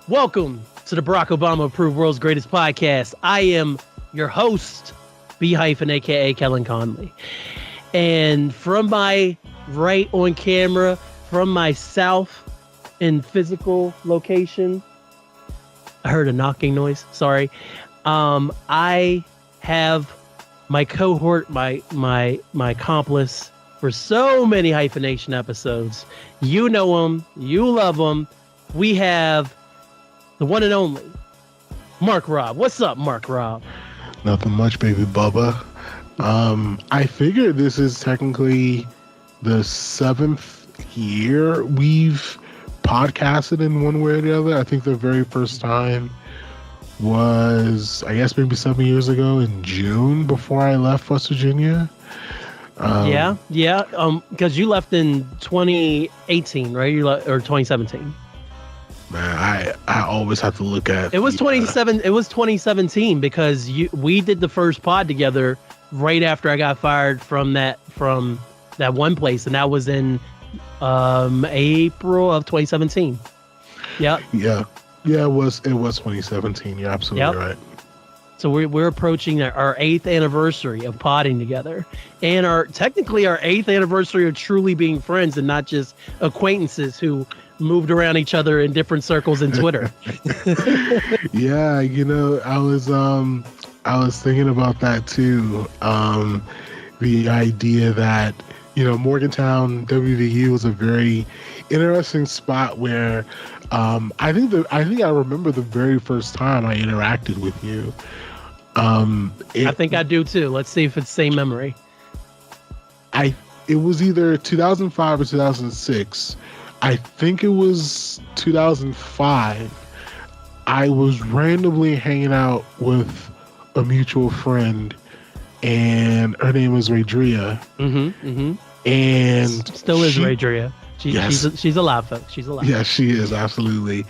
Welcome to the Barack Obama approved world's greatest podcast. I am your host, Hyphen, aka Kellen Conley. And from my right on camera, from my south in physical location, I heard a knocking noise. Sorry. I have my cohort, my accomplice for so many Hyphenation episodes. You know him, you love him. We have the one and only Marc Rob. What's up, Marc Rob? Nothing much, baby Bubba. I figure this is technically the 7th year we've podcasted in one way or the other. I think the very first time was, I guess, maybe 7 years ago in June before I left West Virginia. Yeah. Because you left in 2018, right? Or 2017. Man, I always have to look at it was 2017 because we did the first pod together right after I got fired from that one place, and that was in April of 2017. Yeah, it was 2017. You're absolutely right. So we're approaching our 8th anniversary of podding together, and technically our 8th anniversary of truly being friends and not just acquaintances who moved around each other in different circles in Twitter. Yeah, I was thinking about that too. The idea that, Morgantown WVU was a very interesting spot where I think I remember the very first time I interacted with you. I think I do too. Let's see if it's the same memory. It was either 2005 or 2006. I think it was 2005. I was randomly hanging out with a mutual friend, and her name was Raydrea. And still is Raydrea. She's alive, folks. She's alive. Yeah, she is, absolutely.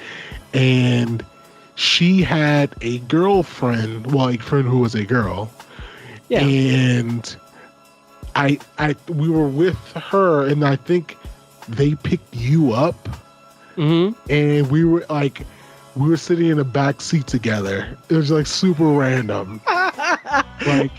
And she had a girlfriend, a friend who was a girl. Yeah. And we were with her, and I think they picked you up, and we were sitting in the back seat together. It was super random, and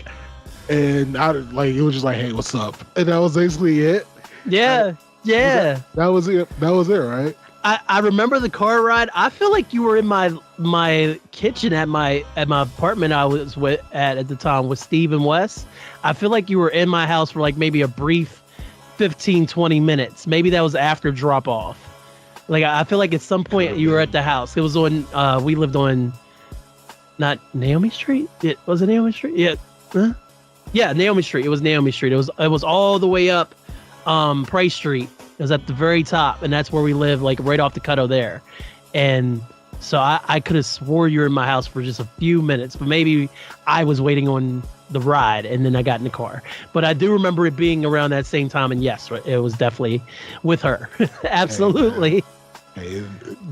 it was just hey, what's up? And that was basically it. Yeah. That was it. That was it, right? I remember the car ride. I feel like you were in my kitchen at my apartment I was at the time with Steve and Wes. I feel like you were in my house for maybe a brief 15-20 minutes. Maybe that was after drop off. I feel like at some point you were at the house. It was on we lived on not Naomi Street. Was it Naomi Street? Yeah. Huh? Yeah, Naomi Street. It was Naomi Street. It was all the way up Price Street. It was at the very top, and that's where we live, right off the Cutto there. And so I could have swore you were in my house for just a few minutes, but maybe I was waiting on the ride, and then I got in the car. But I do remember it being around that same time, and yes, it was definitely with her. Absolutely. Hey,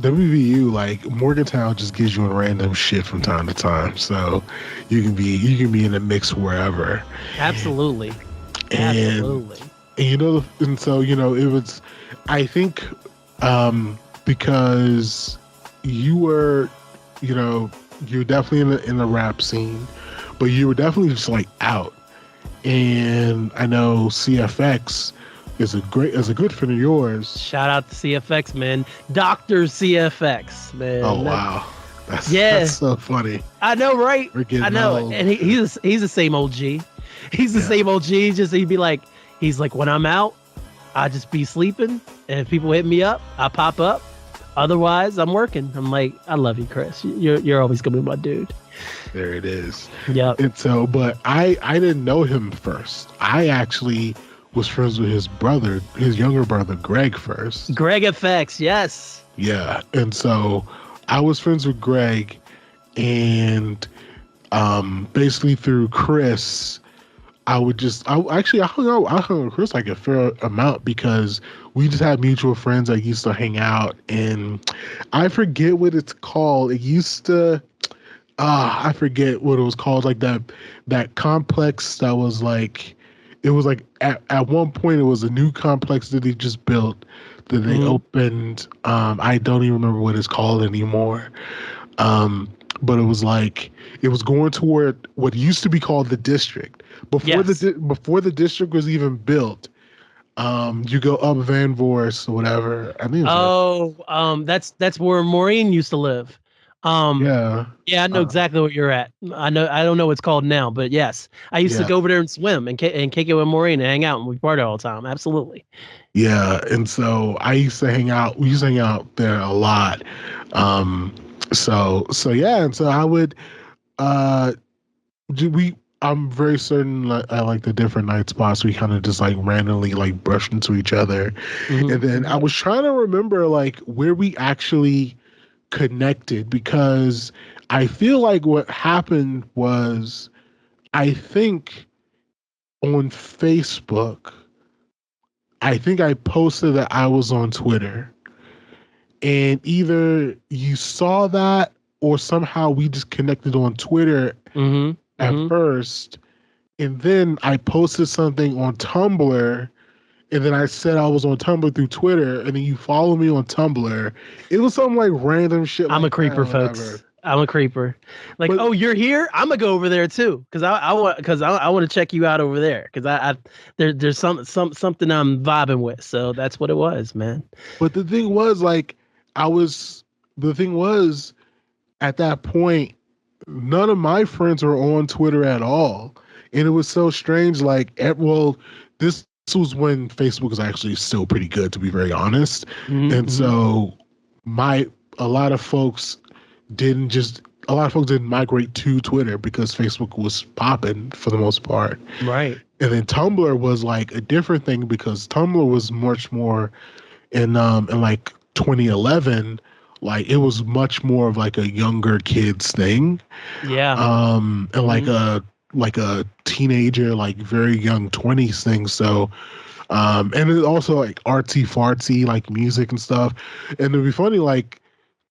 WVU, Morgantown just gives you a random shit from time to time, so you can be in the mix wherever. Absolutely. And it was, I think, because you were, you're definitely in the rap scene, but you were definitely just out. And I know CFX is a good friend of yours. Shout out to CFX, man. Dr. CFX, man. Oh, wow. That's so funny. I know, right? I know. Old. And he's the same OG. He's the same OG. He's like, when I'm out, I just be sleeping. And if people hit me up, I pop up. Otherwise, I'm working. I'm like, I love you, Chris. You're always going to be my dude. There it is. Yeah. And so, but I didn't know him first. I actually was friends with his younger brother, Greg, first. Greg FX, yes. Yeah. And so I was friends with Greg, and basically through Chris, I hung out with Chris a fair amount because we just had mutual friends that used to hang out, and I forget what it's called. It used to, I forget what it was called, that complex that was it was at one point it was a new complex that they just built that they opened. I don't even remember what it's called anymore. But it was like it was going toward what used to be called the district before the district was even built. You go up Van Voorst or whatever. I think. That's where Maureen used to live. Yeah. Yeah, I know exactly what you're at. I don't know what it's called now, but yes, I used to go over there and swim and kick it with Maureen and hang out, and we party all the time. Absolutely. Yeah, and so I used to hang out. We used to hang out there a lot. So yeah, and so I would. I'm very certain I like the different night spots. We kind of just like randomly like brush into each other, and then I was trying to remember like where we actually connected, because I feel like what happened was, I think on Facebook, I think I posted that I was on Twitter, and either you saw that or somehow we just connected on Twitter at first, and then I posted something on Tumblr, and then I said I was on Tumblr through Twitter, and then you follow me on Tumblr. It was some like random shit. I'm like a creeper, folks. I'm a creeper. Like, oh, you're here? I'm gonna go over there too, because I want to check you out over there, because there's something I'm vibing with. So that's what it was, man. But the thing was, like, at that point, none of my friends were on Twitter at all, and it was so strange. Like, this was when Facebook was actually still pretty good, to be very honest. And so a lot of folks didn't migrate to Twitter because Facebook was popping for the most part. Right. And then Tumblr was like a different thing, because Tumblr was much more in like 2011, like it was much more of like a younger kids thing. Yeah. And like a teenager, like very young 20s thing. So and it also like artsy fartsy, like music and stuff. And it'd be funny, like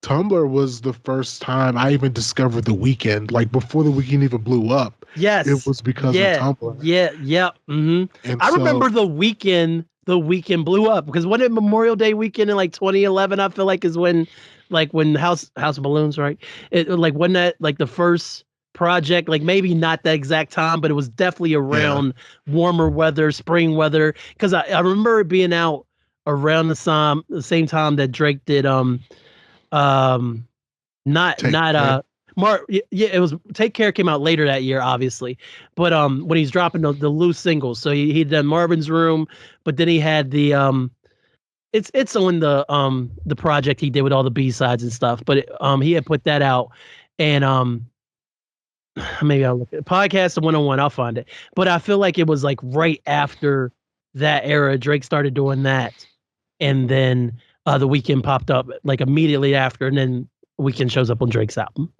Tumblr was the first time I even discovered The Weeknd, like before The Weeknd even blew up. Yes. It was because of Tumblr. Yeah. I remember The Weeknd blew up, because when it Memorial Day weekend in like 2011, I feel like is when House of Balloons, right? It like when that like the first project, like maybe not the exact time, but it was definitely around warmer weather, spring weather. Because I remember it being out around the same time that Drake did Mark, yeah, it was Take Care came out later that year, obviously, but when he's dropping the loose singles, so he did Marvin's Room, but then he had the it's on the project he did with all the B-sides and stuff, but he had put that out, and maybe I'll look at Podcast 101, I'll find it, but I feel like it was like right after that era Drake started doing that, and then The Weeknd popped up like immediately after, and then Weeknd shows up on Drake's album.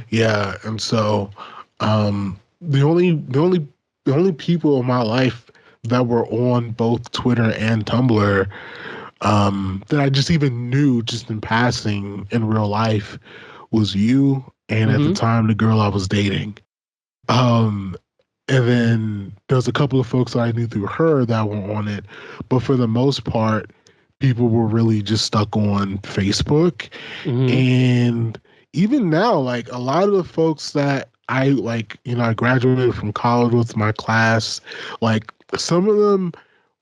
Yeah, and so the only people in my life that were on both Twitter and Tumblr that I just even knew just in passing in real life was you, and at the time the girl I was dating. And then there's a couple of folks that I knew through her that were on it, but for the most part, people were really just stuck on Facebook. And even now, like a lot of the folks that I like, I graduated from college with my class, like some of them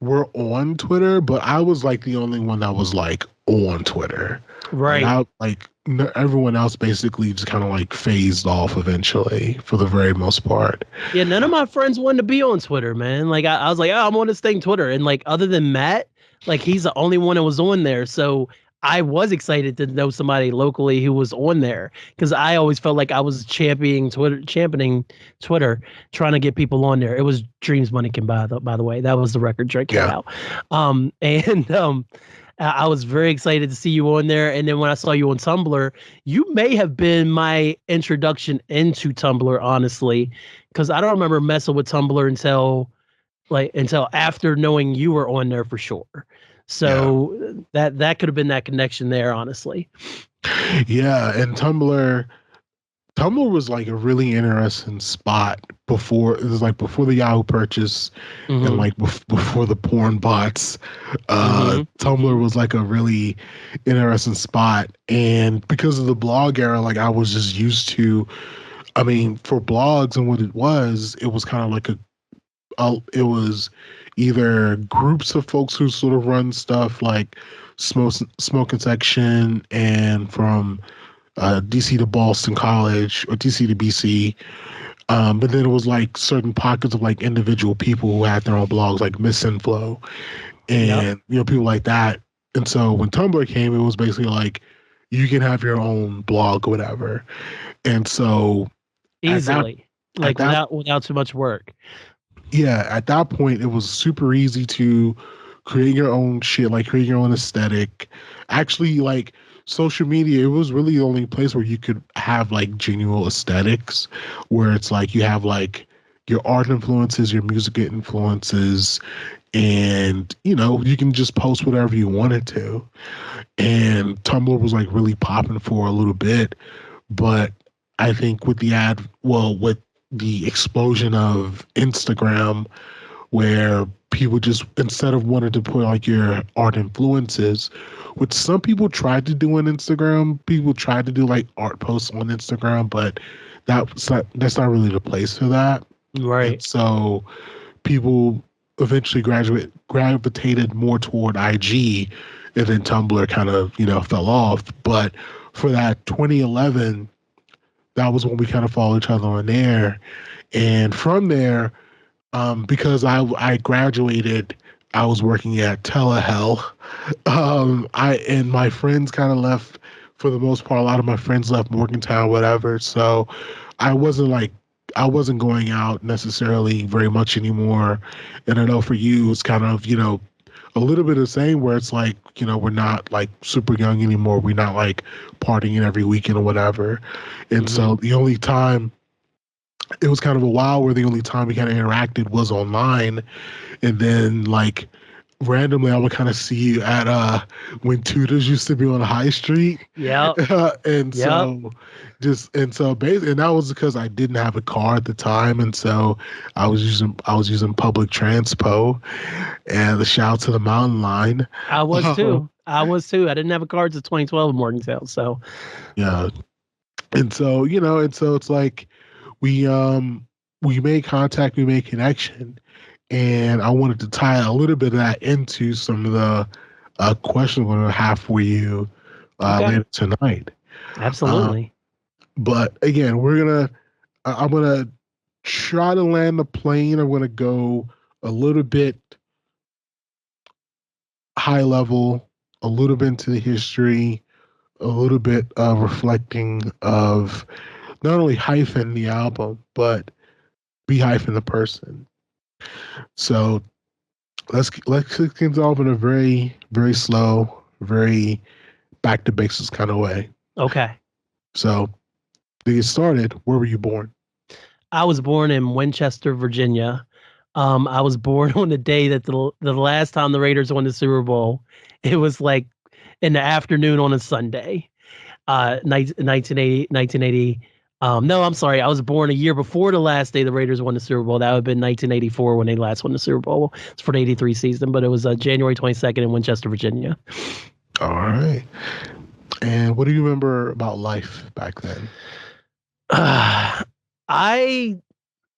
were on Twitter, but I was like the only one that was like on Twitter. Right. Everyone else basically just kind of like phased off eventually for the very most part. Yeah, none of my friends wanted to be on Twitter, man. Like I was like, oh, I'm on this thing Twitter. And like other than Matt, like he's the only one that was on there. So I was excited to know somebody locally who was on there, because I always felt like I was championing Twitter, trying to get people on there. It was Dreams Money Can Buy, by the way. That was the record Drake came out. I was very excited to see you on there. And then when I saw you on Tumblr, you may have been my introduction into Tumblr, honestly, because I don't remember messing with Tumblr until after knowing you were on there for sure. So that could have been that connection there, honestly. Yeah, and Tumblr Tumblr was like a really interesting spot before it was like before the Yahoo purchase and Mm-hmm. like before the porn bots. Mm-hmm. Tumblr Mm-hmm. was like a really interesting spot, and because of the blog era, like I was just used to. I mean, for blogs and what it was kind of like it was either groups of folks who sort of run stuff like smoking section and from DC to Boston College or DC to BC. But then it was like certain pockets of like individual people who had their own blogs, like Miss Inflow Yep. and people like that. And so when Tumblr came, it was basically like you can have your own blog or whatever. And so at that Easily, at like that without too much work. yeah, at that point it was super easy to create your own shit, like create your own aesthetic. Actually, like social media, it was really the only place where you could have like genuine aesthetics, where it's like you have like your art influences, your music influences, and you can just post whatever you wanted to. And Tumblr was like really popping for a little bit, but I think with the explosion of Instagram, where people just instead of wanting to put like your art influences, which some people tried to do on Instagram, people tried to do like art posts on Instagram, but that's not really the place for that. And Right. so people eventually gravitated more toward IG, and then Tumblr kind of fell off. But for that 2011, that was when we kind of followed each other on there, and from there, because I graduated, I was working at Telehell. I and my friends kind of left for the most part. A lot of my friends left Morgantown, whatever. So I wasn't like I wasn't going out necessarily very much anymore. And I know for you, it's kind of a little bit of the same where it's like we're not like super young anymore. We're not like partying every weekend or whatever. And Mm-hmm. so the only time it was kind of a while where the only time we kind of interacted was online, and then like randomly I would kind of see you at when Tutors used to be on High Street, Yep. and Yep. so basically, and that was because I didn't have a car at the time, and so I was using public transpo, and the shout to the Mountain Line. I was Uh, too. I was too. I didn't have a car until 2012 in Morgantown. So yeah, and so and so it's like we made contact, we made connection, and I wanted to tie a little bit of that into some of the questions we're gonna have for you okay. later tonight. Um, Absolutely. but again, I'm gonna try to land the plane. I'm gonna go a little bit high level, a little bit into the history, a little bit reflecting of not only Hyphen the album, but Be Hyphen the person. So let's kick things off in a very very slow, very back to basics kind of way. Okay. So to get started, where were you born? I was born in Winchester, Virginia. I was born on the day that the last time the Raiders won the Super Bowl. It was like in the afternoon on a Sunday. 1980. No, I'm sorry. I was born a year before the last day the Raiders won the Super Bowl. That would have been 1984 when they last won the Super Bowl. It's for the 83 season, but it was January 22nd in Winchester, Virginia. All right. And what do you remember about life back then? I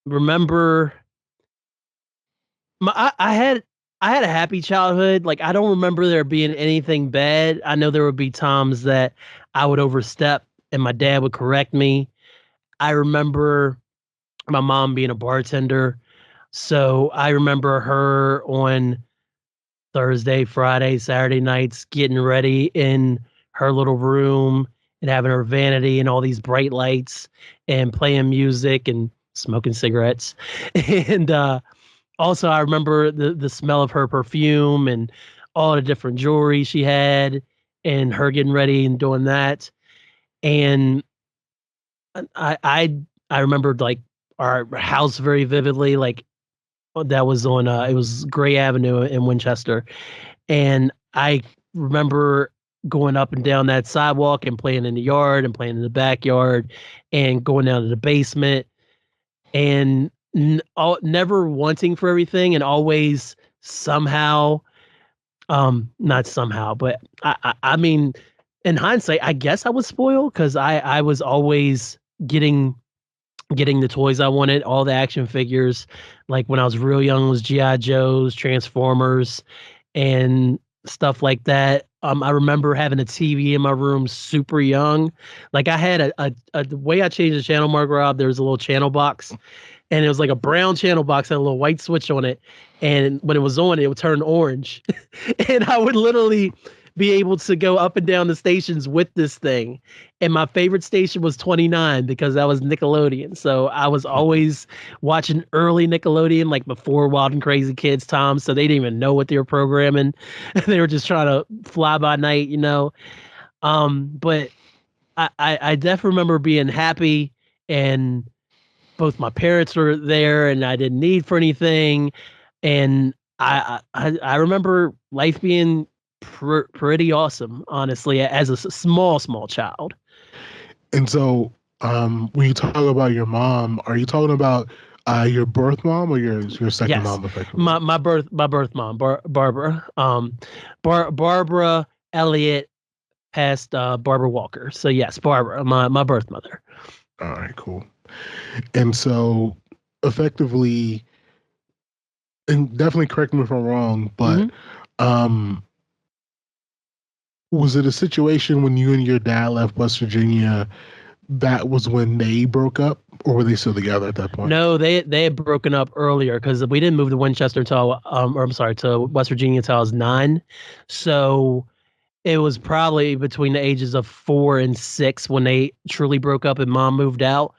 remember I had a happy childhood. Like I don't remember there being anything bad. I know there would be times that I would overstep and my dad would correct me. I remember my mom being a bartender. So I remember her on Thursday, Friday, Saturday nights getting ready in her little room and having her vanity and all these bright lights and playing music and smoking cigarettes. And also I remember the smell of her perfume and all the different jewelry she had and her getting ready and doing that. And I I I remembered like our house very vividly. Like that was on it was Gray Avenue in Winchester. And I remember going up and down that sidewalk and playing in the yard and playing in the backyard and going down to the basement and never wanting for everything and always somehow, not somehow, but I mean, in hindsight, I guess I was spoiled because I was always getting the toys I wanted, all the action figures. Like when I was real young, it was GI Joes, Transformers, and stuff like that. I remember having a TV in my room super young. Like I had the way I changed the channel, Marc Rob, there was a little channel box, and it was like a brown channel box, had a little white switch on it. And when it was on, it would turn orange. And I would literally be able to go up and down the stations with this thing. And my favorite station was 29 because that was Nickelodeon. So I was always watching early Nickelodeon, like before Wild and Crazy Kids time. So they didn't even know what they were programming. They were just trying to fly by night, you know. But I definitely remember being happy, and both my parents were there and I didn't need for anything. And I remember life being pretty awesome, honestly, as a small child. And so, when you talk about your mom, are you talking about your birth mom or your second Yes, mom, effectively? my birth mom, Barbara, Barbara Elliott passed Barbara Walker. So yes, Barbara, my birth mother. All right, cool. And so, effectively, and definitely correct me if I'm wrong, but um, was it a situation when you and your dad left West Virginia? That was when they broke up, or were they still together at that point? No, they had broken up earlier because we didn't move to Winchester until or I'm sorry, to West Virginia until I was 9. So it was probably between the ages of 4 and 6 when they truly broke up and mom moved out.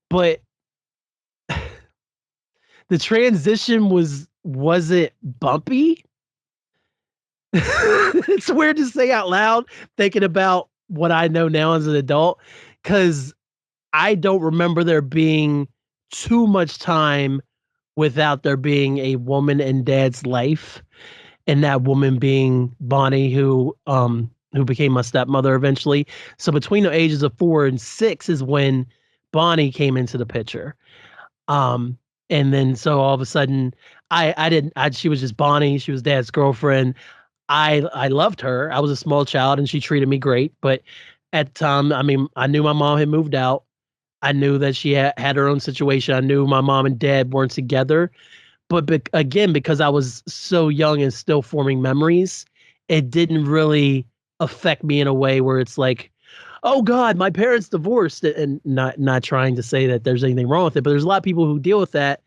But the transition wasn't bumpy. It's weird to say out loud, thinking about what I know now as an adult, because I don't remember there being too much time without there being a woman in dad's life, and that woman being Bonnie, who became my stepmother eventually. So between the ages of 4 and 6 is when Bonnie came into the picture. Um, and then so all of a sudden she was just Bonnie, she was dad's girlfriend. I loved her. I was a small child and she treated me great. But at the time, I mean, I knew my mom had moved out. I knew that she had her own situation. I knew my mom and dad weren't together. But again, because I was so young and still forming memories, it didn't really affect me in a way where it's like, oh God, my parents divorced, and not trying to say that there's anything wrong with it, but there's a lot of people who deal with that,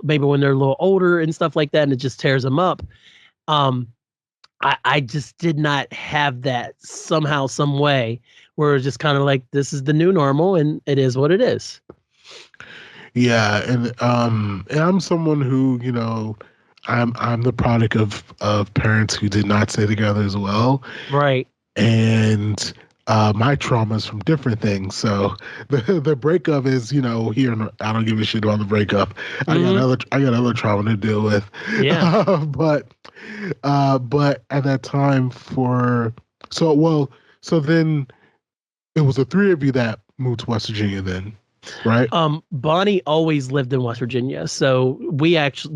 maybe when they're a little older and stuff like that, and it just tears them up. Um, I just did not have that somehow, some way, where it's just kind of like, this is the new normal and it is what it is. Yeah, and I'm someone who, I'm the product of parents who did not stay together as well. Right. And my trauma is from different things. So the breakup is, here, I don't give a shit about the breakup. Mm-hmm. I got other trauma to deal with. Yeah. But at that time so then it was the three of you that moved to West Virginia then, right? Bonnie always lived in West Virginia. So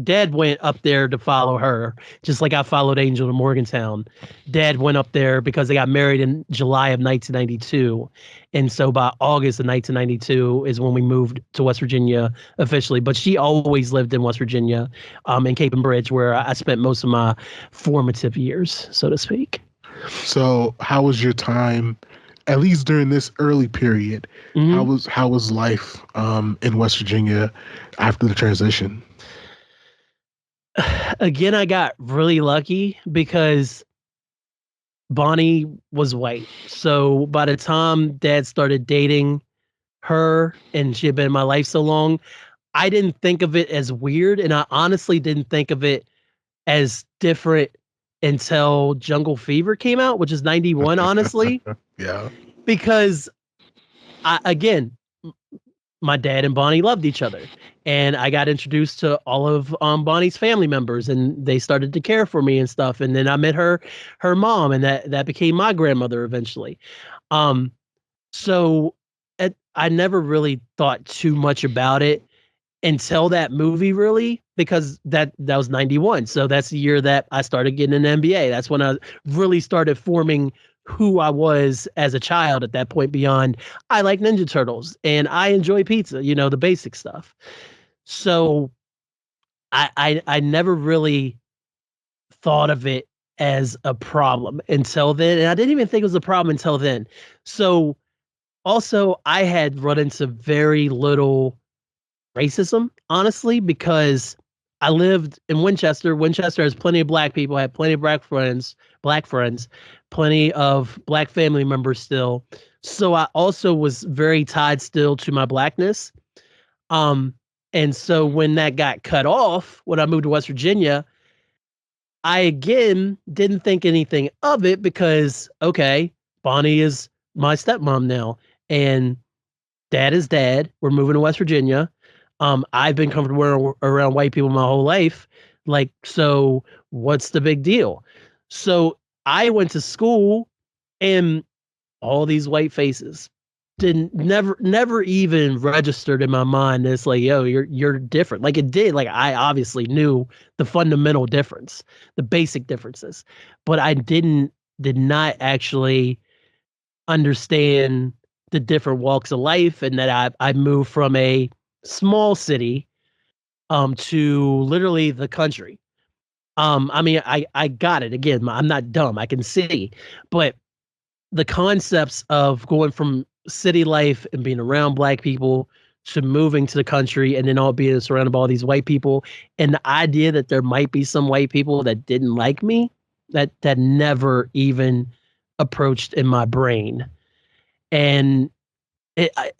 Dad went up there to follow her, just like I followed Angel to Morgantown. Dad went up there because they got married in July of 1992. And so by August of 1992 is when we moved to West Virginia officially. But she always lived in West Virginia, in Cape and Bridge, where I spent most of my formative years, so to speak. So how was your time, at least during this early period? Mm-hmm. How was life in West Virginia after the transition? Again, I got really lucky because Bonnie was white. So by the time Dad started dating her and she had been in my life so long, I didn't think of it as weird. And I honestly didn't think of it as different until Jungle Fever came out, which is 91, honestly. Yeah. Because again, my dad and Bonnie loved each other. And I got introduced to all of Bonnie's family members, and they started to care for me and stuff. And then I met her mom, and that became my grandmother eventually. Um, so I never really thought too much about it until that movie, really, because that was 91. So that's the year that I started getting an NBA. That's when I really started forming who I was as a child at that point. Beyond, I like Ninja Turtles and I enjoy pizza, the basic stuff. So I never really thought of it as a problem until then. And I didn't even think it was a problem until then. So also I had run into very little racism, honestly, because I lived in Winchester. Winchester has plenty of black people. I had plenty of black friends, plenty of black family members still. So I also was very tied still to my blackness. Um, and so when that got cut off, when I moved to West Virginia, I again didn't think anything of it because, okay, Bonnie is my stepmom now, and dad is dad. We're moving to West Virginia. I've been comfortable around white people my whole life. Like, so what's the big deal? So I went to school and all these white faces didn't never even registered in my mind. It's like, yo, you're different. Like it did. Like I obviously knew the fundamental difference, the basic differences, but I did not actually understand the different walks of life, and that I moved from a small city to literally the country. I mean, I got it. Again, I'm not dumb. I can see, but the concepts of going from city life and being around black people to moving to the country and then all being surrounded by all these white people, and the idea that there might be some white people that didn't like me, that never even approached in my brain. And I,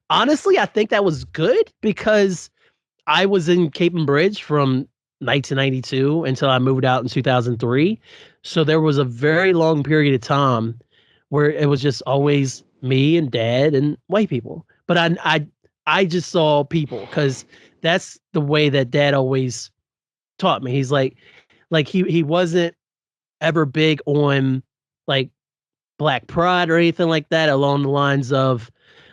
honestly, I think that was good because I was in Cape and Bridge from 1992 until I moved out in 2003. So there was a very long period of time where it was just always me and dad and white people. But I just saw people because that's the way that dad always taught me. He's like he wasn't ever big on like black pride or anything like that, along the lines of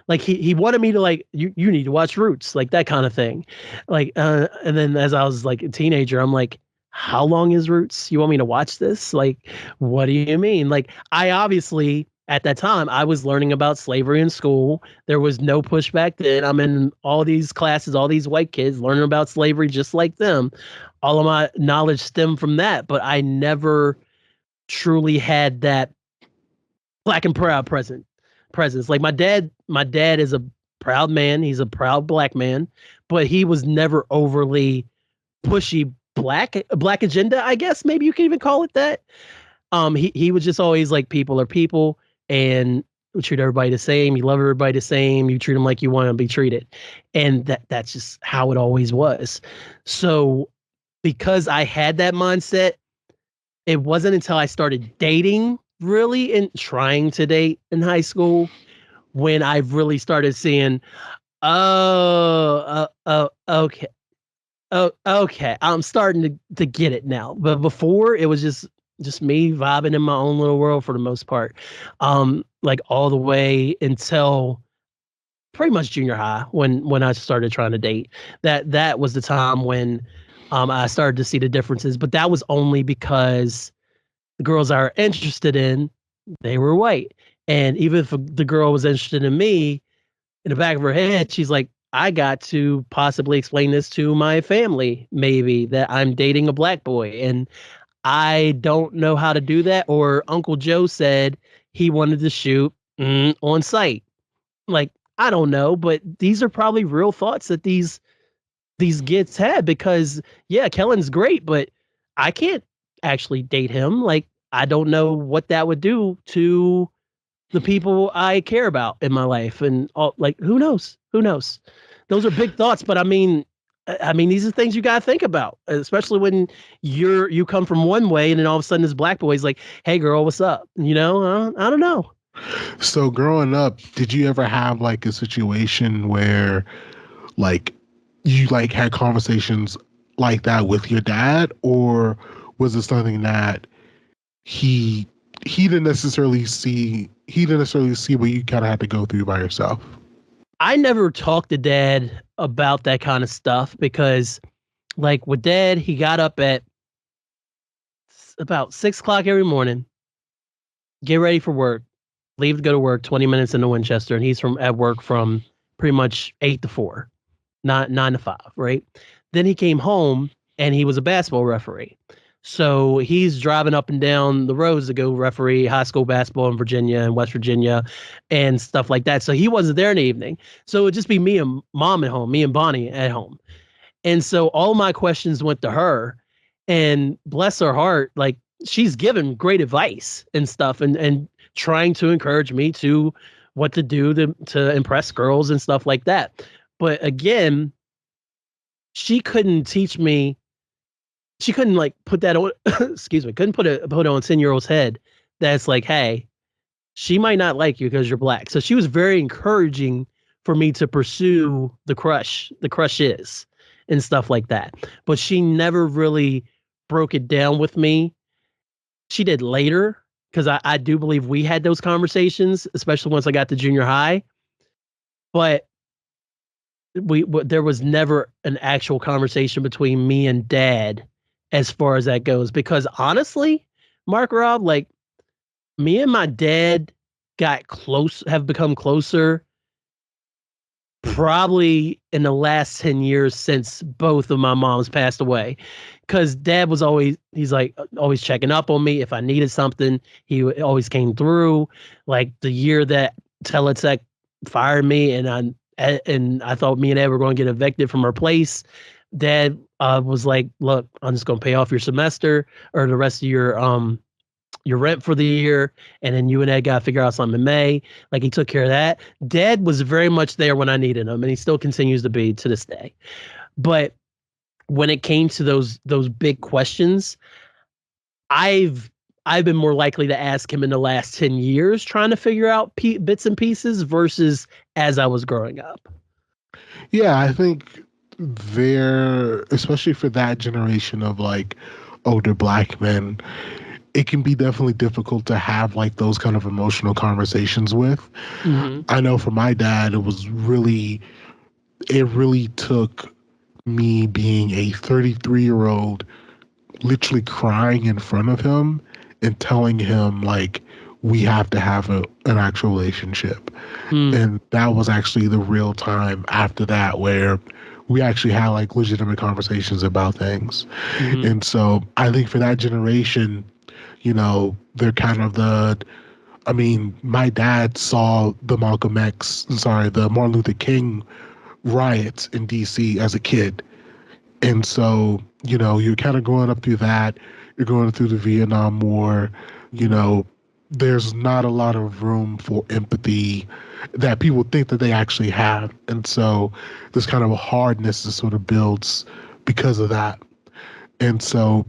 like he wanted me to like you need to watch Roots, like that kind of thing. Like and then as I was like a teenager, I'm like, how long is Roots? You want me to watch this? Like, what do you mean? Like I obviously at that time I was learning about slavery in school. There was no pushback then. I'm in all these classes, all these white kids learning about slavery just like them. All of my knowledge stemmed from that, but I never truly had that black and proud presence. Like my dad is a proud man. He's a proud black man, but he was never overly pushy black agenda, I guess maybe you can even call it that. He was just always like people are people and we treat everybody the same. You love everybody the same. You treat them like you want to be treated. And that's just how it always was. So because I had that mindset, it wasn't until I started dating really and trying to date in high school when I really started seeing, okay. Oh, okay. I'm starting to get it now. But before it was just me vibing in my own little world for the most part. Like all the way until pretty much junior high when I started trying to date. That was the time when I started to see the differences, but that was only because the girls I were interested in, they were white. And even if the girl was interested in me, in the back of her head, she's like, I got to possibly explain this to my family, maybe that I'm dating a black boy. And I don't know how to do that. Or Uncle Joe said he wanted to shoot on site. Like, I don't know, but these are probably real thoughts that these kids had because yeah, Kellen's great, but I can't actually date him. Like, I don't know what that would do to the people I care about in my life. And all, like, who knows? Who knows? Those are big thoughts, but I mean, these are things you got to think about, especially when you come from one way and then all of a sudden this black boy's like, hey girl, what's up? I don't know. So growing up, did you ever have like a situation where like you like had conversations like that with your dad, or was it something that he he didn't necessarily see what you kind of had to go through by yourself? I never talked to dad about that kind of stuff because, like, with dad, he got up at about 6 o'clock every morning, get ready for work, leave to go to work 20 minutes into Winchester, and he's from at work from pretty much 8 to 4, not 9 to 5, right? Then he came home and he was a basketball referee. So he's driving up and down the roads to go referee high school basketball in Virginia and West Virginia and stuff like that. So he wasn't there in the evening. So it would just be me and mom at home, me and Bonnie at home. And so all my questions went to her. And bless her heart, like she's given great advice and stuff and trying to encourage me to what to do to impress girls and stuff like that. But again, she couldn't teach me, she couldn't like put that on excuse me, couldn't put it on 10-year-old's head that's like, hey, she might not like you because you're black. So she was very encouraging for me to pursue the crushes and stuff like that. But she never really broke it down with me. She did later because I do believe we had those conversations, especially once I got to junior high. But there was never an actual conversation between me and dad as far as that goes. Because honestly, Mark Rob, like me and my dad have become closer probably in the last 10 years since both of my moms passed away. Cause dad was he's like always checking up on me. If I needed something, he always came through. Like the year that Teletech fired me and I thought me and Ed were going to get evicted from our place. Dad was like, look, I'm just going to pay off your semester or the rest of your rent for the year, and then you and Ed got to figure out something in May. Like he took care of that. Dad was very much there when I needed him, and he still continues to be to this day. But when it came to those big questions, I've been more likely to ask him in the last 10 years, trying to figure out bits and pieces versus as I was growing up. Yeah, I think especially for that generation of like older black men, it can be definitely difficult to have like those kind of emotional conversations with. Mm-hmm. I know for my dad, it really took me being a 33-year-old literally crying in front of him and telling him like we have to have an actual relationship. And that was actually the real time after that where we actually had like legitimate conversations about things. And so I think for that generation, you know, they're kind of my dad saw the Martin Luther King riots in DC as a kid. And so, you know, you're kind of going up through that. You're going through the Vietnam War. You know, there's not a lot of room for empathy that people think that they actually have. And so this kind of a hardness that sort of builds because of that. And so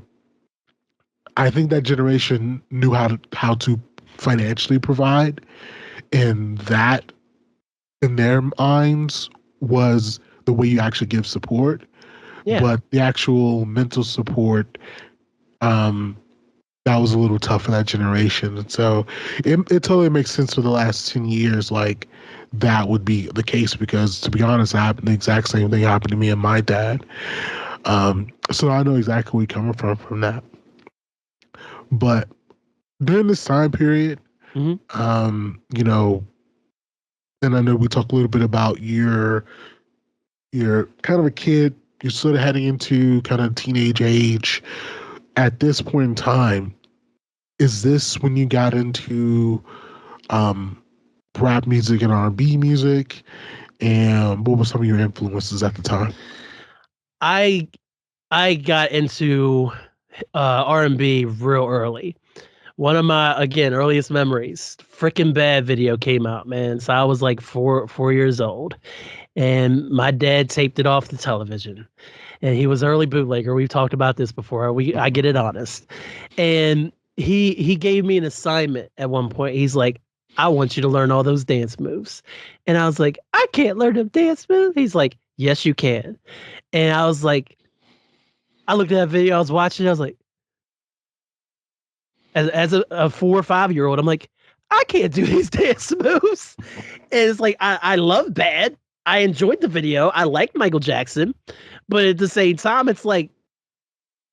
I think that generation knew how to financially provide, and that in their minds was the way you actually give support. Yeah. But the actual mental support, that was a little tough for that generation. And so it totally makes sense for the last 10 years, like that would be the case, because to be honest, the exact same thing happened to me and my dad. So I know exactly where you're coming from that. But during this time period, you know, and I know we talked a little bit about you're kind of a kid, you're sort of heading into kind of teenage age. At this point in time, is this when you got into rap music and R&B music? And what were some of your influences at the time? I got into R&B real early. One of my, again, earliest memories, Frickin' Bad video came out, man. So I was like four years old. And my dad taped it off the television. And he was early bootlegger. We've talked about this before. I get it honest. And he gave me an assignment at one point. He's like, I want you to learn all those dance moves. And I was like, I can't learn them dance moves. He's like, yes, you can. And I was like, I looked at that video, I was watching, I was like, as a 4 or 5 year old, I'm like, I can't do these dance moves. And it's like, I love Bad. I enjoyed the video. I liked Michael Jackson. But at the same time, it's like,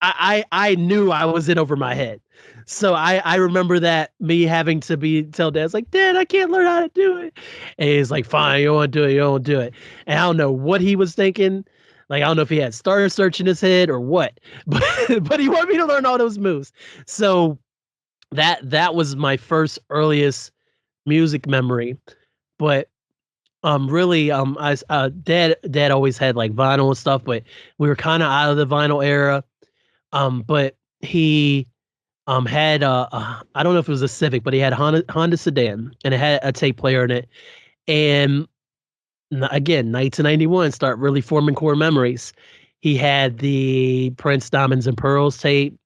I knew I was in over my head. So I remember that me having to tell Dad, it's like, Dad, I can't learn how to do it. And he's like, fine, you don't want to do it, you don't want to do it. And I don't know what he was thinking. Like, I don't know if he had Star Search in his head or what, but he wanted me to learn all those moves. So that was my first earliest music memory. But really, dad always had like vinyl and stuff, but we were kind of out of the vinyl era. But he had I don't know if it was a Civic, but he had a Honda sedan, and it had a tape player in it. And again, 1991, start really forming core memories. He had the Prince Diamonds and Pearls tape.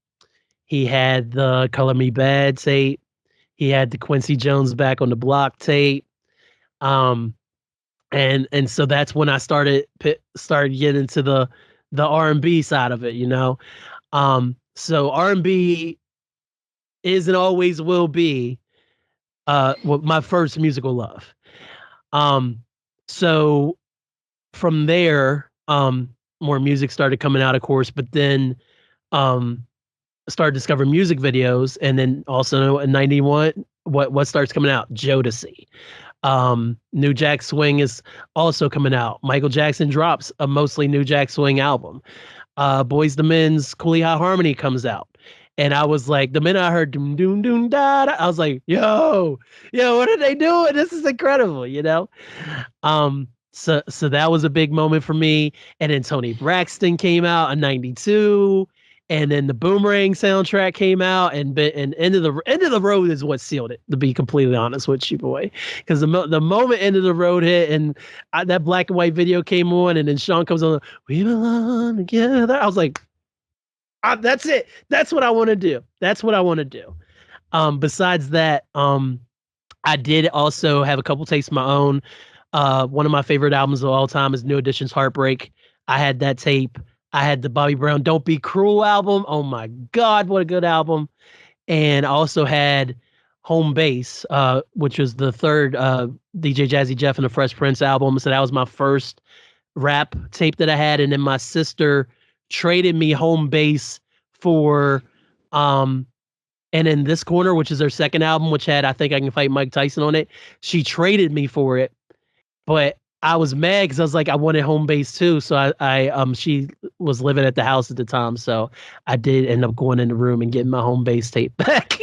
He had the Color Me Bad tape. He had the Quincy Jones Back on the Block tape. And so that's when I started getting into the R&B side of it, you know. So R&B is and always will be my first musical love. So from there, more music started coming out, of course, but then started discovering music videos, and then also in 91, what starts coming out? Jodeci. New Jack Swing is also coming out. Michael Jackson drops a mostly New Jack Swing album. Boyz II Men's Coolie High Harmony comes out. And I was like, the minute I heard doom doom doom da, da, I was like, yo, what are they doing? This is incredible, you know? So that was a big moment for me. And then Tony Braxton came out in 92. And then the Boomerang soundtrack came out, and End of the Road is what sealed it, to be completely honest with you, boy. Because the moment End of the Road hit, and that black and white video came on, and then Sean comes on, we belong together. I was like, that's it. That's what I want to do. That's what I want to do. Besides that, I did also have a couple takes of my own. One of my favorite albums of all time is New Edition's Heartbreak. I had that tape. I had the Bobby Brown Don't Be Cruel album. Oh my God, what a good album. And I also had Home Base, which was the third DJ Jazzy Jeff and the Fresh Prince album. So that was my first rap tape that I had. And then my sister traded me Home Base for and in This Corner, which is their second album, which had I Think I Can Fight Mike Tyson on it. She traded me for it. But I was mad because I was like, I wanted Home Base too. So she was living at the house at the time. So I did end up going in the room and getting my Home Base tape back.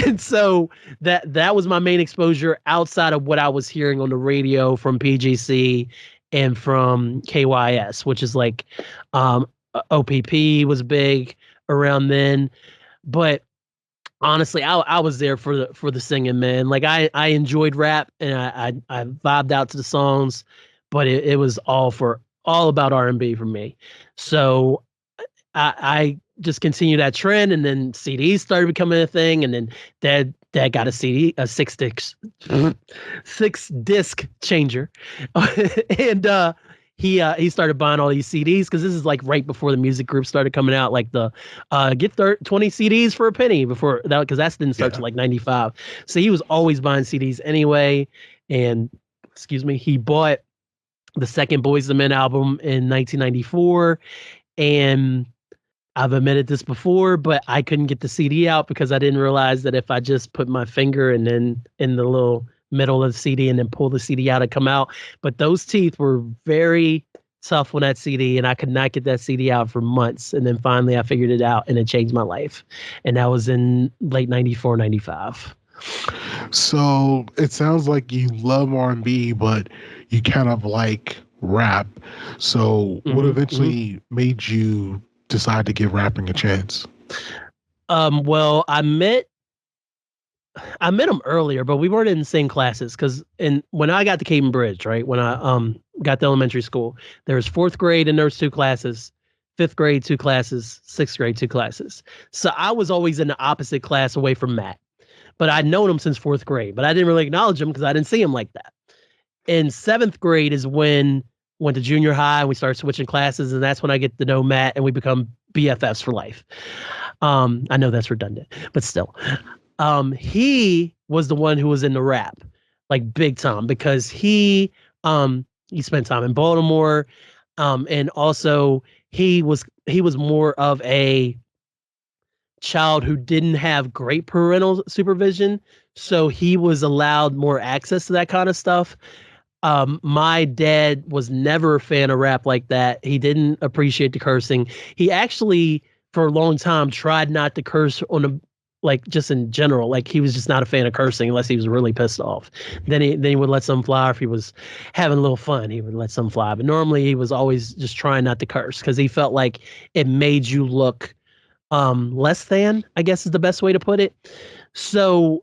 And so that was my main exposure outside of what I was hearing on the radio from PGC and from KYS, which is like OPP was big around then. But honestly, I was there for the singing, man. Like I enjoyed rap, and I vibed out to the songs, but it was all about R&B for me. So I just continued that trend, and then CDs started becoming a thing, and then dad got a CD, a six disc changer, and he started buying all these CDs because this is like right before the music group started coming out, like the get 20 CDs for a penny before that, because that didn't start till like 95. So he was always buying CDs anyway. And he bought the second Boyz II Men album in 1994. And I've admitted this before, but I couldn't get the CD out because I didn't realize that if I just put my finger and then in the little middle of the CD and then pull the CD out and come out. But those teeth were very tough on that CD, and I could not get that CD out for months. And then finally I figured it out, and it changed my life. And that was in late 94, 95. So it sounds like you love R&B, but you kind of like rap. So what eventually made you decide to give rapping a chance? Well, I met him earlier, but we weren't in the same classes because when I got to Caden Bridge, right, when I got to elementary school, there was fourth grade and there was 2 classes, fifth grade 2 classes, sixth grade 2 classes. So I was always in the opposite class away from Matt. but I'd known him since 4th grade, but I didn't really acknowledge him because I didn't see him like that. In 7th grade is when went to junior high and we started switching classes, and that's when I get to know Matt and we become BFFs for life. I know that's redundant, but still. He was the one who was in the rap, like big time, because he spent time in Baltimore, and also he was more of a child who didn't have great parental supervision, so he was allowed more access to that kind of stuff. My dad was never a fan of rap like that. He didn't appreciate the cursing. He actually, for a long time, tried not to curse on a, like, just in general. Like, he was just not a fan of cursing unless he was really pissed off. Then he would let some fly. If he was having a little fun, he would let some fly. But normally he was always just trying not to curse because he felt like it made you look less than, I guess is the best way to put it. So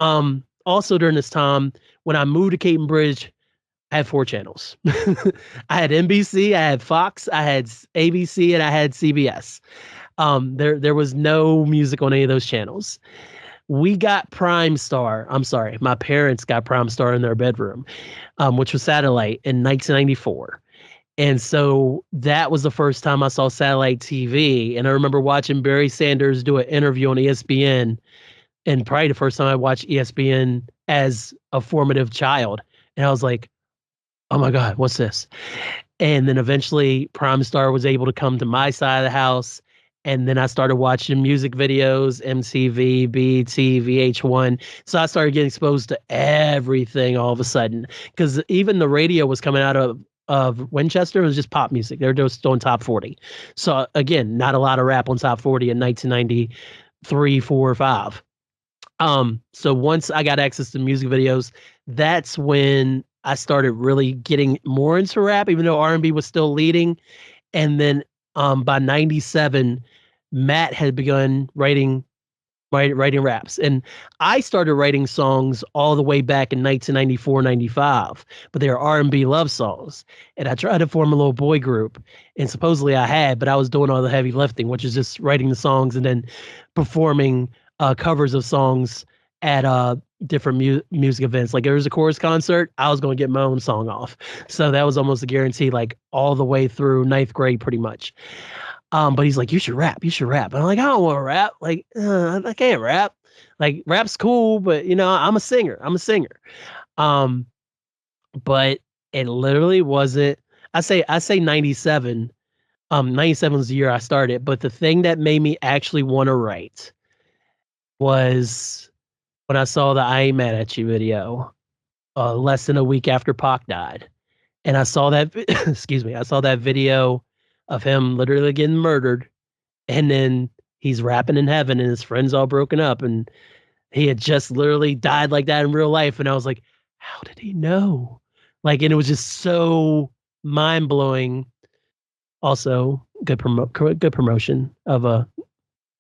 also during this time, when I moved to Caton Bridge, I had 4 channels. I had NBC, I had Fox, I had ABC, and I had CBS. There was no music on any of those channels. We got Prime Star. I'm sorry, my parents got Prime Star in their bedroom, which was satellite in 1994. And so that was the first time I saw satellite TV. And I remember watching Barry Sanders do an interview on ESPN, and probably the first time I watched ESPN as a formative child. And I was like, oh my God, what's this? And then eventually Prime Star was able to come to my side of the house. And then I started watching music videos, MTV, BT, VH1. So I started getting exposed to everything all of a sudden. Because even the radio was coming out of Winchester. It was just pop music. They were just doing top 40. So again, not a lot of rap on top 40 in 1993, 4, or 5. So once I got access to music videos, that's when I started really getting more into rap, even though R&B was still leading. And then by 97, Matt had begun writing raps. And I started writing songs all the way back in 1994, 95, but they were R&B love songs. And I tried to form a little boy group, and supposedly I had, but I was doing all the heavy lifting, which is just writing the songs and then performing covers of songs at different music events. Like, there was a chorus concert, I was going to get my own song off. So that was almost a guarantee, like all the way through 9th grade, pretty much. But he's like, you should rap. And I'm like, I don't want to rap. Like, I can't rap. Like, rap's cool, but I'm a singer. But it literally wasn't. I say 97. 97 was the year I started. But the thing that made me actually want to write was when I saw the I Ain't Mad at You video, less than a week after Pac died. And I saw that, excuse me, I saw that video of him literally getting murdered. And then he's rapping in heaven and his friends all broken up. And he had just literally died like that in real life. And I was like, how did he know? Like, and it was just so mind blowing. Also, good promotion of a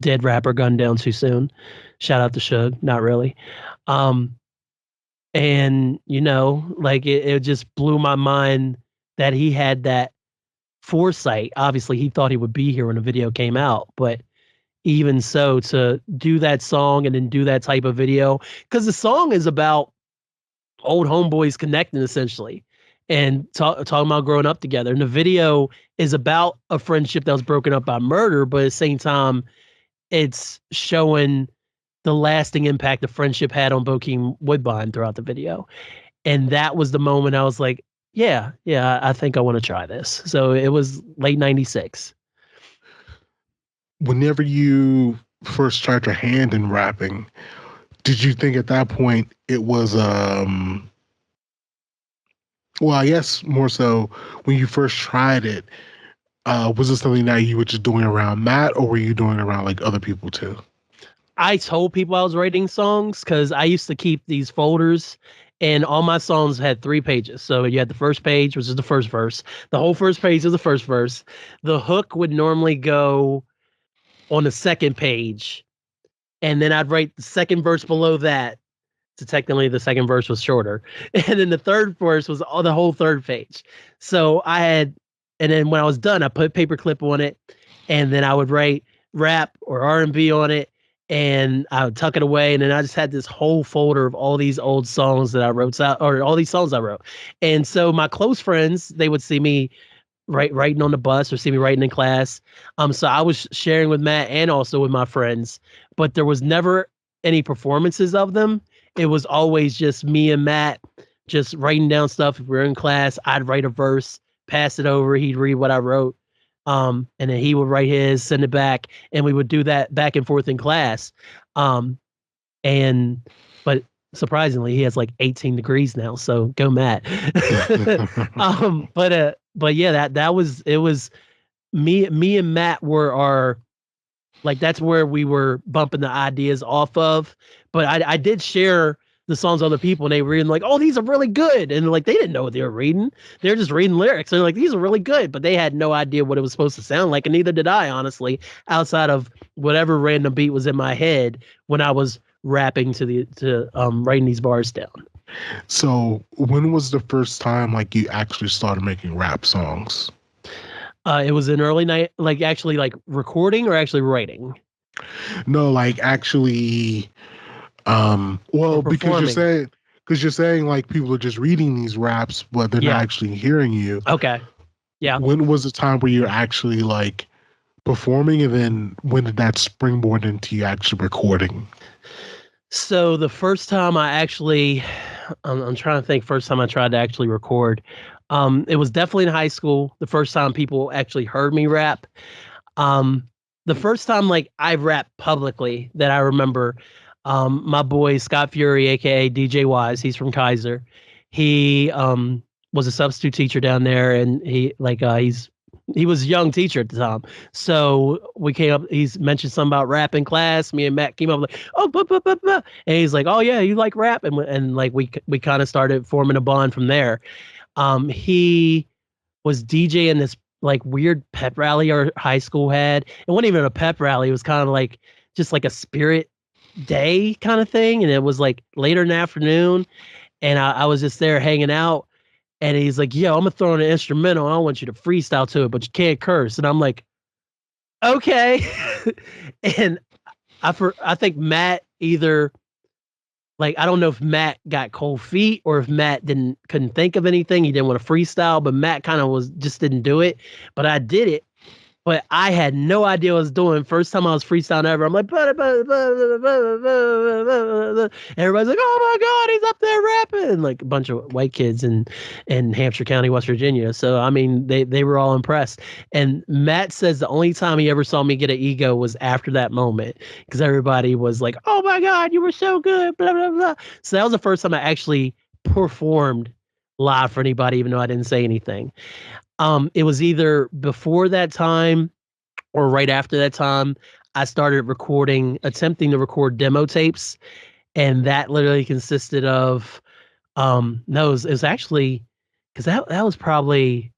dead rapper gunned down too soon. Shout out to Suge. Not really. And like, it just blew my mind that he had that foresight. Obviously, he thought he would be here when the video came out, but even so, to do that song and then do that type of video, because the song is about old homeboys connecting essentially and talking about growing up together. And the video is about a friendship that was broken up by murder, but at the same time, it's showing the lasting impact the friendship had on Bokeem Woodbine throughout the video. And that was the moment I was like, yeah, I think I want to try this. So it was late 96. Whenever you first tried your hand in rapping, did you think at that point it was, well, I guess more so when you first tried it, was it something that you were just doing around Matt, or were you doing around like other people too? I told people I was writing songs because I used to keep these folders, and all my songs had 3 pages. So you had the first page, which is the first verse. The whole first page is the first verse. The hook would normally go on the second page, and then I'd write the second verse below that. So technically the second verse was shorter. And then the third verse was all the whole third page. So and then when I was done, I put paperclip on it, and then I would write rap or R&B on it. and I would tuck it away, and then I just had this whole folder of all these old songs that I wrote out, or all these songs I wrote. And so my close friends, they would see me writing on the bus or see me writing in class. So I was sharing with Matt and also with my friends, but there was never any performances of them. It was always just me and Matt just writing down stuff. If we were in class, I'd write a verse, pass it over, he'd read what I wrote. And then he would write his, send it back, and we would do that back and forth in class. And but surprisingly, he has like 18 degrees now, so go Matt. But yeah, that was, it was me and Matt were our, like, that's where we were bumping the ideas off of. But I did share the songs with other people, and they were reading like, oh, these are really good. And like, they didn't know what they were reading. They're just reading lyrics. They're like, these are really good, but they had no idea what it was supposed to sound like. And neither did I, honestly, outside of whatever random beat was in my head when I was rapping to writing these bars down. So when was the first time like you actually started making rap songs? It was in early night, like actually like recording or actually writing. No, like actually, well, because you're saying like people are just reading these raps, but they're not actually hearing you. Okay. Yeah. When was the time where you're actually like performing, and then when did that springboard into you actually recording? So the first time I actually, I'm trying to think, first time I tried to actually record, it was definitely in high school. The first time people actually heard me rap. The first time like I rapped publicly that I remember, my boy Scott Fury, aka DJ Wise, he's from Kaiser. He was a substitute teacher down there, and he was a young teacher at the time. So we came up, he's mentioned something about rap in class. Me and Matt came up like, oh, and he's like, oh yeah, you like rap? And like, we kind of started forming a bond from there. He was DJing this like weird pep rally our high school had. It wasn't even a pep rally. It was kind of like, just like a spirit day kind of thing. And it was like later in the afternoon, and I was just there hanging out. And he's like, yo, I'm gonna throw in an instrumental. I don't want you to freestyle to it, but you can't curse. And I'm like, okay. And I think Matt either, like, I don't know if Matt got cold feet or if Matt couldn't think of anything. He didn't want to freestyle, but Matt kind of just didn't do it. But I did it. But I had no idea what I was doing. First time I was freestyling ever. I'm like, everybody's like, oh my God, he's up there rapping. Like a bunch of white kids in Hampshire County, West Virginia. So, I mean, they were all impressed. And Matt says the only time he ever saw me get an ego was after that moment, because everybody was like, oh my God, you were so good, blah, blah, blah. So that was the first time I actually performed live for anybody, even though I didn't say anything. It was either before that time or right after that time, I started attempting to record demo tapes. And that literally consisted of, no, it was actually, because that was probably,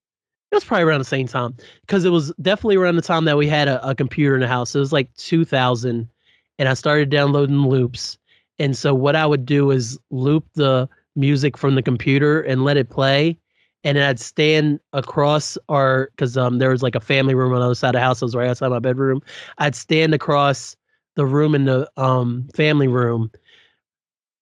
it was probably around the same time, because it was definitely around the time that we had a computer in the house. It was like 2000, and I started downloading loops. And so what I would do is loop the music from the computer and let it play. And I'd stand across because there was like a family room on the other side of the house. It was right outside my bedroom. I'd stand across the room in the family room,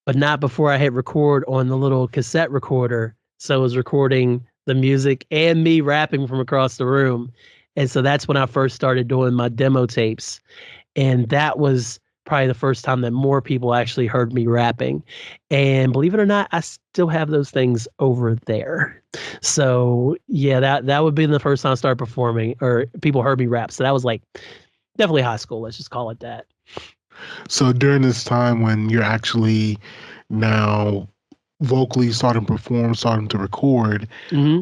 but not before I hit record on the little cassette recorder. So it was recording the music and me rapping from across the room. And so that's when I first started doing my demo tapes. And that was probably the first time that more people actually heard me rapping. And believe it or not, I still have those things over there. So yeah, that would be the first time I started performing or people heard me rap. So that was like definitely high school. Let's just call it that. So during this time when you're actually now vocally starting to perform, starting to record,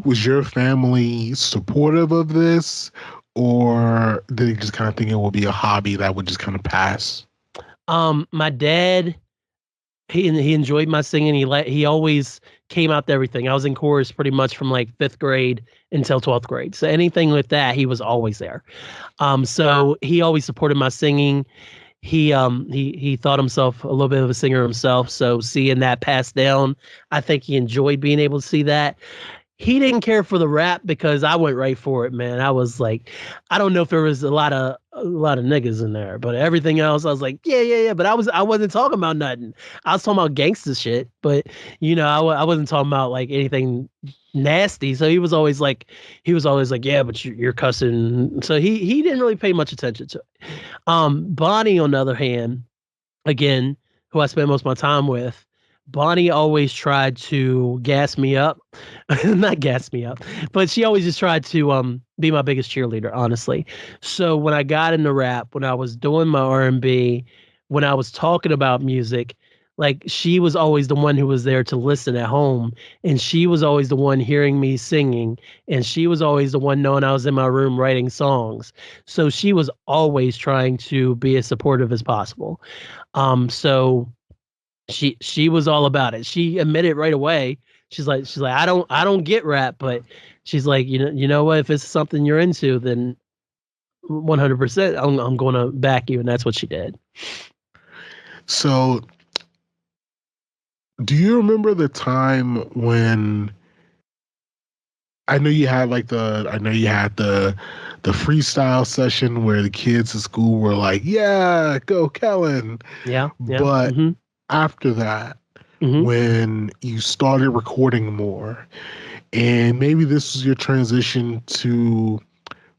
was your family supportive of this, or did they just kind of think it would be a hobby that would just kind of pass? My dad, he enjoyed my singing. He always came out to everything. I was in chorus pretty much from like 5th grade until 12th grade. So anything with that, he was always there. So he always supported my singing. He thought himself a little bit of a singer himself. So seeing that passed down, I think he enjoyed being able to see that. he didn't care for the rap because I went right for it, man. I was like, I don't know if there was a lot of niggas in there, but everything else, I was like, yeah. But I wasn't talking about nothing. I was talking about gangster shit, but I wasn't talking about like anything nasty. So he was always like, yeah, but you're cussing. So he didn't really pay much attention to it. Bonnie, on the other hand, again, who I spent most of my time with, Bonnie always tried to gas me up. Not gas me up, but she always just tried to be my biggest cheerleader, honestly. So when I got into rap, when I was doing my R&B, when I was talking about music, like she was always the one who was there to listen at home, and she was always the one hearing me singing, and she was always the one knowing I was in my room writing songs. So she was always trying to be as supportive as possible. So she was all about it. She admitted right away. She's like, I don't get rap, but she's like, you know what? If it's something you're into, then 100%, I'm going to back you, and that's what she did. So, do you remember the time when I know you had the freestyle session where the kids at school were like, "Yeah, go Kellen." Yeah. But after that, when you started recording more, and maybe this was your transition to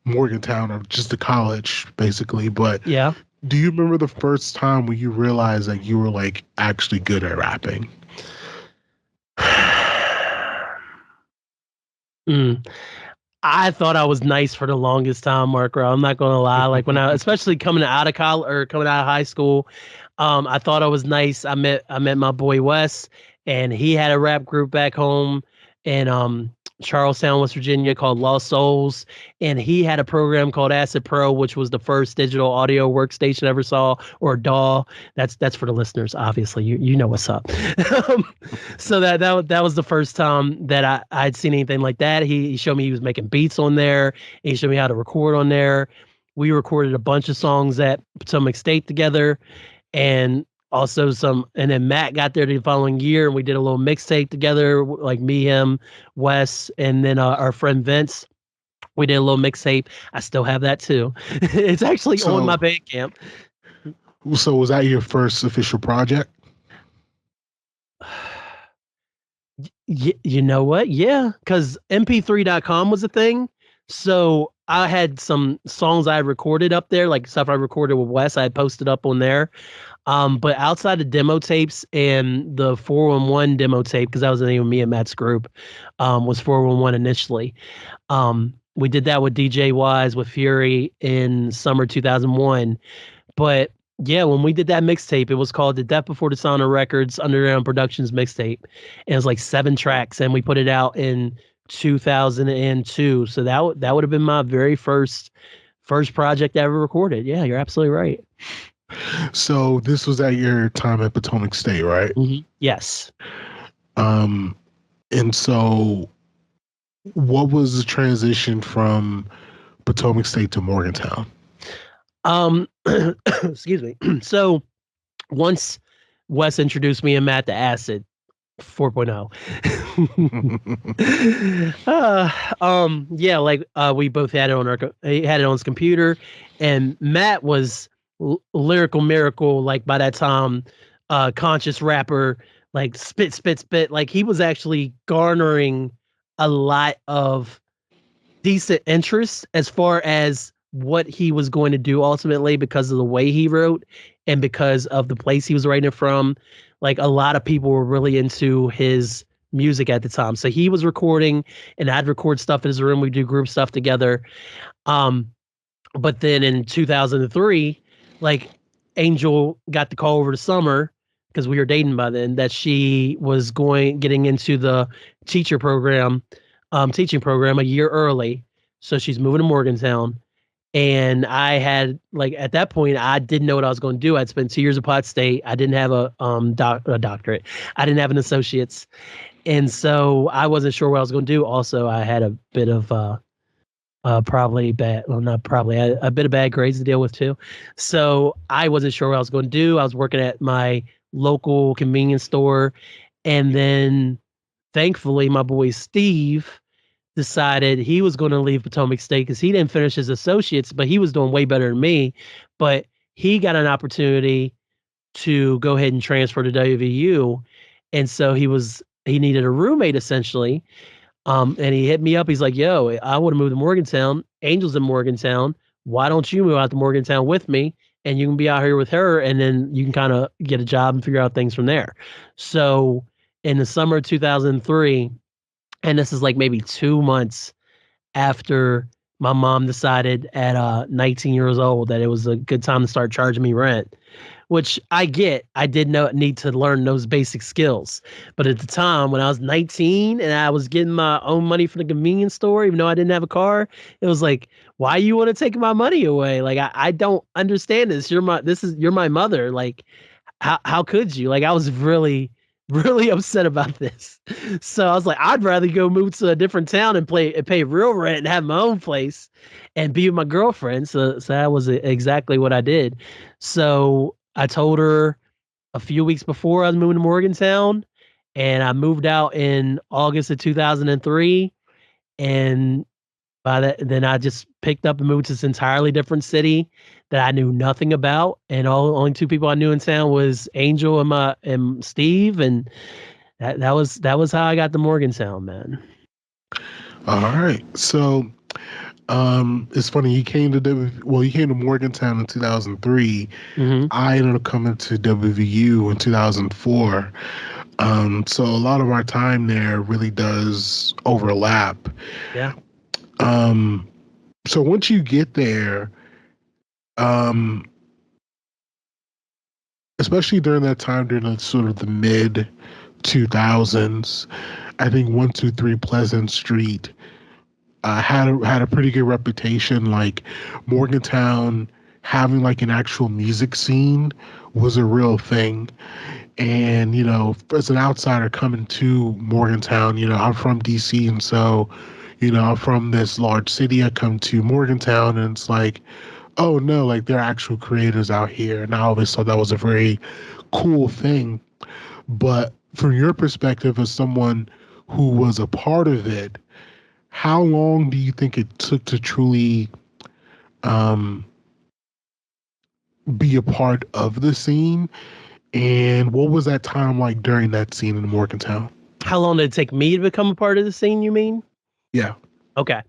Morgantown or just to college, basically. But yeah, do you remember the first time when you realized that you were like actually good at rapping? I thought I was nice for the longest time, Mark Rob. I'm not gonna lie. Like when especially coming out of college or coming out of high school, I thought I was nice. I met my boy Wes, and he had a rap group back home in Charlestown, West Virginia, called Lost Souls, and he had a program called Acid Pro, which was the first digital audio workstation I ever saw, or DAW. That's for the listeners, obviously. You know what's up. So that was the first time that I'd seen anything like that. He showed me he was making beats on there, and he showed me how to record on there. We recorded a bunch of songs at Potomac State together, and also and then Matt got there the following year, and we did a little mixtape together, like me, him, Wes, and then our friend Vince. We did a little mixtape. I still have that too. It's actually on my Bandcamp. So was that your first official project? You know what? Yeah, because mp3.com was a thing. So I had some songs I had recorded up there, like stuff I recorded with Wes. I had posted up on there. But outside of demo tapes and the 411 demo tape, because that was the name of me and Matt's group, was 411 initially. We did that with DJ Wise with Fury in summer 2001. But yeah, when we did that mixtape, it was called The Death Before Dishonor Records Underground Productions Mixtape. And it was like 7 tracks, and we put it out in 2002. So that would have been my very first project I ever recorded. Yeah, you're absolutely right. So this was at your time at Potomac State, right? Yes. And so what was the transition from Potomac State to Morgantown? Excuse me. So once Wes introduced me and Matt to Acid 4.0. We both had it he had it on his computer, and Matt was lyrical miracle, like by that time, conscious rapper, like spit, like he was actually garnering a lot of decent interest as far as what he was going to do ultimately, because of the way he wrote and because of the place he was writing it from. Like a lot of people were really into his music at the time. So he was recording, and I'd record stuff in his room. We'd do group stuff together. But then in 2003, like Angel got the call over the summer, because we were dating by then, that she was getting into the teaching program a year early. So she's moving to Morgantown. And I had, like, at that point, I didn't know what I was going to do. I'd spent 2 years at Pot State. I didn't have a doctorate. I didn't have an associate's. And so I wasn't sure what I was going to do. Also, I had a bit of probably bad, well, not probably, a bit of bad grades to deal with too. So I wasn't sure what I was going to do. I was working at my local convenience store. And then thankfully my boy Steve decided he was going to leave Potomac State because he didn't finish his associates, but he was doing way better than me. But he got an opportunity to go ahead and transfer to WVU, and so he needed a roommate essentially. And he hit me up. He's like, "Yo, I want to move to Morgantown. Angel's in Morgantown. Why don't you move out to Morgantown with me? And you can be out here with her, and then you can kind of get a job and figure out things from there." So in the summer of 2003, and this is like maybe 2 months after my mom decided at 19 years old that it was a good time to start charging me rent, which I get. I did not need to learn those basic skills. But at the time when I was 19 and I was getting my own money from the convenience store, even though I didn't have a car, it was like, why you want to take my money away? Like, I don't understand this. You're my mother. Like, how could you? Like, I was really, really upset about this. So I was like, I'd rather go move to a different town and pay real rent and have my own place and be with my girlfriend. So that was exactly what I did. So I told her a few weeks before I was moving to Morgantown, and I moved out in August of 2003. And by that, then I just picked up and moved to this entirely different city that I knew nothing about, and only two people I knew in town was Angel and Steve, and that was how I got to Morgantown, man. All right. So, it's funny. You came to Morgantown in 2003. Mm-hmm. I ended up coming to WVU in 2004. So a lot of our time there really does overlap. Yeah. So once you get there, especially during that time, during the sort of the mid 2000s, I think 123 Pleasant Street had a pretty good reputation. Like Morgantown having like an actual music scene was a real thing. And, as an outsider coming to Morgantown, I'm from DC. And so, I'm from this large city. I come to Morgantown and it's like, oh no, like there are actual creators out here. And I always thought that was a very cool thing. But from your perspective as someone who was a part of it, how long do you think it took to truly be a part of the scene? And what was that time like during that scene in Morgantown? How long did it take me to become a part of the scene, you mean? Yeah. Okay.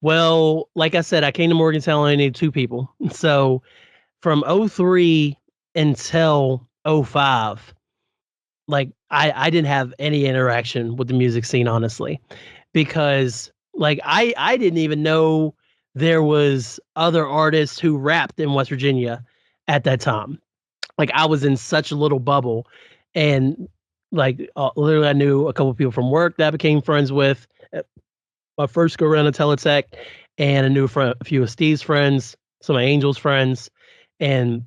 Well, like I said, I came to Morgantown, I only needed two people. So from 03 until 05, like I didn't have any interaction with the music scene, honestly, because like I didn't even know there was other artists who rapped in West Virginia at that time. Like I was in such a little bubble, and like literally I knew a couple of people from work that I became friends with my first go around to Teletech, and I knew a few of Steve's friends, some of Angel's friends, and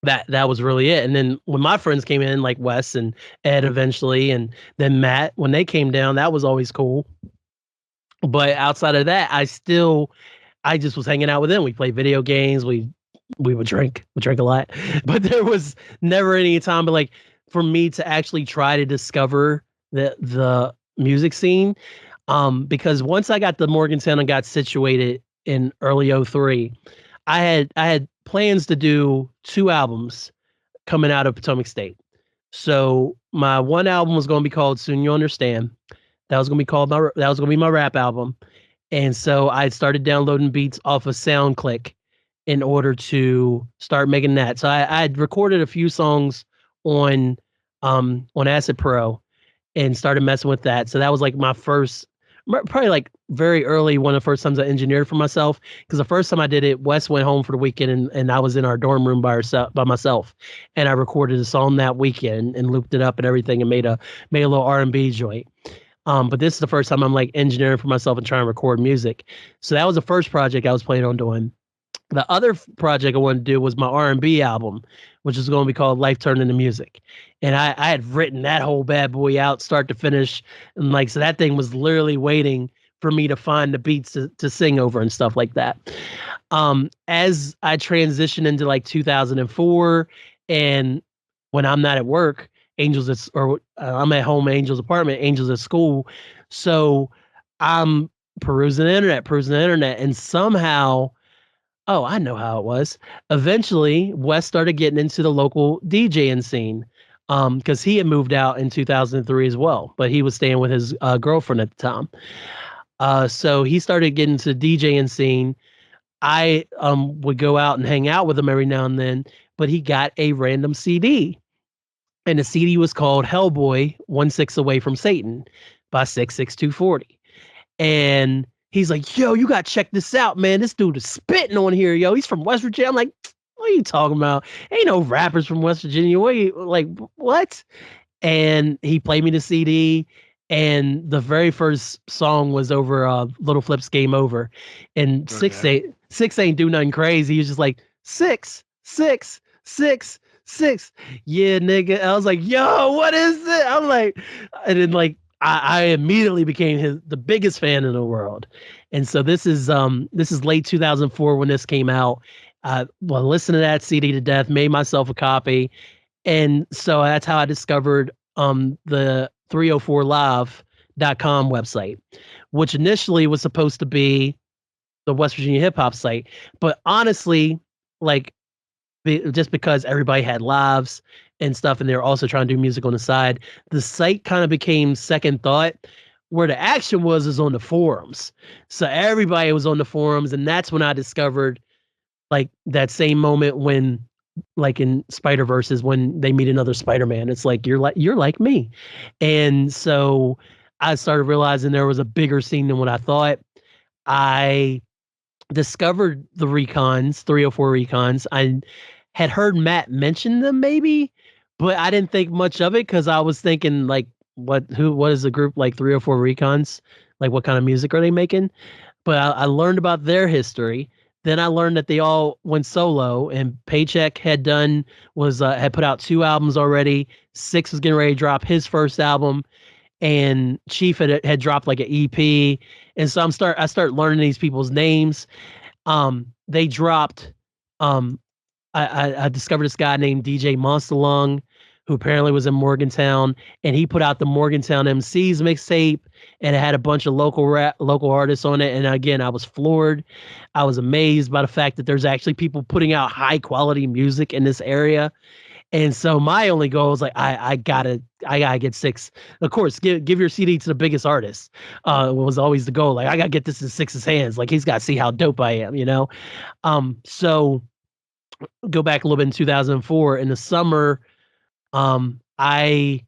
that was really it. And then when my friends came in, like Wes and Ed eventually, and then Matt, when they came down, that was always cool. But outside of that, I just was hanging out with them. We played video games. We would drink. We drank a lot, but there was never any time. But like for me to actually try to discover the music scene, because once I got to Morgantown and got situated in early 03, I had plans to do two albums coming out of Potomac State. So my one album was going to be called Soon You Understand. That was going to be my rap album. And so I started downloading beats off of SoundClick in order to start making that. So I had recorded a few songs on Acid Pro and started messing with that. So that was like my first, probably like very early, one of the first times I engineered for myself. Because the first time I did it, Wes went home for the weekend and I was in our dorm room by myself, and I recorded a song that weekend and looped it up and everything and made a little R&B joint. But this is the first time I'm like engineering for myself and trying to record music. So that was the first project I was planning on doing. The other project I wanted to do was my R&B album, which is going to be called Life Turned Into Music. And I had written that whole bad boy out start to finish. And like, so that thing was literally waiting for me to find the beats to sing over and stuff like that. As I transitioned into like 2004, and when I'm not at work I'm at home, Angel's apartment, Angel's at school. So I'm perusing the internet, and somehow, oh, I know how it was. Eventually, Wes started getting into the local DJing scene, because he had moved out in 2003 as well, but he was staying with his girlfriend at the time. So he started getting into the DJing scene. I would go out and hang out with him every now and then, but he got a random CD, and the CD was called Hellboy 1/6 Away from Satan by 66240. And he's like, yo, you got to check this out, man. This dude is spitting on here, yo. He's from West Virginia. I'm like, what are you talking about? Ain't no rappers from West Virginia. What are you, like, what? And he played me the CD. And the very first song was over Little Flip's Game Over. And six ain't do nothing crazy. He was just like, six, six, six, six. Yeah, nigga. I was like, yo, what is it? I'm like, and then like I immediately became the biggest fan in the world. And so this is late 2004 when this came out. Well, listened to that CD to death, made myself a copy. And so that's how I discovered the 304live.com website, which initially was supposed to be the West Virginia hip hop site. But honestly, like, just because everybody had lives and stuff, and they were also trying to do music on the side, the site kind of became second thought. Where the action was is on the forums. So everybody was on the forums, and that's when I discovered, like, that same moment when, like in Spider-Verse, is when they meet another Spider-Man. It's like you're like me. And so I started realizing there was a bigger scene than what I thought. I discovered the Recons, 304 Recons. I had heard Matt mention them maybe, but I didn't think much of it because I was thinking, like, what is a group like 304 Recons? Like, what kind of music are they making? But I learned about their history. Then I learned that they all went solo, and Paycheck had put out 2 albums already. Six was getting ready to drop his first album, and Chief had dropped like an EP. And so I start learning these people's names. They dropped. I discovered this guy named DJ Monster Lung, who apparently was in Morgantown, and he put out the Morgantown MCs mixtape, and it had a bunch of local artists on it. And again, I was floored. I was amazed by the fact that there's actually people putting out high quality music in this area. And so my only goal was like, I gotta get Six. Of course, give your CD to the biggest artist. Was always the goal. Like, I gotta get this in Six's hands. Like, he's got to see how dope I am, you know? So go back a little bit in 2004 in the summer. I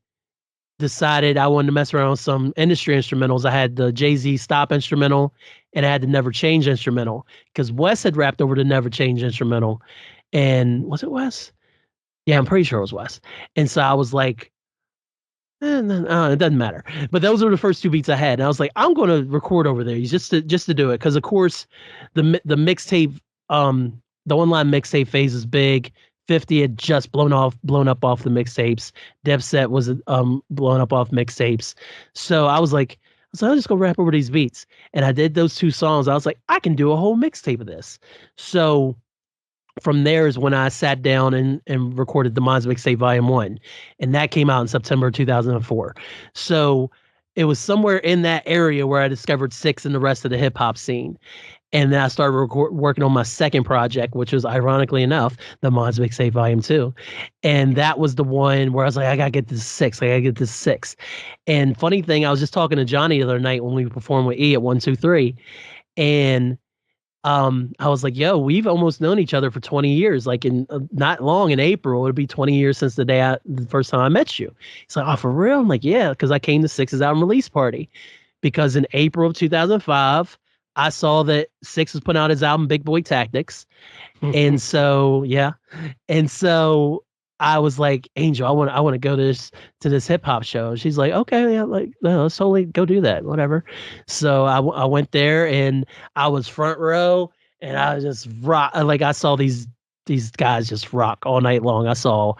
decided I wanted to mess around with some industry instrumentals. I had the Jay-Z Stop instrumental, and I had the Never Change instrumental, because Wes had rapped over the Never Change instrumental. And was it Wes? Yeah, I'm pretty sure it was Wes. And so I was like, it doesn't matter. But those were the first 2 beats I had. And I was like, I'm going to record over there just to do it. Because of course the mixtape, the online mixtape phase is big. 50 had just blown up off the mixtapes. Dipset was blown up off mixtapes. So I was like, I'll just go rap over these beats. And I did those 2 songs. I was like, I can do a whole mixtape of this. So from there is when I sat down and recorded the Minds Mixtape Volume 1. And that came out in September 2004. So it was somewhere in that area where I discovered Six and the rest of the hip hop scene. And then I started working on my second project, which was, ironically enough, the Minds Mixtape Volume 2. And that was the one where I was like, I got to get this six. And funny thing, I was just talking to Johnny the other night when we performed with E at 123. And I was like, yo, we've almost known each other for 20 years. Like, in not long, in April, it'll be 20 years since the first time I met you. He's like, oh, for real? I'm like, yeah, because I came to Six's album release party. Because in April of 2005, I saw that Six was putting out his album Big Boy Tactics. And so, yeah. And so I was like, Angel, I want to go to this hip hop show. She's like, okay, yeah, like, no, let's totally go do that, whatever. So I went there, and I was front row, and I was just rock. Like, I saw these guys just rock all night long. I saw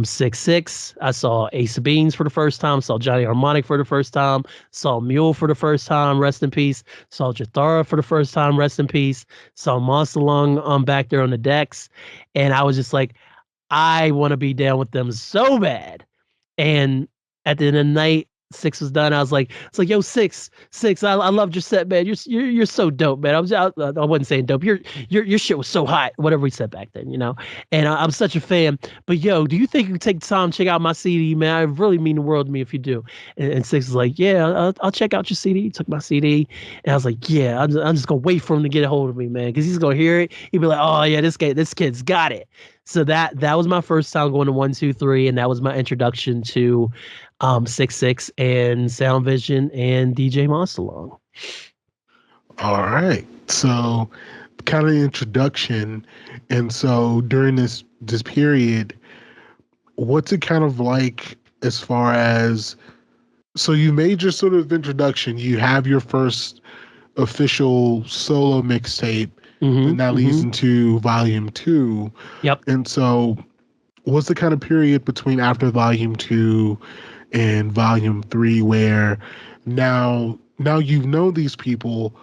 6 I saw Ace of Beans for the first time, saw Johnny Harmonic for the first time, saw Mule for the first time, rest in peace, saw Jathara for the first time, rest in peace, saw Monster Lung back there on the decks. And I was just like, I want to be down with them so bad. And at the end of the night, Six was done. I was like, it's like, yo, Six, I loved your set, man. You're so dope, man. I wasn't saying dope. Your shit was so hot. Whatever we said back then, you know. And I'm such a fan. But yo, do you think you could take the time to check out my CD, man? I really mean the world to me if you do. And Six was like, yeah, I'll check out your CD. He took my CD, and I was like, yeah, I'm just gonna wait for him to get a hold of me, man, because he's gonna hear it. He'd be like, oh yeah, this kid's got it. So that was my first time going to 123, and that was my introduction to 6 and Sound Vision and DJ Monsterlong. All right. So kind of the introduction. And so during this period, what's it kind of like as far as, so you made your sort of introduction, you have your first official solo mixtape, and that leads into volume 2. Yep. And so what's the kind of period between after volume 2 and volume 3 where now you know these people,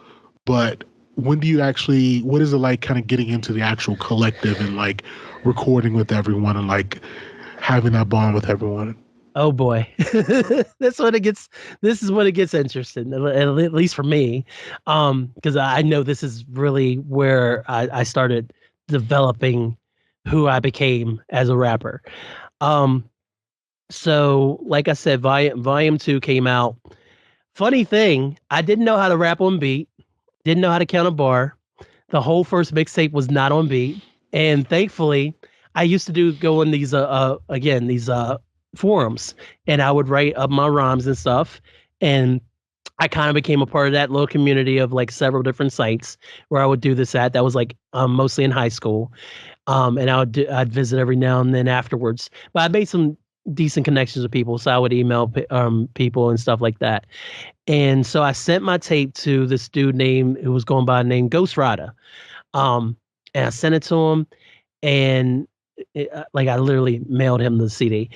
but when do you actually, what is it like kind of getting into the actual collective and like recording with everyone and like having that bond with everyone? Oh boy. This is when it gets interesting, at least for me. Because I know this is really where I started developing who I became as a rapper. So like I said, volume 2 came out. Funny thing, I didn't know how to rap on beat, didn't know how to count a bar. The whole first mixtape was not on beat. And thankfully, I used to go in these forums, and I would write up my rhymes and stuff. And I kind of became a part of that little community of like several different sites where I would do this at. That was like mostly in high school. And I'd visit every now and then afterwards. But I made some decent connections with people, so I would email people and stuff like that. And so I sent my tape to this dude who was going by the name Ghost Rider. And I sent it to him, and like I literally mailed him the CD.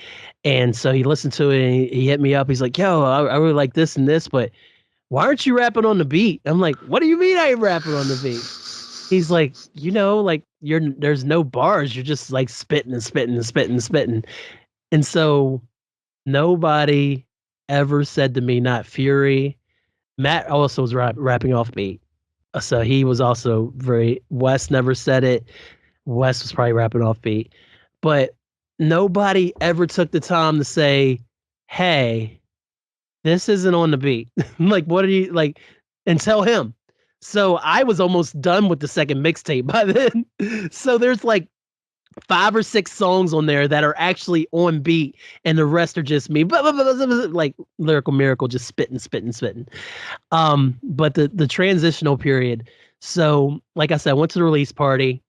And so he listened to it, and he hit me up. He's like, yo, I really like this and this, but why aren't you rapping on the beat? I'm like, what do you mean I ain't rapping on the beat? He's like, like there's no bars. You're just like spitting and spitting and spitting and spitting. And so nobody ever said to me, not Fury. Matt also was rapping off beat. So he was also Wes never said it. Wes was probably rapping off beat. But nobody ever took the time to say, hey, this isn't on the beat. Like, what are you like? And tell him. So I was almost done with the second mixtape by then. So there's like 5 or 6 songs on there that are actually on beat, and the rest are just me, like Lyrical Miracle, just spitting. But the transitional period. So, like I said, I went to the release party.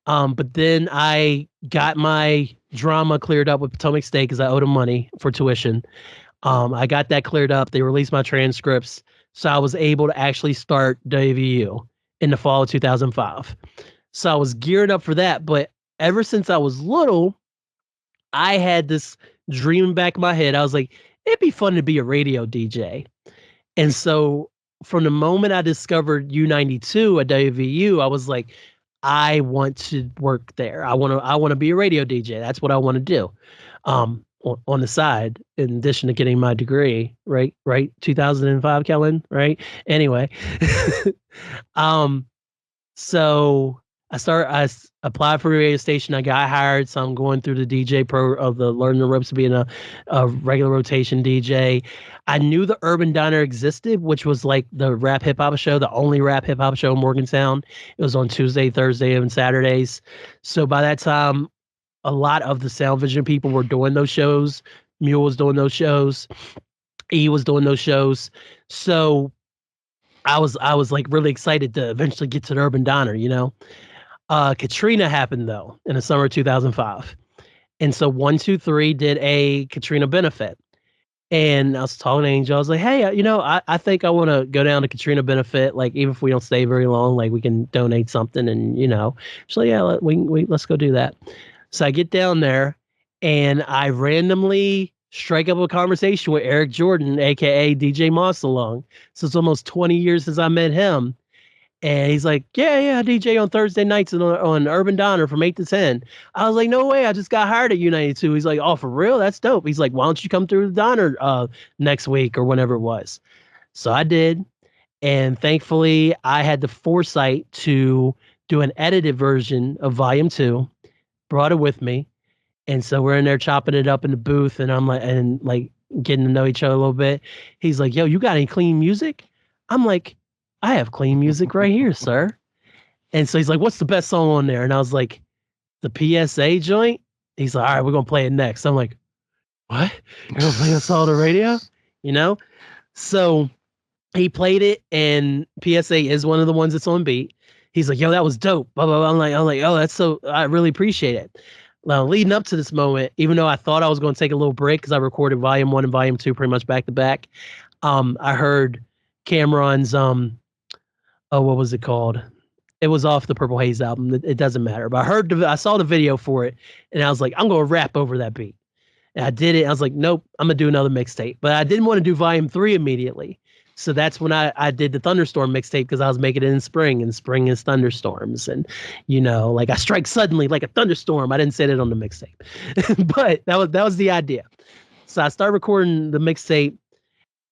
But then I got my drama cleared up with Potomac State because I owed them money for tuition. I got that cleared up. They released my transcripts, so I was able to actually start WVU in the fall of 2005. So I was geared up for that, but ever since I was little, I had this dream in the back of my head. I was like, it'd be fun to be a radio DJ. And so from the moment I discovered U92 at WVU, I was like, I want to work there. I want to be a radio DJ. That's what I want to do. On the side, in addition to getting my degree, right? 2005, Kellen, right? Anyway. So I applied for a radio station. I got hired. So I'm going through the DJ pro of the learning the ropes of being a regular rotation DJ. I knew the Urban Diner existed, which was like the rap hip hop show, the only rap hip hop show in Morgantown. It was on Tuesday, Thursday, and Saturdays. So by that time, a lot of the Sound Vision people were doing those shows. Mule was doing those shows. E was doing those shows. So I was like really excited to eventually get to the Urban Diner, you know. Katrina happened though in the summer of 2005. And so 123 did a Katrina benefit. And I was talking to Angel. I was like, hey, I think I want to go down to Katrina benefit. Like, even if we don't stay very long, like we can donate something. And, she's like, yeah, let's go do that. So I get down there, and I randomly strike up a conversation with Eric Jordan, aka DJ Monsterlong. So it's almost 20 years since I met him. And he's like, yeah, I DJ on Thursday nights on Urban Diner from 8 to 10. I was like, no way, I just got hired at U92. He's like, oh, for real? That's dope. He's like, why don't you come through the diner next week or whenever it was? So I did. And thankfully, I had the foresight to do an edited version of Volume 2, brought it with me. And so we're in there chopping it up in the booth, and I'm like, and like getting to know each other a little bit. He's like, yo, you got any clean music? I'm like, I have clean music right here, sir. And so he's like, what's the best song on there? And I was like, the PSA joint. He's like, all right, we're going to play it next. I'm like, what? You're going to play us all on the radio? You know? So he played it, and PSA is one of the ones that's on beat. He's like, yo, that was dope. Blah, blah, blah. I'm like, oh, that's so, I really appreciate it. Now, leading up to this moment, even though I thought I was going to take a little break because I recorded Volume 1 and Volume 2 pretty much back to back, I heard Cameron's, what was it called? It was off the Purple Haze album. It doesn't matter. But I saw the video for it, and I was like, I'm going to rap over that beat. And I did it. I was like, nope, I'm going to do another mixtape. But I didn't want to do Volume 3 immediately. So that's when I did the Thunderstorm mixtape, because I was making it in spring, and spring is thunderstorms. And, like I strike suddenly like a thunderstorm. I didn't say that on the mixtape. But that was the idea. So I started recording the mixtape,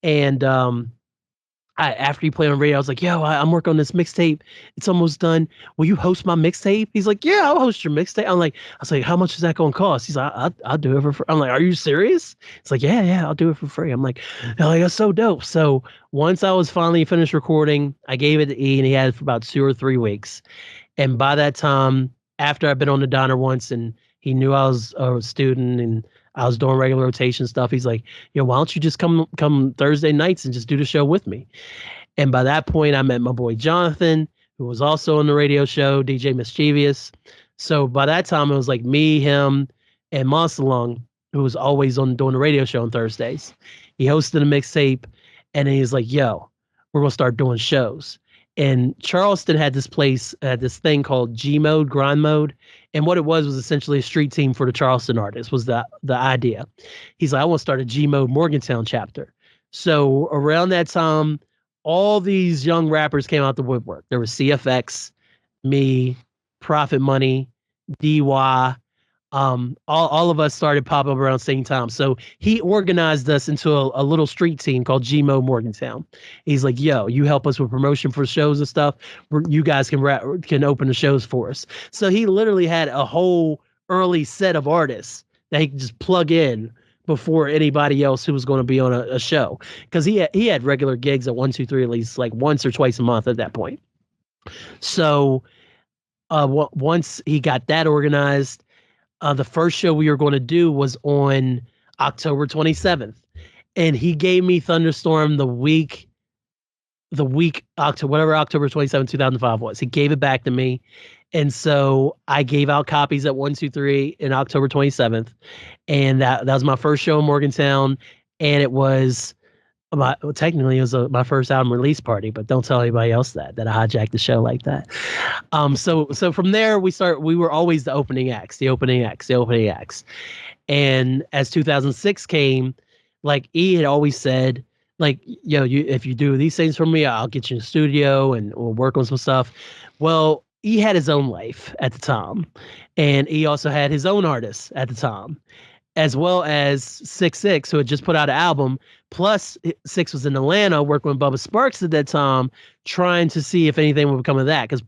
and after he played on radio, I was like, yo, I'm working on this mixtape. It's almost done. Will you host my mixtape? He's like, yeah, I'll host your mixtape. I was like, how much is that going to cost? He's like, I'll do it for free. I'm like, are you serious? It's like, yeah, I'll do it for free. I'm like, that's so dope. So once I was finally finished recording, I gave it to E, and he had it for about 2 or 3 weeks. And by that time, after I'd been on the diner once, and he knew I was a student and I was doing regular rotation stuff, he's like, yo, why don't you just come Thursday nights and just do the show with me? And by that point, I met my boy Jonathan, who was also on the radio show, DJ Mischievous. So by that time, it was like me, him, and Monster Lung, who was always doing the radio show on Thursdays. He hosted a mixtape, and then he's like, yo, we're going to start doing shows. And Charleston had this thing called G Mode, Grind Mode. And what it was essentially a street team for the Charleston artists, was the idea. He's like, I want to start a G Mode Morgantown chapter. So around that time, all these young rappers came out the woodwork. There was CFX, me, Profit Money, DY. All of us started popping up around the same time. So he organized us into a little street team called GMO Morgantown. He's like, yo, you help us with promotion for shows and stuff. You guys can open the shows for us. So he literally had a whole early set of artists that he could just plug in before anybody else who was going to be on a show. Because he had regular gigs at 123 at least like once or twice a month at that point. So once he got that organized, the first show we were going to do was on October 27th. And he gave me Thunderstorm the week October, whatever October 27th, 2005 was. He gave it back to me. And so I gave out copies at 123 in October 27th. And that was my first show in Morgantown. And it was technically it was my first album release party, but don't tell anybody else that I hijacked the show like that. So from there we were always the opening acts. And as 2006 came, like E had always said, like, yo, if you do these things for me, I'll get you in the studio and we'll work on some stuff. Well, E had his own life at the time, and E also had his own artists at the time, as well as 6'6", who had just put out an album. Plus, 6 was in Atlanta working with Bubba Sparks at that time, trying to see if anything would become of that, because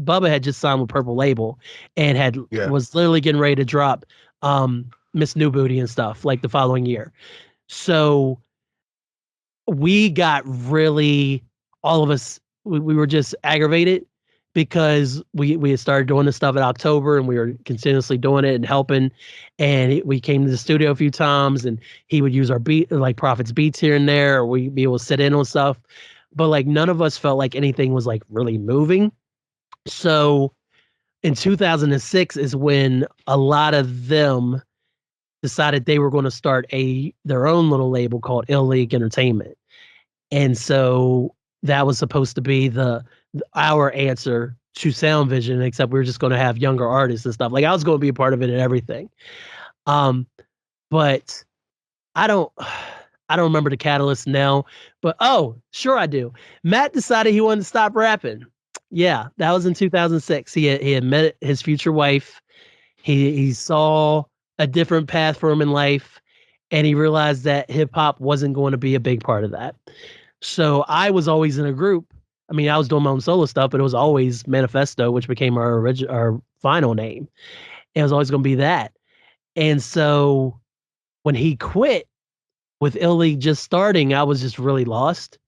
Bubba had just signed with Purple Label and was literally getting ready to drop Miss New Booty and stuff like the following year. So we got really, all of us, we were just aggravated because we had started doing this stuff in October, and we were continuously doing it and helping. And we came to the studio a few times, and he would use our beat, like Prophet's beats here and there, or we'd be able to sit in on stuff. But like none of us felt like anything was like really moving. So in 2006 is when a lot of them decided they were going to start their own little label called Ill League Entertainment. And so that was supposed to be our answer to Sound Vision, except we were just going to have younger artists and stuff. Like I was going to be a part of it and everything. But I don't remember the catalyst now, but oh, sure I do. Matt decided he wanted to stop rapping. Yeah, that was in 2006. He had met his future wife. He saw a different path for him in life, and he realized that hip hop wasn't going to be a big part of that. So I was always in a group. I mean, I was doing my own solo stuff, but it was always Manifesto, which became our final name. It was always going to be that. And so when he quit with Ill League just starting, I was just really lost.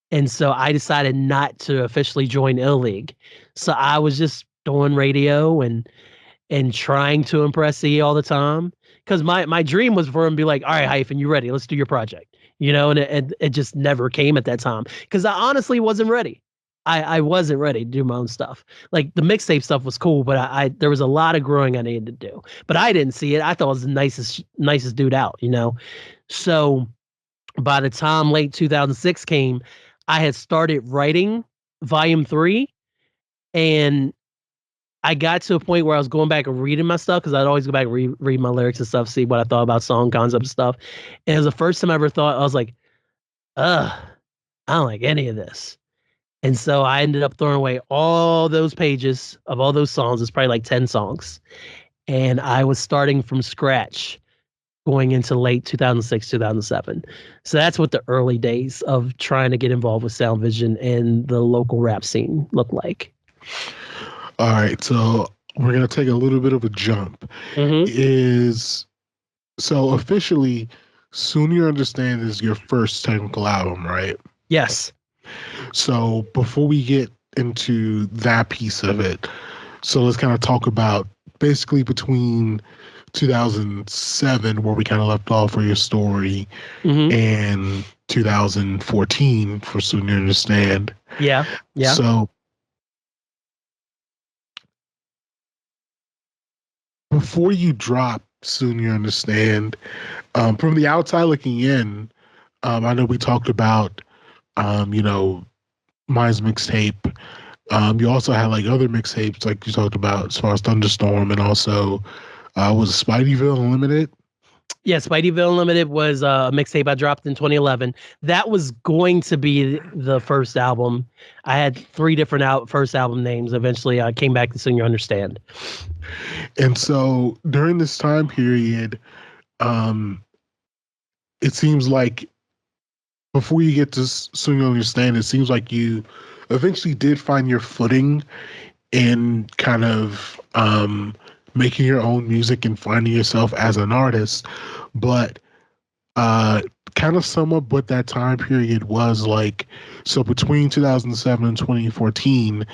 And so I decided not to officially join Ill League. So I was just doing radio and trying to impress E all the time. Because my dream was for him to be like, all right, Hyphen, you ready? Let's do your project. And it just never came at that time. Because I honestly wasn't ready. I wasn't ready to do my own stuff. Like the mixtape stuff was cool, but I there was a lot of growing I needed to do. But I didn't see it. I thought I was the nicest dude out. So by the time late 2006 came, I had started writing volume 3, and I got to a point where I was going back and reading my stuff because I'd always go back and read my lyrics and stuff, see what I thought about song concept and stuff. And it was the first time I ever thought, I was like, ugh, I don't like any of this. And so I ended up throwing away all those pages of all those songs. It's probably like 10 songs. And I was starting from scratch going into late 2006, 2007. So that's what the early days of trying to get involved with Sound Vision and the local rap scene looked like. All right, so we're gonna take a little bit of a jump. So officially, Soon You Understand is your first technical album, right? Yes. So before we get into that piece of it, so let's kind of talk about basically between 2007, where we kind of left off for your story, and 2014 for Soon You Understand. Yeah. So before you drop Soon You Understand, from the outside looking in, I know we talked about, Mine's mixtape. You also had like other mixtapes, like you talked about as far as Thunderstorm, and also was Spideyville Unlimited. Yeah, Spideyville Unlimited was a mixtape I dropped in 2011. That was going to be the first album. I had 3 different first album names. Eventually, I came back to Soon You Understand. And so during this time period, it seems like before you get to Soon You Understand, it seems like you eventually did find your footing in kind of making your own music and finding yourself as an artist. But kind of sum up what that time period was like. So between 2007 and 2014,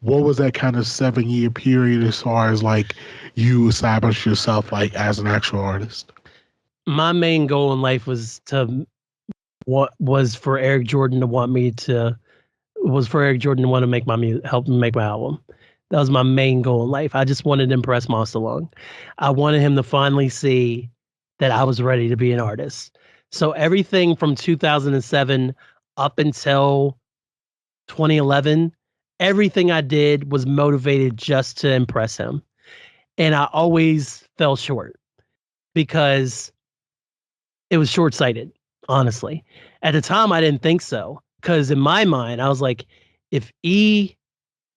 what was that kind of 7-year period as far as like you establish yourself like as an actual artist? My main goal in life was for Eric Jordan to want to make my music, help me make my album. That was my main goal in life. I just wanted to impress Monster Lung. I wanted him to finally see that I was ready to be an artist. So everything from 2007 up until 2011, everything I did was motivated just to impress him. And I always fell short because it was short-sighted, honestly. At the time, I didn't think so, because in my mind, I was like, if E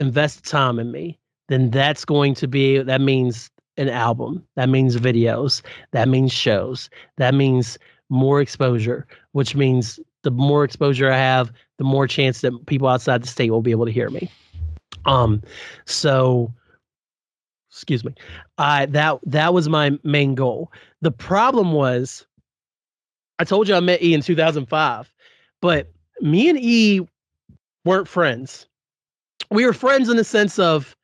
invests time in me, then that means an album. That means videos. That means shows. That means more exposure, which means the more exposure I have, the more chance that people outside the state will be able to hear me. So excuse me. That was my main goal. The problem was, I told you I met E in 2005, but me and E weren't friends. We were friends in the sense of,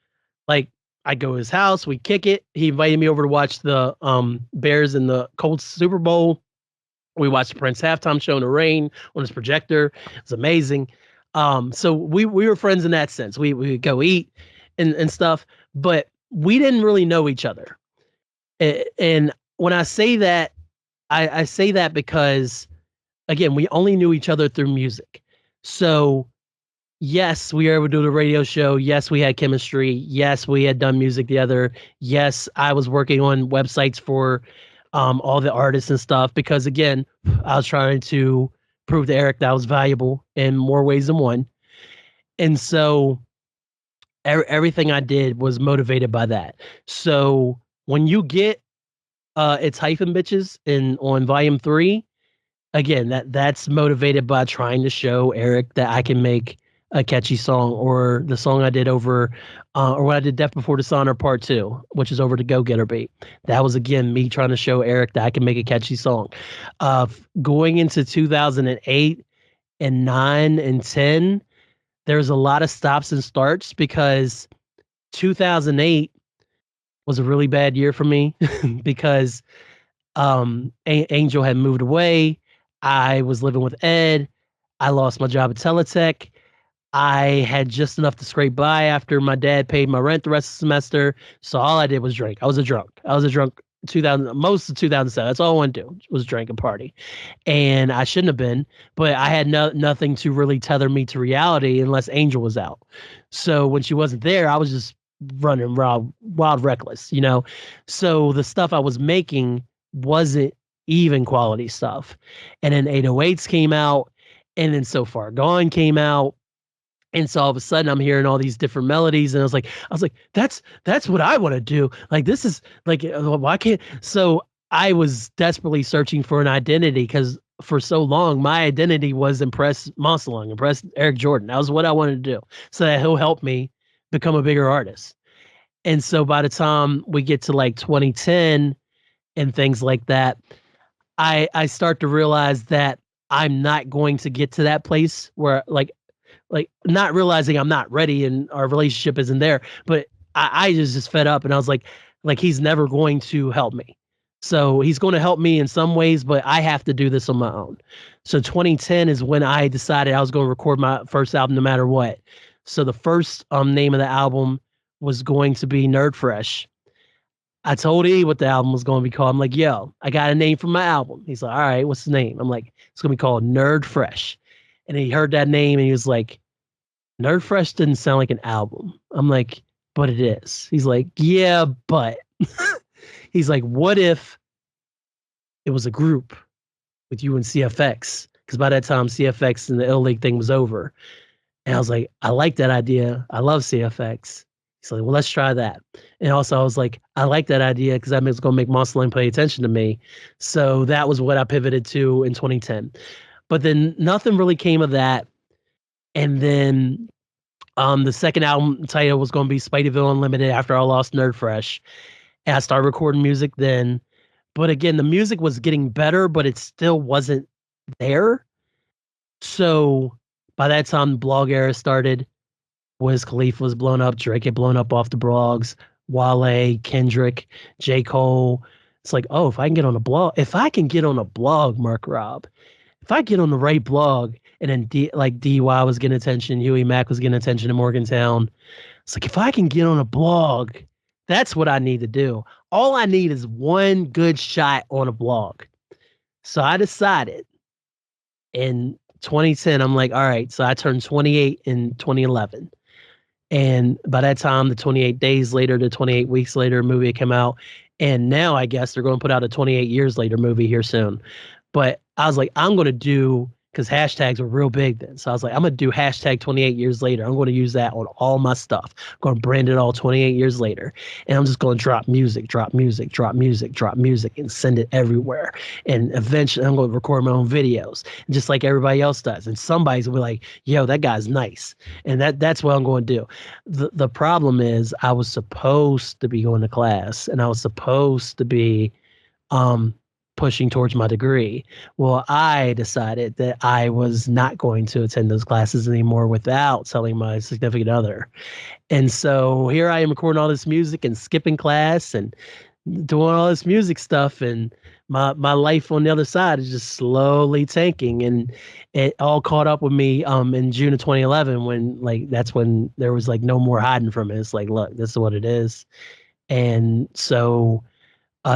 like, I go to his house, we kick it. He invited me over to watch the Bears and the Colts Super Bowl. We watched the Prince halftime show in the rain on his projector. It was amazing. So we were friends in that sense. We would go eat and stuff, but we didn't really know each other. And when I say that, I say that because, again, we only knew each other through music. So yes, we were able to do the radio show. Yes, we had chemistry. Yes, we had done music together. Yes, I was working on websites for all the artists and stuff, because, again, I was trying to prove to Eric that I was valuable in more ways than one. And so everything I did was motivated by that. So when you get it's Hyphen Bitches in on volume 3, again, that's motivated by trying to show Eric that I can make a catchy song, or the song I did over or what I did Death Before Dishonor Part 2, which is over the Go Getter beat. That was again me trying to show Eric that I can make a catchy song. Going into 2008 and 9 and 10, there's a lot of stops and starts because 2008 was a really bad year for me because Angel had moved away. I was living with Ed. I lost my job at Teletech. I had just enough to scrape by after my dad paid my rent the rest of the semester. So all I did was drink. I was a drunk. 2000, most of 2007. That's all I wanted to do was drink and party. And I shouldn't have been, but I had nothing to really tether me to reality unless Angel was out. So when she wasn't there, I was just running wild reckless, you know? So the stuff I was making wasn't even quality stuff. And then 808s came out, and then So Far Gone came out. And so all of a sudden I'm hearing all these different melodies, and I was like, that's what I want to do. Like, this is like, why can't? So I was desperately searching for an identity because for so long my identity was impress Monsalung, impress Eric Jordan. That was what I wanted to do, so that he'll help me become a bigger artist. And so by the time we get to like 2010 and things like that, I start to realize that I'm not going to get to that place where like not realizing I'm not ready and our relationship isn't there. But I just fed up, and I was like he's never going to help me. So he's going to help me in some ways, but I have to do this on my own. So 2010 is when I decided I was going to record my first album no matter what. So the first name of the album was going to be Nerd Fresh. I told E what the album was going to be called. I'm like, yo, I got a name for my album. He's like, all right, what's the name? I'm like, it's going to be called Nerd Fresh. And he heard that name and he was like, Nerd Fresh didn't sound like an album. I'm like, but it is. He's like, yeah, but he's like, what if it was a group with you and CFX? Because by that time, CFX and the Ill League thing was over. And I was like, I like that idea. I love CFX. He's like, well, let's try that. And also, I was like, I like that idea because that was going to make Monster pay attention to me. So that was what I pivoted to in 2010. But then nothing really came of that. And then the second album title was going to be Spideyville Unlimited after I lost Nerd Fresh. And I started recording music then. But again, the music was getting better, but it still wasn't there. So by that time, the blog era started. Wiz Khalifa was blown up. Drake had blown up off the blogs. Wale, Kendrick, J. Cole. It's like, oh, if I can get on a blog, Marc Rob, if I get on the right blog, and then DY was getting attention, Huey Mack was getting attention in Morgantown. It's like, if I can get on a blog, that's what I need to do. All I need is one good shot on a blog. So I decided in 2010, I'm like, all right, so I turned 28 in 2011. And by that time, the 28 days later, the 28 weeks later movie came out. And now I guess they're going to put out a 28 years later movie here soon. But I was like, I'm going to do, because hashtags were real big then. So I was like, I'm going to do hashtag 28 years later. I'm going to use that on all my stuff. I'm going to brand it all 28 years later. And I'm just going to drop music, and send it everywhere. And eventually I'm going to record my own videos, just like everybody else does. And somebody's going to be like, yo, that guy's nice. And that's what I'm going to do. The problem is I was supposed to be going to class, and I was supposed to be pushing towards my degree. Well, I decided that I was not going to attend those classes anymore without telling my significant other. And so here I am recording all this music and skipping class and doing all this music stuff. And my life on the other side is just slowly tanking. And it all caught up with me in June of 2011 when that's when there was no more hiding from it. It's like, look, this is what it is. And so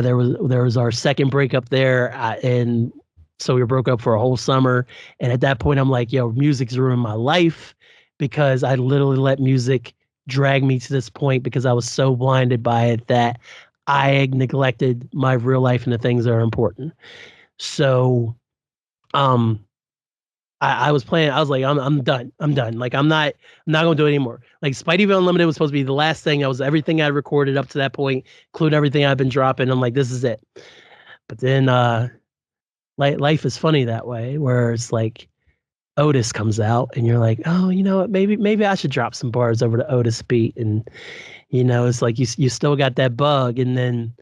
there was our second breakup there, and so we broke up for a whole summer. And at that point, I'm like, yo, music's ruined my life, because I literally let music drag me to this point because I was so blinded by it that I neglected my real life and the things that are important. So I was playing. I was like, I'm done. I'm done. Like I'm not gonna do it anymore. Like Spideyville Unlimited was supposed to be the last thing. That was everything I recorded up to that point, including everything I've been dropping. I'm like, this is it. But then like life is funny that way, where it's like Otis comes out and you're like, oh, you know what? Maybe I should drop some bars over the Otis beat. And it's like you still got that bug. And then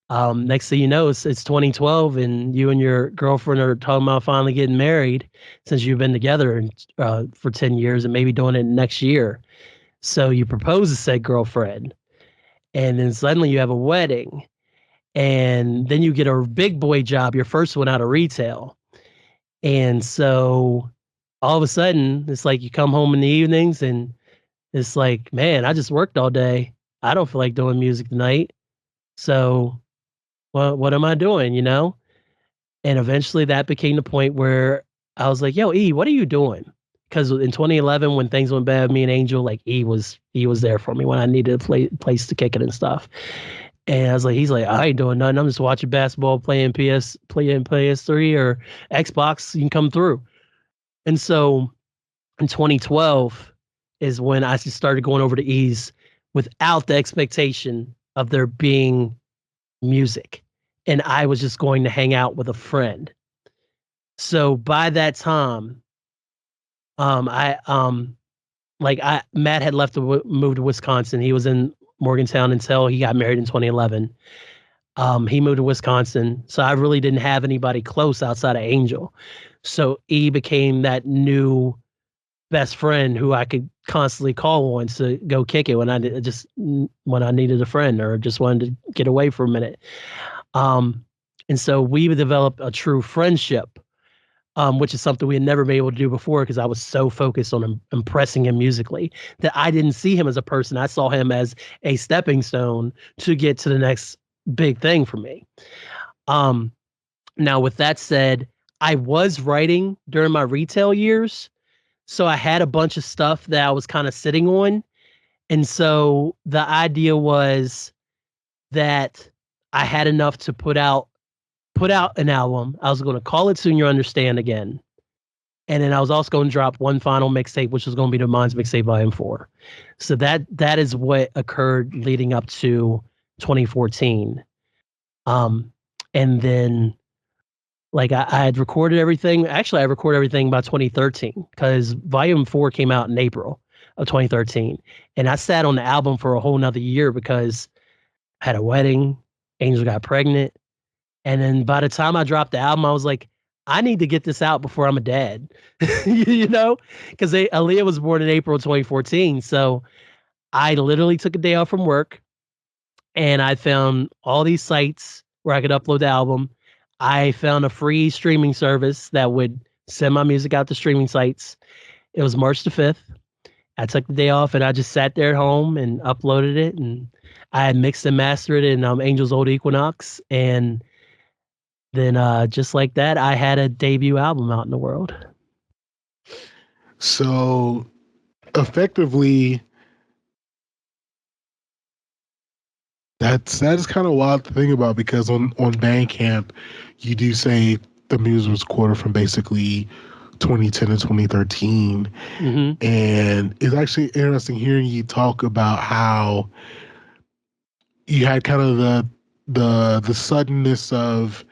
next thing you know, it's 2012, and you and your girlfriend are talking about finally getting married since you've been together for 10 years and maybe doing it next year. So you propose to said girlfriend, and then suddenly you have a wedding, and then you get a big boy job, your first one out of retail. And so all of a sudden, it's like you come home in the evenings and it's like, man, I just worked all day. I don't feel like doing music tonight. So what am I doing, And eventually that became the point where I was like, yo, E, what are you doing? Because in 2011, when things went bad with me and Angel, like E was there for me when I needed a place to kick it and stuff. And I was like, he's like, I ain't doing nothing. I'm just watching basketball, playing PS3 or Xbox. You can come through. And so in 2012 is when I just started going over to E's without the expectation of there being music. And I was just going to hang out with a friend. So by that time, Matt had left to move to Wisconsin. He was in Morgantown until he got married in 2011. He moved to Wisconsin, so I really didn't have anybody close outside of Angel. So E became that new best friend who I could constantly call on to go kick it when I needed a friend or just wanted to get away for a minute. And so we developed a true friendship, which is something we had never been able to do before because I was so focused on impressing him musically that I didn't see him as a person. I saw him as a stepping stone to get to the next big thing for me. Now, with that said, I was writing during my retail years. So I had a bunch of stuff that I was kind of sitting on. And so the idea was that I had enough to put out an album. I was going to call it Soon You Understand again. And then I was also going to drop one final mixtape, which was going to be the Minds Mixtape Volume 4. So that is what occurred leading up to 2014. And then like I had recorded everything. Actually, I recorded everything by 2013 because Volume 4 came out in April of 2013. And I sat on the album for a whole nother year because I had a wedding, Angel got pregnant. And then by the time I dropped the album, I was like, I need to get this out before I'm a dad, because Aaliyah was born in April 2014. So I literally took a day off from work and I found all these sites where I could upload the album. I found a free streaming service that would send my music out to streaming sites. It was March the 5th. I took the day off and I just sat there at home and uploaded it. And I had mixed and mastered it in Angel's Old Equinox. And then just like that, I had a debut album out in the world. So effectively, that is kind of wild to think about because on Bandcamp, you do say the music was quarter from basically 2010 to 2013. Mm-hmm. And it's actually interesting hearing you talk about how you had kind of the suddenness of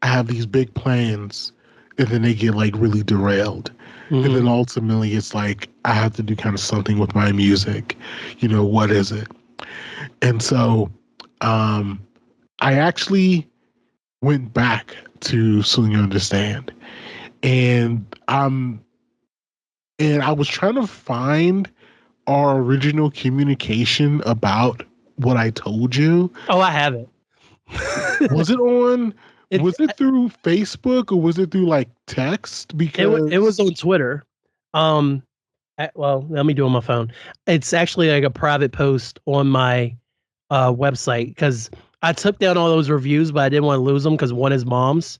I have these big plans and then they get like really derailed. Mm-hmm. And then ultimately it's like I have to do kind of something with my music. What is it? And so I actually went back to So You Understand. And I was trying to find our original communication about what I told you. Oh, I have it. Was it through Facebook or was it through like text? Because it was on Twitter. Well, let me do it on my phone. It's actually like a private post on my website because I took down all those reviews, but I didn't want to lose them because one is mom's.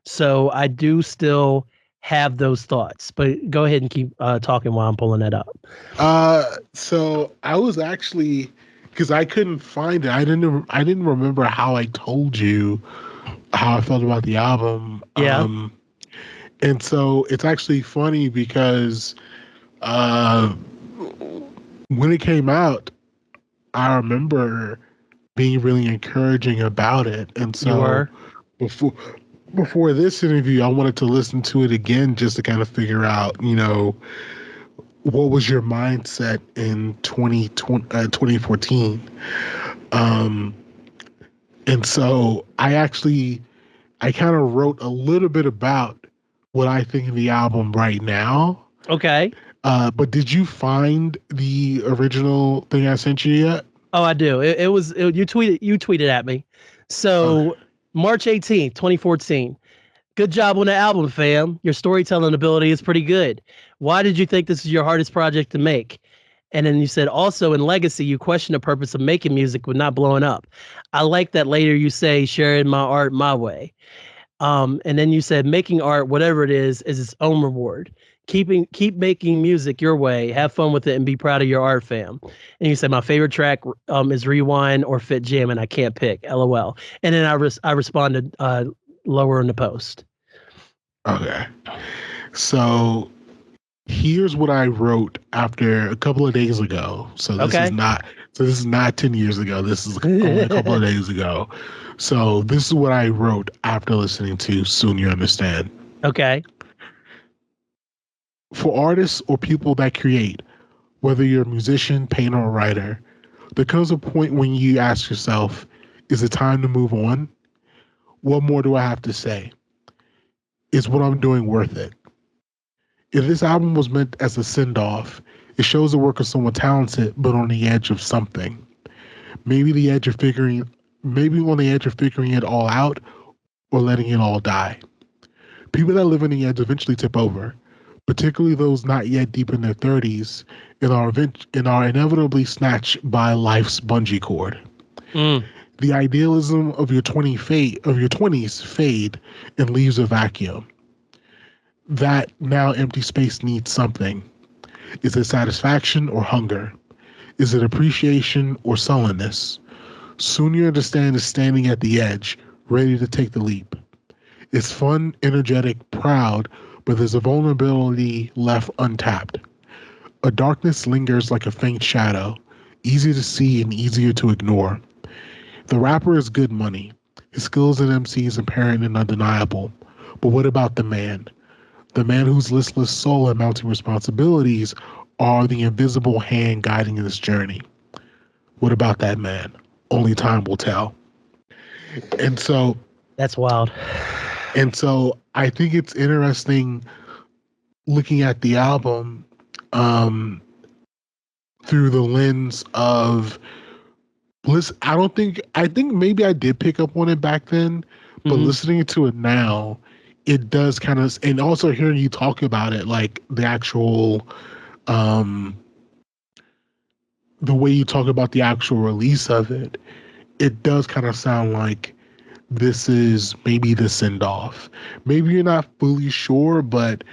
So I do still have those thoughts, but go ahead and keep talking while I'm pulling that up. So I was actually, because I couldn't find it. I didn't remember how I told you how I felt about the album. Yeah. And so it's actually funny because uh, when it came out, I remember being really encouraging about it. And You so were? before before this interview, I wanted to listen to it again just to kind of figure out, what was your mindset in 2014? Um, and so I kind of wrote a little bit about what I think of the album right now. Okay. But did you find the original thing I sent you yet? Oh, I do. You tweeted at me. Okay. So March 18th, 2014. Good job on the album, fam. Your storytelling ability is pretty good. Why did you think this is your hardest project to make? And then you said also in Legacy, you question the purpose of making music with not blowing up. I like that later you say sharing my art my way. And then you said making art, whatever it is its own reward. Keep making music your way, have fun with it, and be proud of your art, fam. And you said my favorite track is Rewind or Fit Jam, and I can't pick. LOL. And then I responded lower in the post. Okay. So here's what I wrote after a couple of days ago. Okay. So this is not 10 years ago. This is only a couple of days ago. So this is what I wrote after listening to Soon You Understand. Okay. For artists or people that create, whether you're a musician, painter, or writer, there comes a point when you ask yourself, is it time to move on? What more do I have to say? Is what I'm doing worth it? If this album was meant as a send-off, it shows the work of someone talented but on the edge of something. Maybe maybe on the edge of figuring it all out or letting it all die. People that live on the edge eventually tip over, particularly those not yet deep in their 30s and are inevitably snatched by life's bungee cord. Mm. The idealism of your 20s fade and leaves a vacuum. That now empty space needs something. Is it satisfaction or hunger? Is it appreciation or sullenness? Soon you understand is standing at the edge, ready to take the leap. It's fun, energetic, proud, but there's a vulnerability left untapped. A darkness lingers like a faint shadow, easy to see and easier to ignore. The rapper is good money. His skills and MC is apparent and undeniable. But what about the man? The man whose listless soul and mounting responsibilities are the invisible hand guiding this journey. What about that man? Only time will tell. And so That's wild. I think it's interesting looking at the album um, through the lens of I think maybe I did pick up on it back then, but listening to it now, it does kind of, and also hearing you talk about it, like the actual, the way you talk about the actual release of it, it does kind of sound like this is maybe the send off. Maybe you're not fully sure, but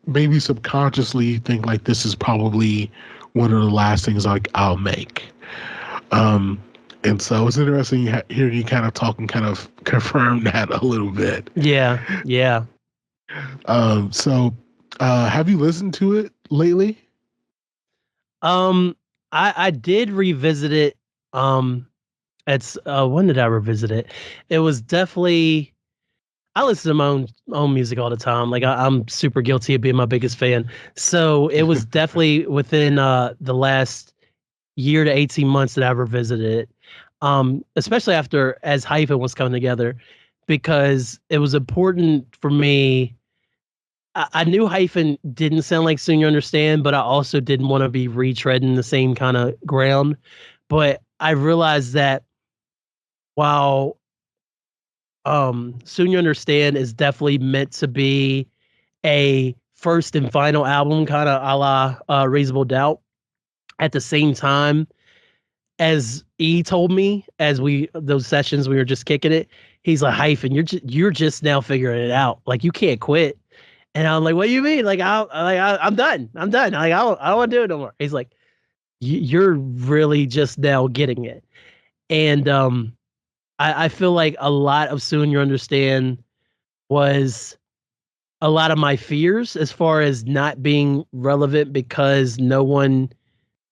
maybe subconsciously you think like this is probably one of the last things like I'll make. And so it's interesting hearing you kind of talk and kind of confirm that a little bit. Yeah. Yeah. So have you listened to it lately? I did revisit it. It's when did I revisit it? It was definitely I listen to my own music all the time. Like I'm super guilty of being my biggest fan. So it was definitely within the last year to 18 months that I revisited it. Especially after as Hyphen was coming together, because it was important for me. I knew Hyphen didn't sound like Soon You Understand, but I also didn't want to be retreading the same kind of ground. But I realized that while Soon You Understand is definitely meant to be a first and final album, kind of a la Reasonable Doubt, at the same time, as E told me, as those sessions we were just kicking it, he's like, Hyphen, you're just now figuring it out. Like you can't quit. And I'm like, what do you mean? Like I'm done. I'm done. Like I don't want to do it no more. He's like, you're really just now getting it. And I feel like a lot of Soon You Understand was a lot of my fears as far as not being relevant because no one,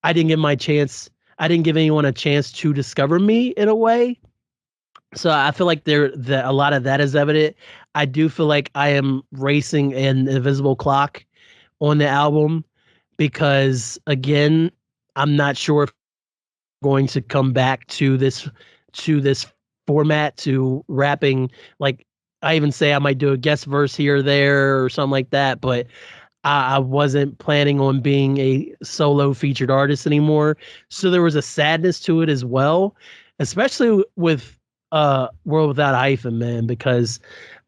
I didn't give my chance. I didn't give anyone a chance to discover me in a way. So I feel like a lot of that is evident. I do feel like I am racing an invisible clock on the album because again, I'm not sure if I'm going to come back to this format to rapping. Like I even say I might do a guest verse here or there or something like that, but I wasn't planning on being a solo featured artist anymore. So there was a sadness to it as well, especially with World Without Hyphen, man, because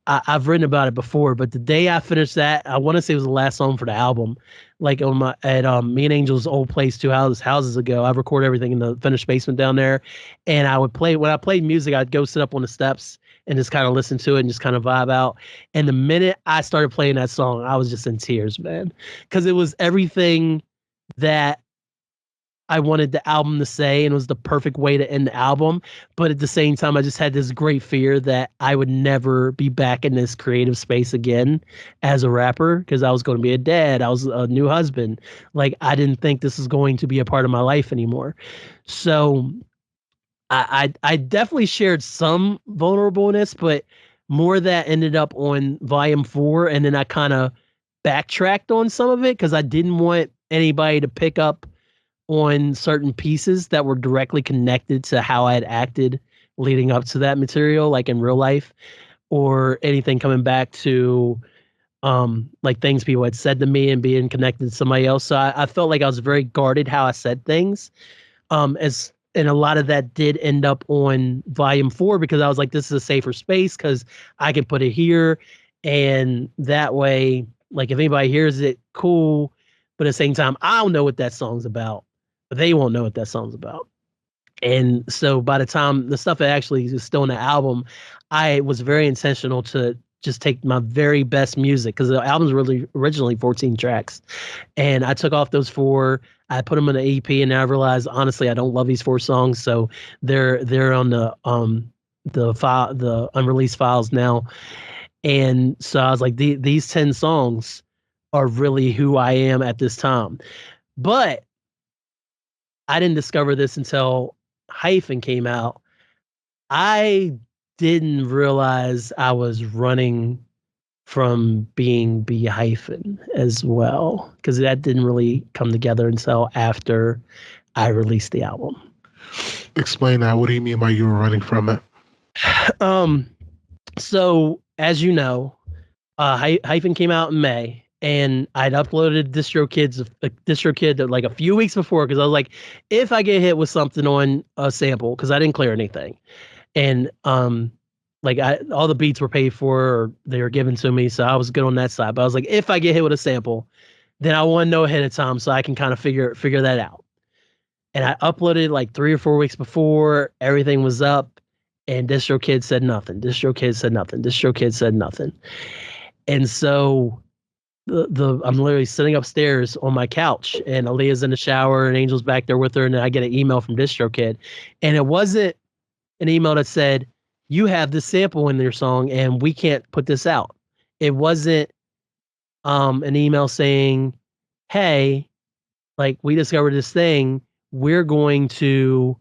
I've written about it before, but the day I finished that, I want to say it was the last song for the album. Like on my at me and Angel's old place 2 houses ago, I recorded everything in the finished basement down there, and I would play when I played music. I'd go sit up on the steps and just kind of listen to it and just kind of vibe out. And the minute I started playing that song, I was just in tears, man, because it was everything that I wanted the album to say, and it was the perfect way to end the album. But at the same time, I just had this great fear that I would never be back in this creative space again as a rapper because I was going to be a dad. I was a new husband. Like, I didn't think this was going to be a part of my life anymore. So I definitely shared some vulnerableness, but more of that ended up on volume 4. And then I kind of backtracked on some of it because I didn't want anybody to pick up on certain pieces that were directly connected to how I had acted leading up to that material, like in real life, or anything coming back to like things people had said to me and being connected to somebody else. So I felt like I was very guarded how I said things. As and a lot of that did end up on volume 4 because I was like, this is a safer space because I can put it here. And that way, like if anybody hears it, cool. But at the same time, I don't know what that song's about. They won't know what that song's about. And so by the time the stuff that actually is still in the album, I was very intentional to just take my very best music because the album's really originally 14 tracks. And I took off those 4, I put them in the EP, and now I realized honestly I don't love these 4 songs. So they're on the unreleased files now. And so I was like, these 10 songs are really who I am at this time. But I didn't discover this until Hyphen came out. I didn't realize I was running from being B Hyphen as well, because that didn't really come together until after I released the album. Explain that. What do you mean by you were running from it? So as you know, Hyphen came out in May, and I'd uploaded DistroKid like a few weeks before because I was like, if I get hit with something on a sample, because I didn't clear anything, and like all the beats were paid for or they were given to me, so I was good on that side. But I was like, if I get hit with a sample, then I want to know ahead of time so I can kind of figure that out. And I uploaded like 3 or 4 weeks before everything was up, and DistroKid said nothing. DistroKid said nothing. DistroKid said nothing. And so I'm literally sitting upstairs on my couch, and Aaliyah's in the shower, and Angel's back there with her, and then I get an email from DistroKid, and it wasn't an email that said, "You have this sample in your song, and we can't put this out." It wasn't an email saying, "Hey, like we discovered this thing, we're going to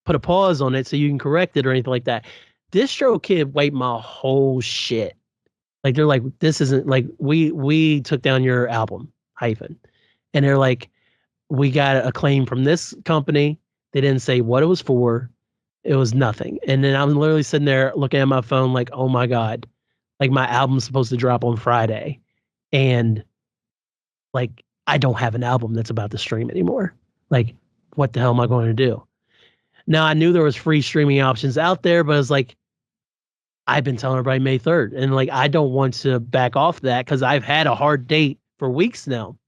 put a pause on it so you can correct it," or anything like that. DistroKid wiped my whole shit. Like they're like, this isn't like we took down your album, Hyphen. And they're like, we got a claim from this company. They didn't say what it was for. It was nothing. And then I'm literally sitting there looking at my phone like, oh my God. Like my album's supposed to drop on Friday. And like I don't have an album that's about to stream anymore. Like, what the hell am I going to do? Now I knew there was free streaming options out there, but it's like, I've been telling everybody May 3rd. And like, I don't want to back off that because I've had a hard date for weeks now.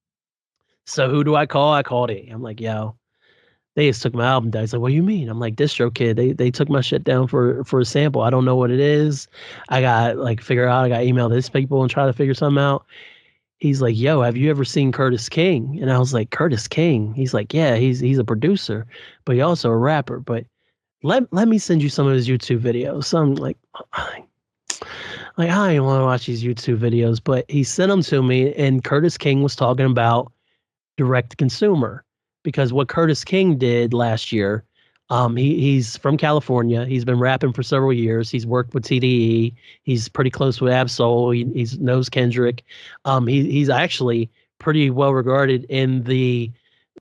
So who do I call? I called it. I'm like, yo, they just took my album down. He's like, what do you mean? I'm like, DistroKid. They took my shit down for a sample. I don't know what it is. I got like figure out. I got email this people and try to figure something out. He's like, yo, have you ever seen Curtis King? And I was like, Curtis King? He's like, yeah, he's a producer, but he's also a rapper. But let me send you some of his YouTube videos. So I'm like, Like, I don't want to watch these YouTube videos, but he sent them to me, and Curtis King was talking about direct to consumer because what Curtis King did last year, he's from California. He's been rapping for several years. He's worked with TDE. He's pretty close with Absol. He knows Kendrick. He's actually pretty well regarded in the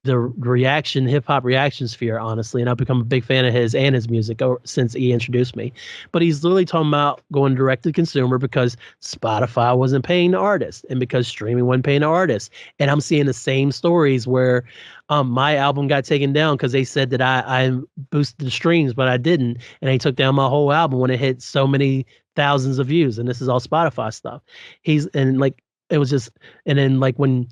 reaction hip hop reaction sphere, honestly, and I've become a big fan of his and his music since he introduced me. But he's literally talking about going direct to consumer because Spotify wasn't paying the artist and because streaming wasn't paying the artist. And I'm seeing the same stories where my album got taken down because they said that I boosted the streams, but I didn't, and they took down my whole album when it hit so many thousands of views. And this is all Spotify stuff. He's and like it was just, and then like when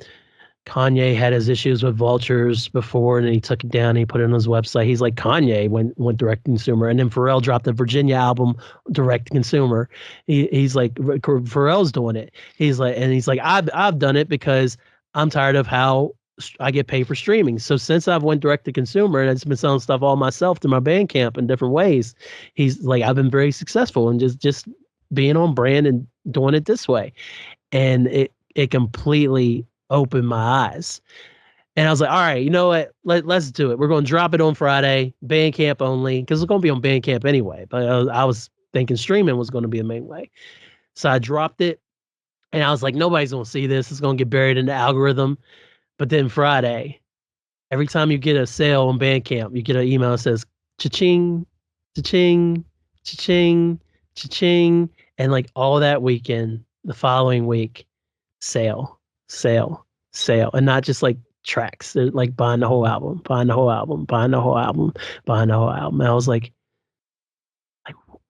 Kanye had his issues with vultures before, and then he took it down. And he put it on his website. He's like Kanye went direct to consumer, and then Pharrell dropped the Virginia album direct to consumer. He's like Pharrell's doing it. He's like I've done it because I'm tired of how I get paid for streaming. So since I've went direct to consumer and I've been selling stuff all myself through my Bandcamp in different ways, he's like I've been very successful and just being on brand and doing it this way, and it completely opened my eyes. And I was like, all right, you know what? Let's do it. We're going to drop it on Friday, Bandcamp only, because it's going to be on Bandcamp anyway. But I was thinking streaming was going to be the main way. So I dropped it, and I was like, nobody's going to see this. It's going to get buried in the algorithm. But then Friday, every time you get a sale on Bandcamp, you get an email that says, cha-ching, cha-ching, cha-ching, cha-ching. And like all that weekend, the following week, sale, sale, sale, and not just like tracks. They're like buying the whole album, buying the whole album, buying the whole album, buying the whole album. And I was like,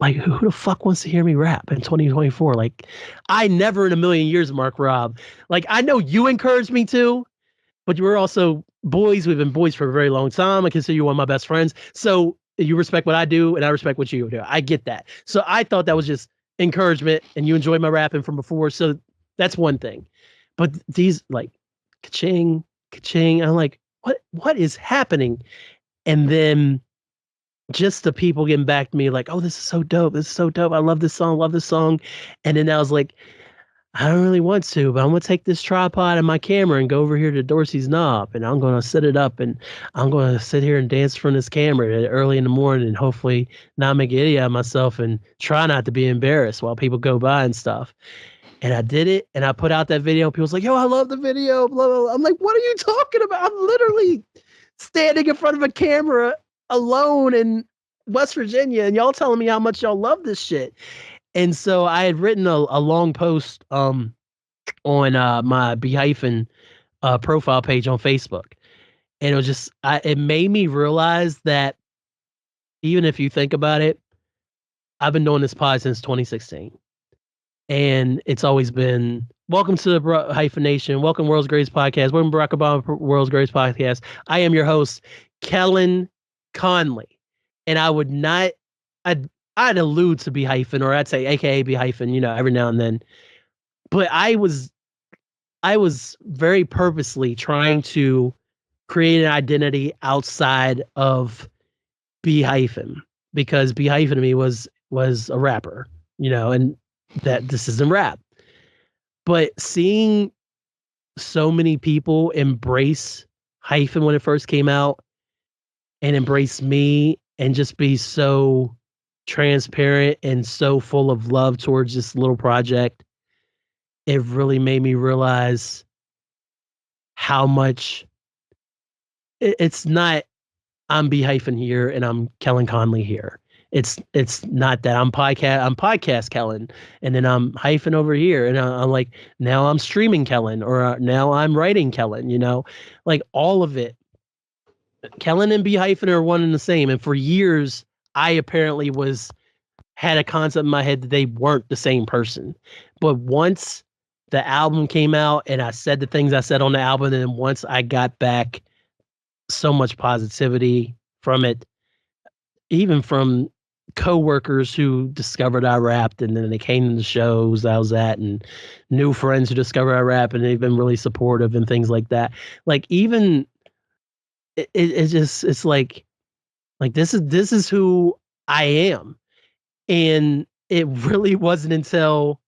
who the fuck wants to hear me rap in 2024? Like, I never in a million years, Marc Rob. Like, I know you encouraged me to, but you were also boys. We've been boys for a very long time. I consider you one of my best friends. So you respect what I do, and I respect what you do. I get that. So I thought that was just encouragement, and you enjoyed my rapping from before. So that's one thing. But these like ka-ching, ka-ching, I'm like, what is happening? And then just the people getting back to me like, oh, this is so dope. This is so dope. I love this song, love this song. And then I was like, I don't really want to, but I'm going to take this tripod and my camera and go over here to Dorsey's Knob, and I'm going to set it up, and I'm going to sit here and dance from this camera early in the morning and hopefully not make an idiot out of myself and try not to be embarrassed while people go by and stuff. And I did it, and I put out that video. People's like, yo, I love the video. Blah, blah, blah. I'm like, what are you talking about? I'm literally standing in front of a camera alone in West Virginia, and y'all telling me how much y'all love this shit. And so I had written a long post on my Hyphen profile page on Facebook. And it was just, it made me realize that even if you think about it, I've been doing this pod since 2016. And it's always been, welcome to the Hyphen Nation. Welcome World's Greatest Podcast. Welcome Barack Obama World's Greatest Podcast. I am your host, Kellen Conley. And I would not, I'd allude to B Hyphen, or I'd say AKA B Hyphen, you know, every now and then. But I was very purposely trying to create an identity outside of B Hyphen, because B Hyphen to me was a rapper, you know, and that this isn't rap. But seeing so many people embrace Hyphen when it first came out and embrace me and just be so transparent and so full of love towards this little project, it really made me realize how much it's not I'm B Hyphen here and I'm Kellen Conley here. It's not that I'm podcast Kellen, and then I'm Hyphen over here, and I'm like, now I'm streaming Kellen, or now I'm writing Kellen, you know, like all of it. Kellen and B Hyphen are one and the same. And for years, I apparently had a concept in my head that they weren't the same person. But once the album came out and I said the things I said on the album, and then once I got back so much positivity from it, even from coworkers who discovered I rapped, and then they came to the shows I was at, and new friends who discovered I rap, and they've been really supportive and things like that. Like even it's like this is who I am. And it really wasn't until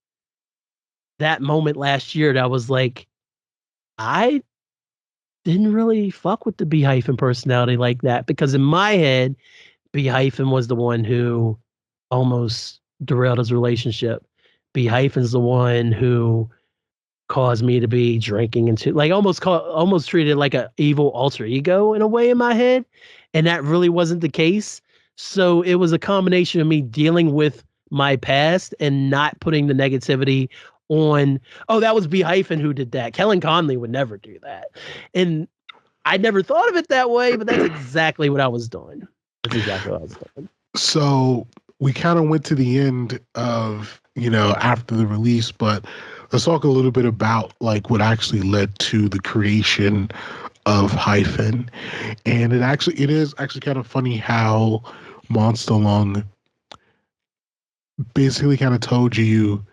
that moment last year that was like, I didn't really fuck with the B hyphen personality like that, because in my head, B hyphen was the one who almost derailed his relationship. B hyphen's the one who caused me to be drinking into, like, almost treated like a evil alter ego in a way in my head, and that really wasn't the case. So it was a combination of me dealing with my past and not putting the negativity on, oh, that was B hyphen who did that. Kellen Conley would never do that. And I never thought of it that way, but that's exactly what I was doing. That's exactly what I was doing. So we kind of went to the end of, after the release, but let's talk a little bit about like what actually led to the creation of Hyphen. And it is actually kind of funny how Monster Lung basically kind of told you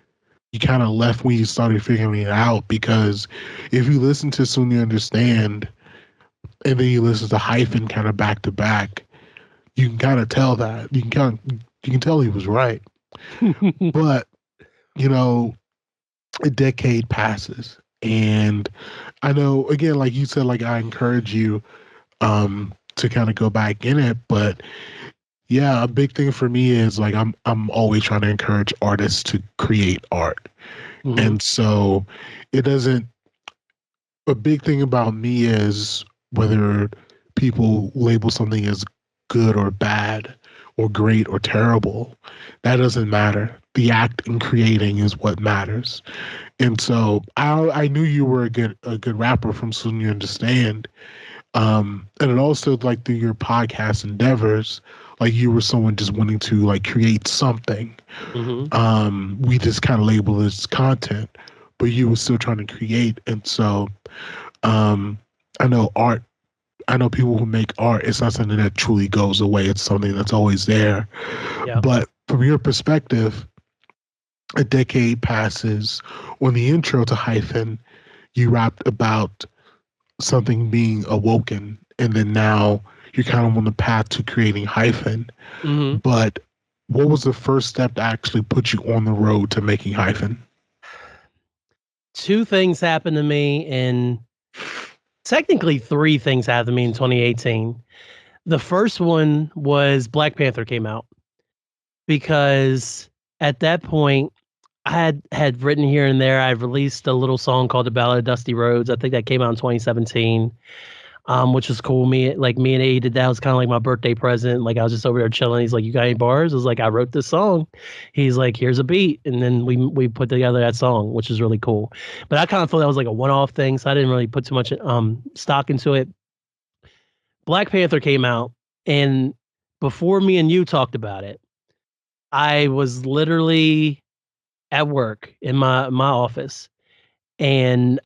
kind of left when you started figuring it out, because if you listen to Soon You Understand and then you listen to Hyphen kind of back to back, you can kind of tell that. You can tell he was right. But, a decade passes, and I know, again, like you said, like I encourage you to kind of go back in it, but yeah, a big thing for me is like I'm always trying to encourage artists to create art. Mm-hmm. And so it doesn't, a big thing about me is whether people label something as good or bad or great or terrible, that doesn't matter. The act in creating is what matters. And so I knew you were a good rapper from Soon You Understand. And it also, like, through your podcast endeavors, like you were someone just wanting to like create something. Mm-hmm. We just kind of label it as content, but you were still trying to create. And so I know art, I know people who make art, it's not something that truly goes away. It's something that's always there. Yeah. But from your perspective, a decade passes. On the intro to Hyphen, you rapped about something being awoken, and then now you're kind of on the path to creating Hyphen. Mm-hmm. But what was the first step to actually put you on the road to making Hyphen? Two things happened to me, and technically three things happened to me in 2018. The first one was Black Panther came out, because at that point I had written here and there. I released a little song called "The Ballad of Dusty Roads." I think that came out in 2017, which was cool. Me and A did that. It was kind of like my birthday present. Like I was just over there chilling. He's like, "You got any bars?" I was like, "I wrote this song." He's like, "Here's a beat," and then we put together that song, which is really cool. But I kind of thought that was like a one-off thing, so I didn't really put too much stock into it. Black Panther came out, and before me and you talked about it, I was literally at work in my office, and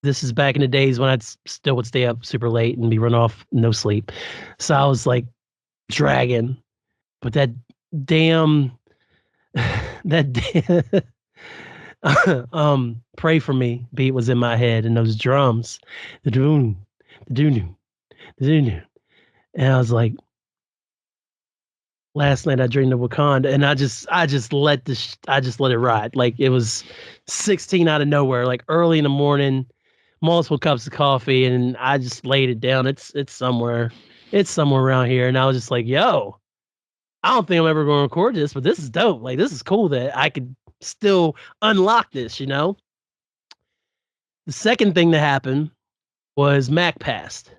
this is back in the days when still would stay up super late and be run off no sleep. So I was like dragging, but that damn that "Pray for Me" beat was in my head, and those drums, the doon, the doon, the doon, and I was like, last night I dreamed of Wakanda, and I just let I just let it ride. Like it was 16 out of nowhere, like early in the morning, multiple cups of coffee, and I just laid it down. It's somewhere around here, and I was just like, yo, I don't think I'm ever going to record this, but this is dope. Like this is cool that I could still unlock this. The second thing that happened was Mac passed,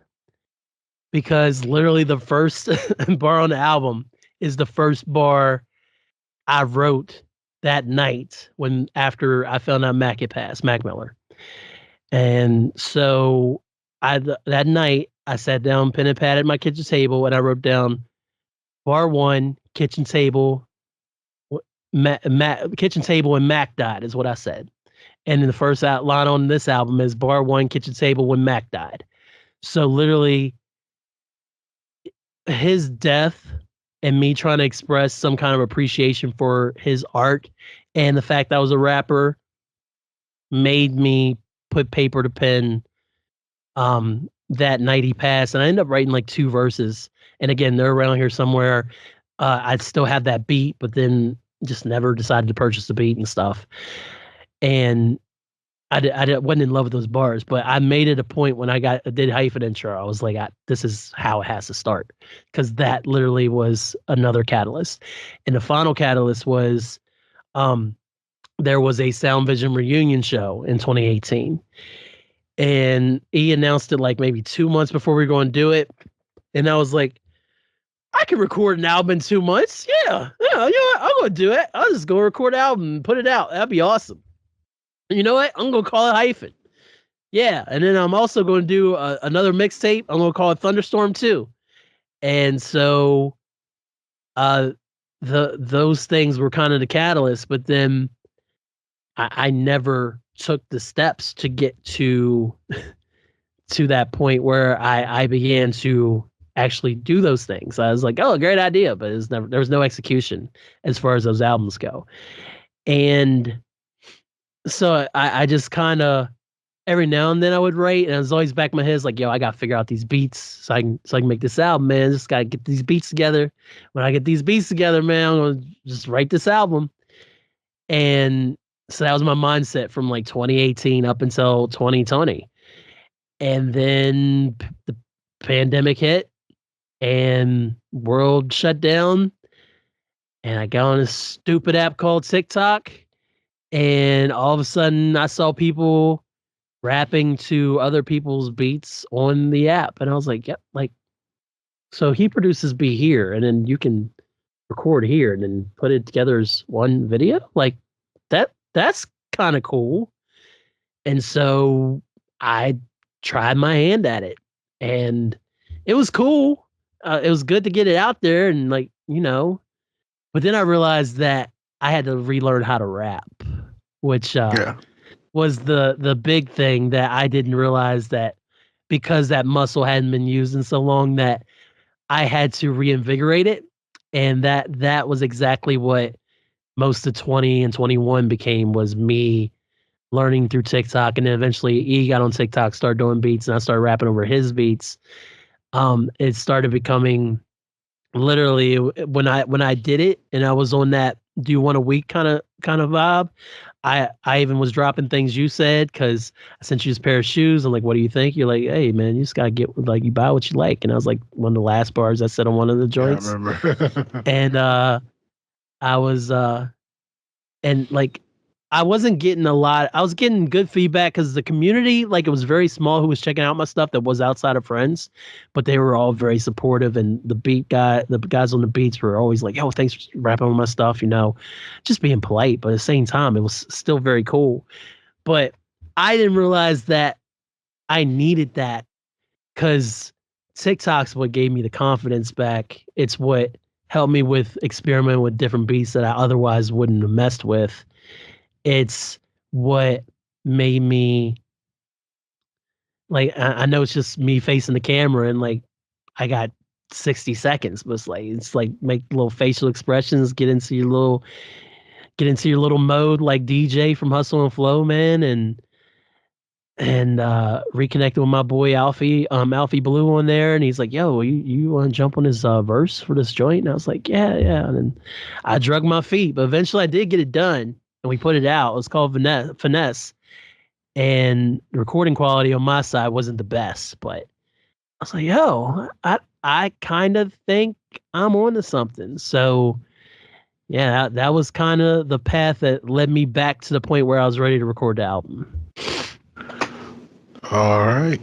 because literally the first bar on the album is the first bar I wrote that night after I found out Mac had passed, Mac Miller. And so that night I sat down, pen and pad at my kitchen table, and I wrote down bar one, kitchen table, kitchen table, and Mac died is what I said. And then the first outline on this album is bar one, kitchen table, when Mac died. So literally his death and me trying to express some kind of appreciation for his art and the fact that I was a rapper made me put paper to pen that night he passed. And I ended up writing like 2 verses. And again, they're around here somewhere. I still have that beat, but then just never decided to purchase the beat and stuff. and wasn't in love with those bars, but I made it a point when I did Hyphen intro. I was like, this is how it has to start, because that literally was another catalyst, and the final catalyst was, there was a Sound Vision reunion show in 2018, and he announced it like maybe 2 months before we were going to do it, and I was like, I can record an album in 2 months. Yeah, you know what? I'm gonna do it. I'll just go record an album and put it out. That'd be awesome. You know what? I'm gonna call it Hyphen. Yeah, and then I'm also going to do another mixtape. I'm going to call it Thunderstorm 2. And so those things were kind of the catalyst, but then I never took the steps to get to that point where I began to actually do those things. I was like, oh, great idea, but there was no execution as far as those albums go. And so I just kind of, every now and then I would write, and I was always back in my head, it's like, yo, I gotta figure out these beats so I can make this album, man. Just gotta get these beats together. When I get these beats together, man, I'm gonna just write this album. And so that was my mindset from like 2018 up until 2020. And then the pandemic hit and world shut down. And I got on a stupid app called TikTok. And all of a sudden I saw people rapping to other people's beats on the app, and I was like, yep, like, so he produces beat here, and then you can record here, and then put it together as one video. Like that's kind of cool. And so I tried my hand at it, and it was cool. It was good to get it out there, and like, but then I realized that I had to relearn how to rap, which was the big thing that I didn't realize, that because that muscle hadn't been used in so long, that I had to reinvigorate it. And that was exactly what most of 20 and 21 became, was me learning through TikTok. And then eventually he got on TikTok, started doing beats, and I started rapping over his beats. It started becoming literally, when I did it and I was on that do you want a week kind of vibe, I even was dropping things you said, because I sent you this pair of shoes. I'm like, what do you think? You're like, hey man, you just gotta get, like, you buy what you like. And I was like, one of the last bars I said on one of the joints. Yeah, I remember. And I was and like, I wasn't getting I was getting good feedback, because the community, like, it was very small who was checking out my stuff that was outside of friends, but they were all very supportive. And the guys on the beats were always like, yo, thanks for rapping on my stuff, just being polite. But at the same time, it was still very cool. But I didn't realize that I needed that, because TikTok's what gave me the confidence back. It's what helped me with experimenting with different beats that I otherwise wouldn't have messed with. It's what made me, like, I know it's just me facing the camera, and like, I got 60 seconds, but it's like make little facial expressions, get into your little mode, like DJ from Hustle and Flow, man, and reconnected with my boy Alfie Blue on there, and he's like, yo, you want to jump on his verse for this joint? And I was like, yeah. And then I drug my feet, but eventually I did get it done. And we put it out. It was called Finesse. And the recording quality on my side wasn't the best, but I was like, yo, I kind of think I'm onto something. So yeah, that was kind of the path that led me back to the point where I was ready to record the album. All right.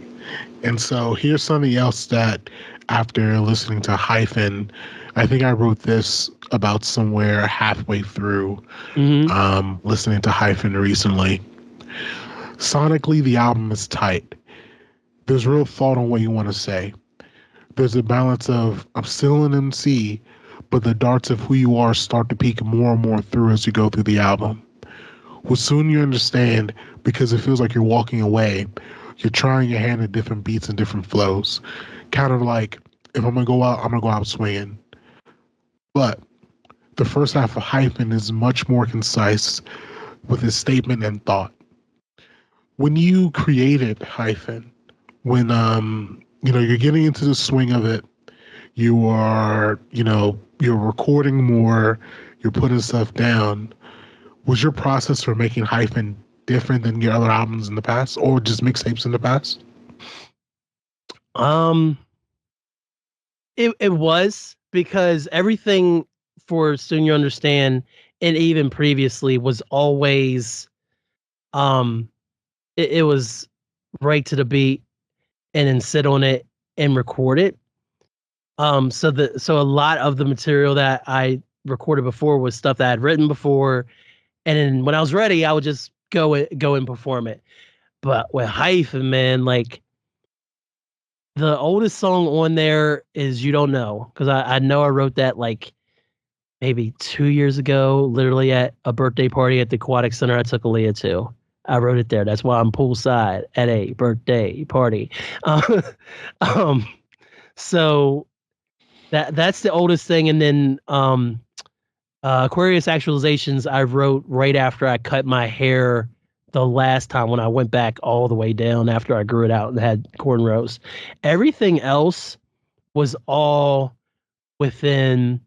And so here's something else that, after listening to Hyphen, I think I wrote this about somewhere halfway through listening to Hyphen recently. Sonically, the album is tight. There's real thought on what you want to say. There's a balance of, I'm still an MC, but the darts of who you are start to peek more and more through as you go through the album. Well, soon you understand, because it feels like you're walking away. You're trying your hand at different beats and different flows. Kind of like, if I'm going to go out, I'm going to go out swinging. But the first half of Hyphen is much more concise with his statement and thought. When you created Hyphen, when you're getting into the swing of it, you are, you're recording more, you're putting stuff down. Was your process for making Hyphen different than your other albums in the past, or just mixtapes in the past? It was, because everything for Soon You Understand and even previously was always it was right to the beat and then sit on it and record it. So a lot of the material that I recorded before was stuff that I'd written before, and then when I was ready, I would just go and perform it. But with Hyphen, man, like the oldest song on there is "You Don't Know," because I know I wrote that like maybe 2 years ago, literally at a birthday party at the Aquatic Center I took Aaliyah to. I wrote it there. That's why I'm poolside at a birthday party. Um, um, so that's the oldest thing, and then Aquarius Actualizations I wrote right after I cut my hair the last time, when I went back all the way down after I grew it out and had cornrows. Everything else was all within,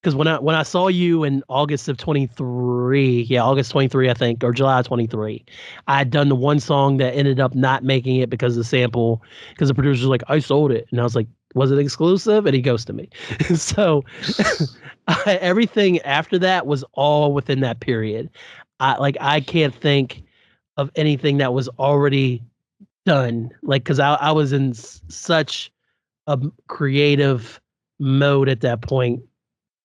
because when I saw you in August of 23, yeah, August 23, I think, or July 23, I had done the one song that ended up not making it because of the sample, because the producer was like, I sold it. And I was like, was it exclusive? And he ghosted me. So everything after that was all within that period. I can't think of anything that was already done. Like, because I was in such a creative mode at that point,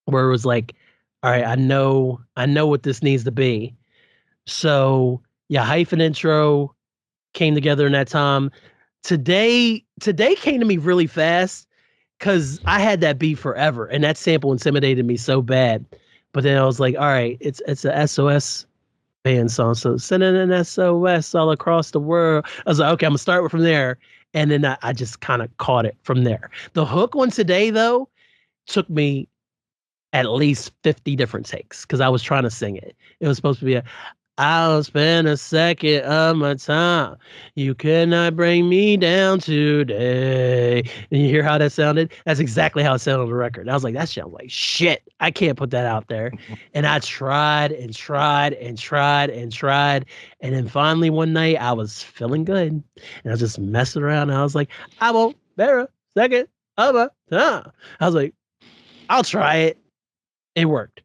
where it was like, all right, I know what this needs to be. So yeah, Hyphen intro came together in that time. Today came to me really fast, because I had that beat forever, and that sample intimidated me so bad. But then I was like, all right, it's a SOS band song, so sending an SOS all across the world. I was like, okay, I'm gonna start from there, and then I just kind of caught it from there. The hook on Today, though, took me at least 50 different takes, because I was trying to sing it. It was supposed to be a, I'll spend a second of my time. You cannot bring me down today. And you hear how that sounded? That's exactly how it sounded on the record. And I was like, that sounds like shit. I can't put that out there. And I tried and tried and tried and tried. And then finally one night I was feeling good. And I was just messing around. And I was like, I won't bear a second of my time. I was like, I'll try it. It worked.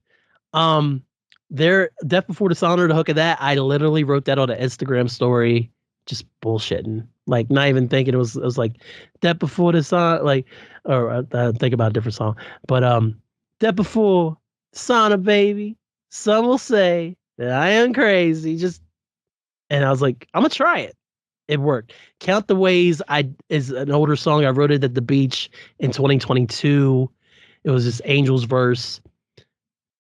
There, Death Before Dishonor, the hook of that, I literally wrote that on an Instagram story, just bullshitting, like not even thinking. It was like Death Before Dishonor, like, or think about a different song, but Death Before Dishonor, baby. Some will say that I am crazy, just, and I was like, I'm gonna try it. It worked. Count the Ways I is an older song. I wrote it at the beach in 2022. It was this Angel's verse,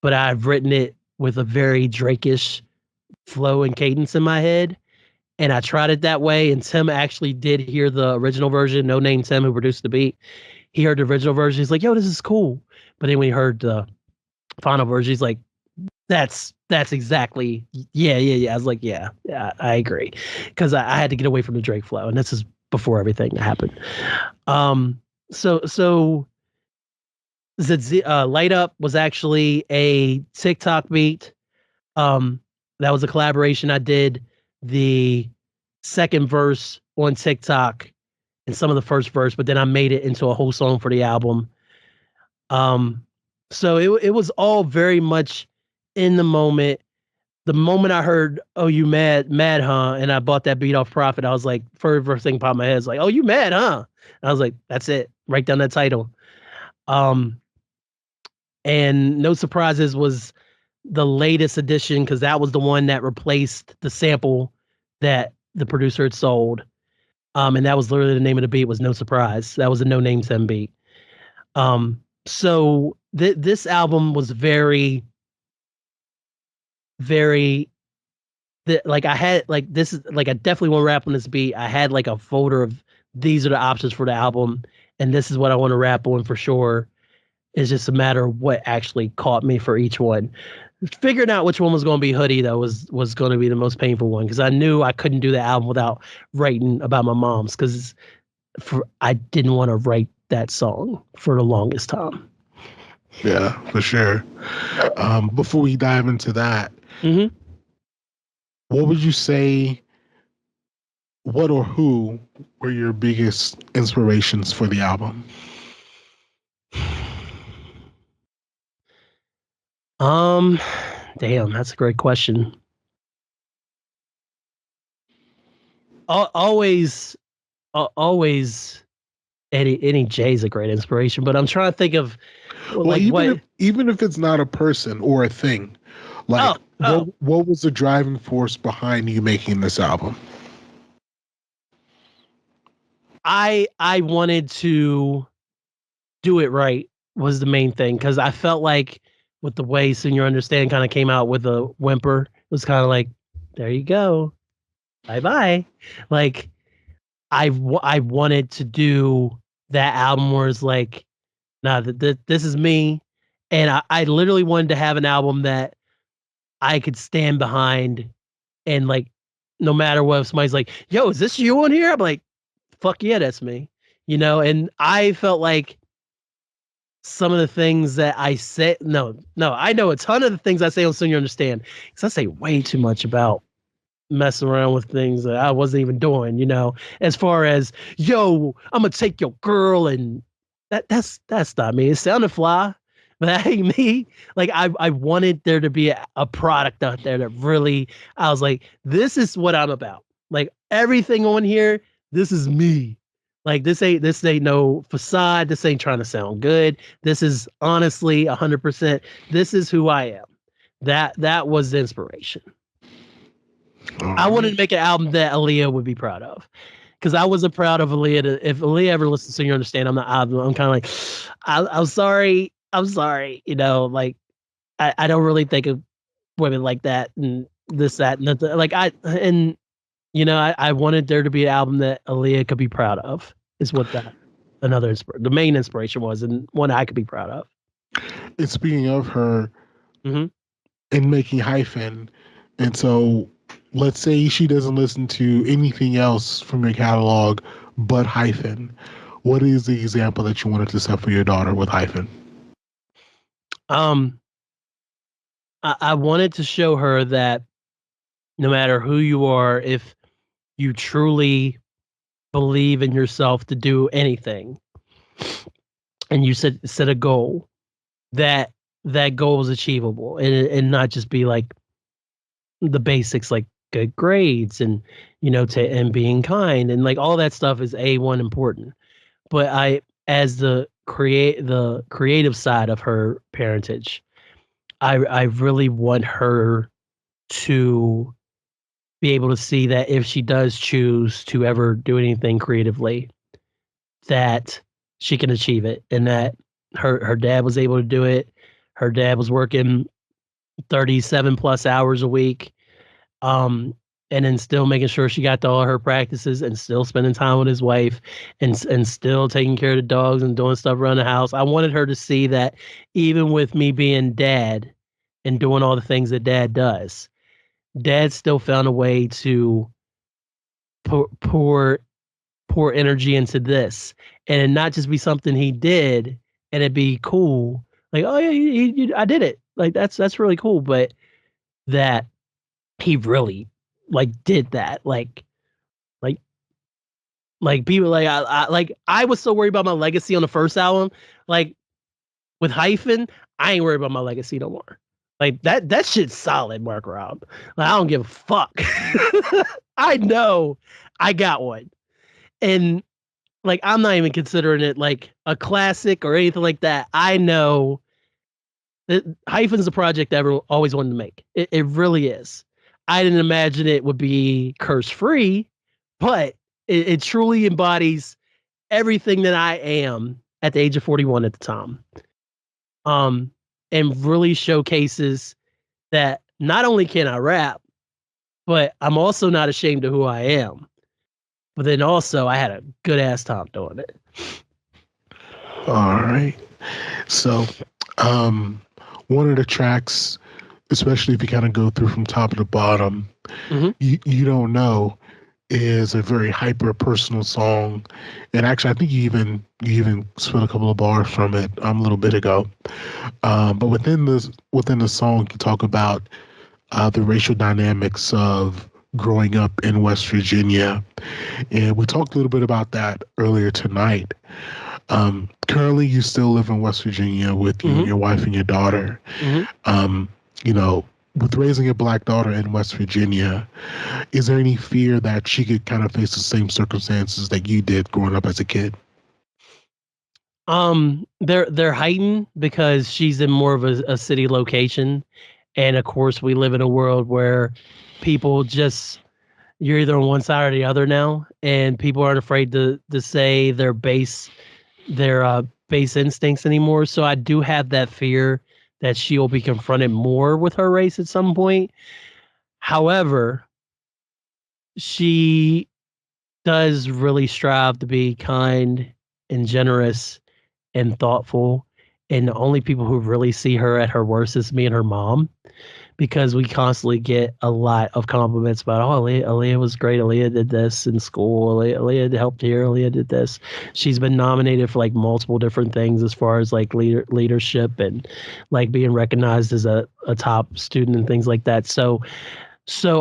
but I've written it with a very Drake-ish flow and cadence in my head. And I tried it that way. And Tim actually did hear the original version. No Name Tim, who produced the beat. He heard the original version. He's like, yo, this is cool. But then when he heard the final version, he's like, that's exactly, yeah. I was like, yeah, I agree. Because I had to get away from the Drake flow. And this is before everything happened. So Light Up was actually a TikTok beat. That was a collaboration. I did the second verse on TikTok and some of the first verse, but then I made it into a whole song for the album. So it was all very much in the moment. The moment I heard, "Oh, you mad, huh?" and I bought that beat off Prophet, I was like, first thing popped in my head is like, "Oh, you mad, huh?" And I was like, that's it. Write down that title. And No Surprises was the latest edition, because that was the one that replaced the sample that the producer had sold. And that was literally the name of the beat, was No Surprise. That was a No Name Tim beat. So this album was very, very, like I had, like, this is like, I definitely want to rap on this beat. I had like a folder of, these are the options for the album, and this is what I want to rap on for sure. It's just a matter of what actually caught me for each one. Figuring out which one was going to be Hoodie, though, was going to be the most painful one, because I knew I couldn't do the album without writing about my mom's, because I didn't want to write that song for the longest time. Yeah, for sure. Before we dive into that, what would you say? What or who were your biggest inspirations for the album? Um, Damn, that's a great question. Always, always, any Jay's a great inspiration. But I'm trying to think of Well, like what. even if it's not a person or a thing, like Oh, oh, what was the driving force behind you making this album? I wanted to do it right was the main thing because I felt like with the way Soon You Understand kind of came out with a whimper, it was kind of like, there you go, bye bye. Like I wanted to do that album where it's like, nah, this is me, and I literally wanted to have an album that I could stand behind, and like, no matter what, if somebody's like, yo, is this you on here? I'm like, fuck yeah, that's me, And I felt like some of the things that I say, no, I know a ton of the things I say on Soon You Understand, because I say way too much about messing around with things that I wasn't even doing, as far as, yo, I'm gonna take your girl, and that's not me. It sounded fly, but that ain't me. Like I wanted there to be a product out there that really, I was like, this is what I'm about. Like everything on here, this is me. Like this ain't no facade. This ain't trying to sound good. This is honestly 100%. This is who I am. That was the inspiration. All I wanted right. to make an album that Aaliyah would be proud of, because I wasn't proud of Aaliyah. If Aaliyah ever listens to You Understand, I'm kind of like, I'm sorry. I'm sorry. Like, I don't really think of women like that and this, that, and that. Like, I wanted there to be an album that Aaliyah could be proud of, is what the main inspiration was, and one I could be proud of. And speaking of her, Hmm. in making Hyphen, and so let's say she doesn't listen to anything else from your catalog but Hyphen. What is the example that you wanted to set for your daughter with Hyphen? Um, I wanted to show her that no matter who you are, if you truly believe in yourself to do anything, and you set a goal, that that goal is achievable, and not just be like the basics, like good grades, and and being kind, and like all that stuff is A1 important. But as the creative side of her parentage, I really want her to be able to see that if she does choose to ever do anything creatively, that she can achieve it, and that her dad was able to do it. Her dad was working 37 plus hours a week, um, and then still making sure she got to all her practices, and still spending time with his wife, and still taking care of the dogs and doing stuff around the house. I wanted her to see that even with me being dad and doing all the things that dad does, dad still found a way to pour pour energy into this, and it not just be something he did and it'd be cool, like, oh yeah, I did it, like that's really cool, but that he really like did that, like people, like I was so worried about my legacy on the first album, like with Hyphen, I ain't worried about my legacy no more. Like that shit's solid, Marc Rob. Like, I don't give a fuck. I know I got one, and like I'm not even considering it like a classic or anything like that. I know that Hyphen's a project I ever always wanted to make. It really is. I didn't imagine it would be curse free, but it truly embodies everything that I am at the age of 41 at the time. Um, and really showcases that not only can I rap, but I'm also not ashamed of who I am. But then also I had a good ass time doing it. All right. So, um, one of the tracks, especially if you kind of go through from top to bottom, Mhm. you don't know, is a very hyper personal song, and actually, I think you even spit a couple of bars from it a little bit ago. But within the song, you talk about the racial dynamics of growing up in West Virginia. And we talked a little bit about that earlier tonight. Currently, you still live in West Virginia with you and your wife and your daughter. You know, with raising a Black daughter in West Virginia, is there any fear that she could kind of face the same circumstances that you did growing up as a kid? They're heightened because she's in more of a city location, and of course, we live in a world where people just you're either on one side or the other now, and people aren't afraid to say their base instincts anymore. So I do have that fear that she'll be confronted more with her race at some point. However, she does really strive to be kind and generous and thoughtful. And the only people who really see her at her worst is me and her mom, because we constantly get a lot of compliments about, oh, Aaliyah was great. Aaliyah did this in school. Aaliyah helped here. Aaliyah did this. She's been nominated for like multiple different things as far as like leadership and like being recognized as a top student and things like that. So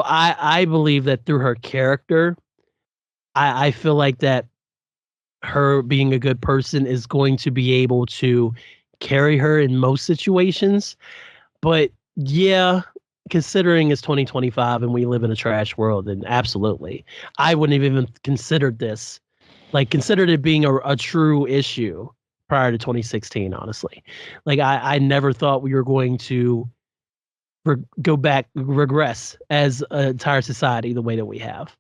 I believe that through her character, I feel like that her being a good person is going to be able to carry her in most situations. But yeah, considering it's 2025 and we live in a trash world, then absolutely. I wouldn't have even considered this, like considered it being a true issue prior to 2016, honestly. Like I never thought we were going to regress as an entire society the way that we have.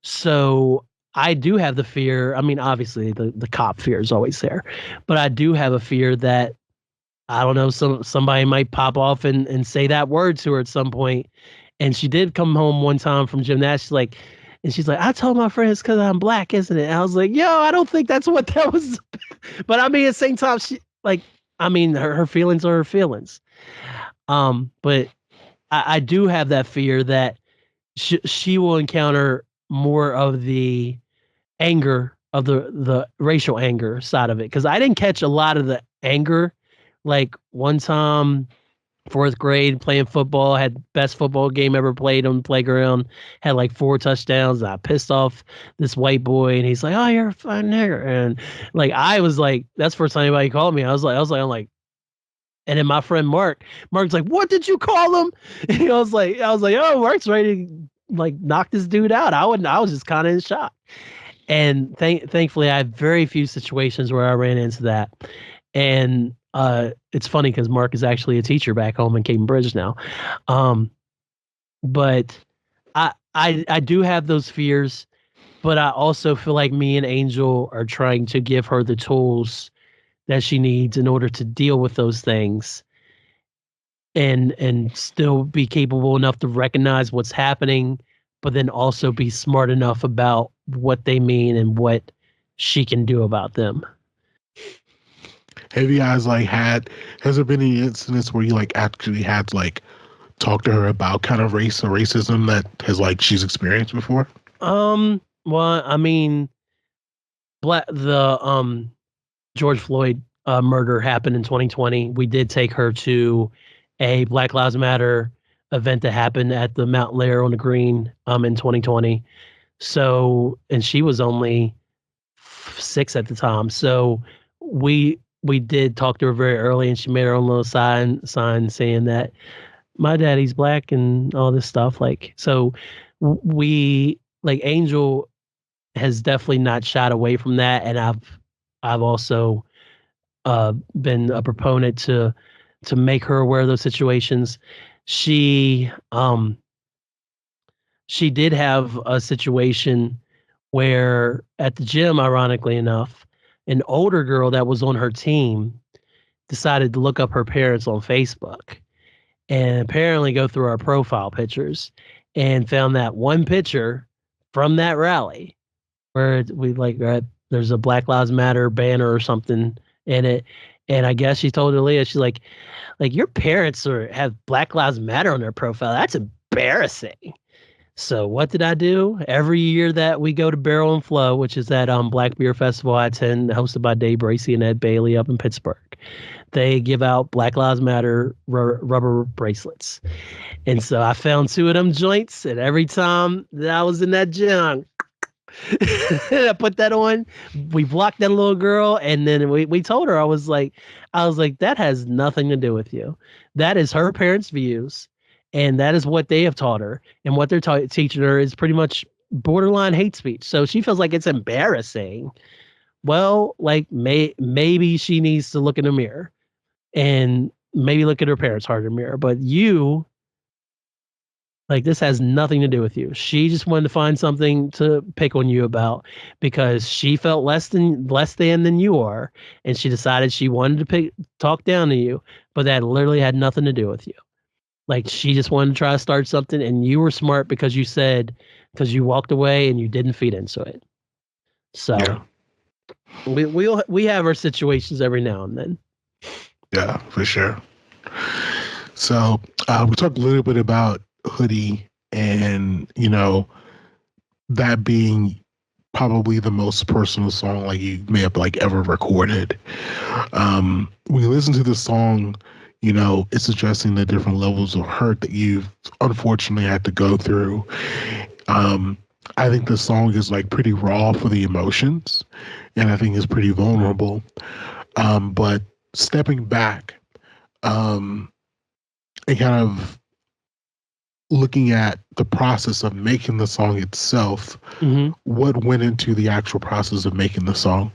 So I do have the fear. I mean, obviously the cop fear is always there, but I do have a fear that I don't know, somebody might pop off and say that word to her at some point. And she did come home one time from gymnastics, like, and she's like, I told my friends because I'm Black, isn't it? And I was like, yo, I don't think that's what that was. But I mean, at the same time, she like, I mean, her feelings are her feelings. But I do have that fear that she will encounter more of the anger of the racial anger side of it, because I didn't catch a lot of the anger. Like one time, 4th grade, playing football, had best football game ever played on the playground, had like 4 touchdowns. I pissed off this white boy, and he's like, "Oh, you're a fine nigger," and like I was like, that's the first time anybody called me. I'm like, and then my friend Mark's like, "What did you call him?" And I was like, "Oh, Mark's ready to like knock this dude out." I was just kind of in shock. And thankfully, I had very few situations where I ran into that. And it's funny because Mark is actually a teacher back home in Caden Bridge now. But I do have those fears, but I also feel like me and Angel are trying to give her the tools that she needs in order to deal with those things and still be capable enough to recognize what's happening, but then also be smart enough about what they mean and what she can do about them. Have you guys has there been any incidents where you like actually had to like talk to her about kind of race or racism that has like she's experienced before? Well, I mean, George Floyd murder happened in 2020. We did take her to a Black Lives Matter event that happened at the Mountain Lair on the Green in 2020. So, and she was only 6 at the time. So we did talk to her very early, and she made her own little sign saying that my daddy's Black and all this stuff. Like, so we like Angel has definitely not shied away from that, and I've also been a proponent to make her aware of those situations. She did have a situation where at the gym, ironically enough, an older girl that was on her team decided to look up her parents on Facebook and apparently go through our profile pictures and found that one picture from that rally where we there's a Black Lives Matter banner or something in it. And I guess she told Aaliyah, she's like your parents have Black Lives Matter on their profile. That's embarrassing. So what did I do? Every year that we go to Barrel and Flow, which is that Black Beer Festival I attend, hosted by Dave Bracey and Ed Bailey up in Pittsburgh, they give out Black Lives Matter rubber bracelets. And so I found two of them joints, and every time that I was in that gym, I put that on. We blocked that little girl, and then we told her, I was like, that has nothing to do with you. That is her parents' views, and that is what they have taught her, and what they're teaching her is pretty much borderline hate speech. So she feels like it's embarrassing. Well, like maybe she needs to look in the mirror and maybe look at her parents' heart in the mirror. But you, like, this has nothing to do with you. She just wanted to find something to pick on you about because she felt less than you are, and she decided she wanted to talk down to you, but that literally had nothing to do with you. Like, she just wanted to try to start something, and you were smart because you walked away and you didn't feed into it. So Yeah. we have our situations every now and then. Yeah, for sure. So we talked a little bit about Hoodie, and that being probably the most personal song like you may have like ever recorded. When you listen to the song, it's addressing the different levels of hurt that you've unfortunately had to go through. I think the song is like pretty raw for the emotions, and I think it's pretty vulnerable. But stepping back, and kind of looking at the process of making the song itself, what went into the actual process of making the song?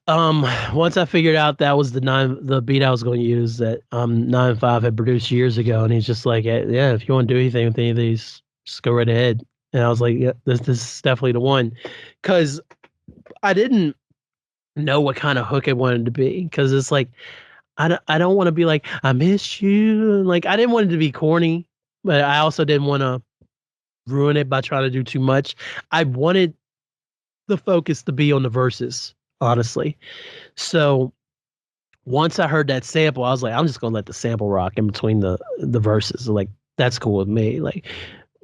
Once I figured out that was the beat I was going to use that 9-5 had produced years ago, and he's just like, yeah, if you want to do anything with any of these, just go right ahead. And I was like, yeah, this is definitely the one, because I didn't know what kind of hook it wanted to be, because it's like, I don't want to be like, I miss you. Like, I didn't want it to be corny, but I also didn't want to ruin it by trying to do too much. I wanted the focus to be on the verses, honestly. So once I heard that sample, I was like, I'm just gonna let the sample rock in between the verses. Like, that's cool with me. Like,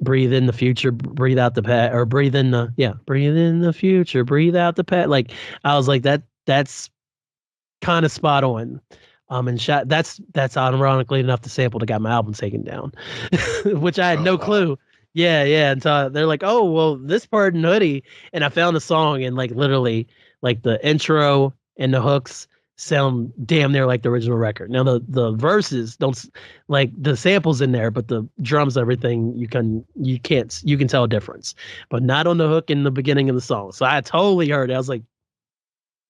breathe in the future, breathe out the past, or breathe in the future, breathe out the past. Like, I was like, that's kind of spot on. And that's ironically enough the sample that got my album taken down, which I had no clue. Yeah, yeah. Until they're like, oh, well, this part in Hoodie, and I found the song, and like literally, like the intro and the hooks sound damn near like the original record. Now the verses don't, like, the samples in there, but the drums, everything, you can tell a difference, but not on the hook in the beginning of the song. So I totally heard it. I was like,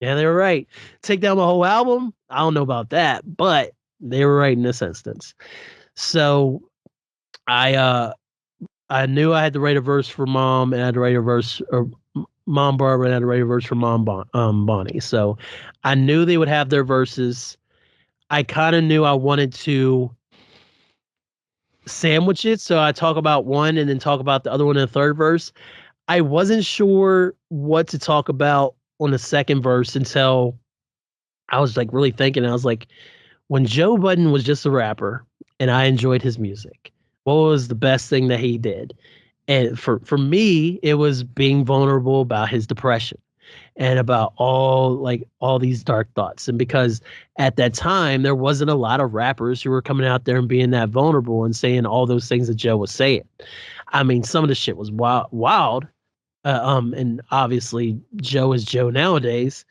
yeah, they were right. Take down my whole album? I don't know about that, but they were right in this instance. So I knew I had to write a verse for Mom, and I had to write a verse, or Mom Barbara, and I had to write a verse for Mom Bonnie. So I knew they would have their verses. I kind of knew I wanted to sandwich it, so I talk about one and then talk about the other one in the third verse. I wasn't sure what to talk about on the second verse until I was like really thinking. I was like, when Joe Budden was just a rapper and I enjoyed his music, what was the best thing that he did? And for me, it was being vulnerable about his depression and about all these dark thoughts. And because at that time there wasn't a lot of rappers who were coming out there and being that vulnerable and saying all those things that Joe was saying. I mean, some of the shit was wild. And obviously Joe is Joe nowadays,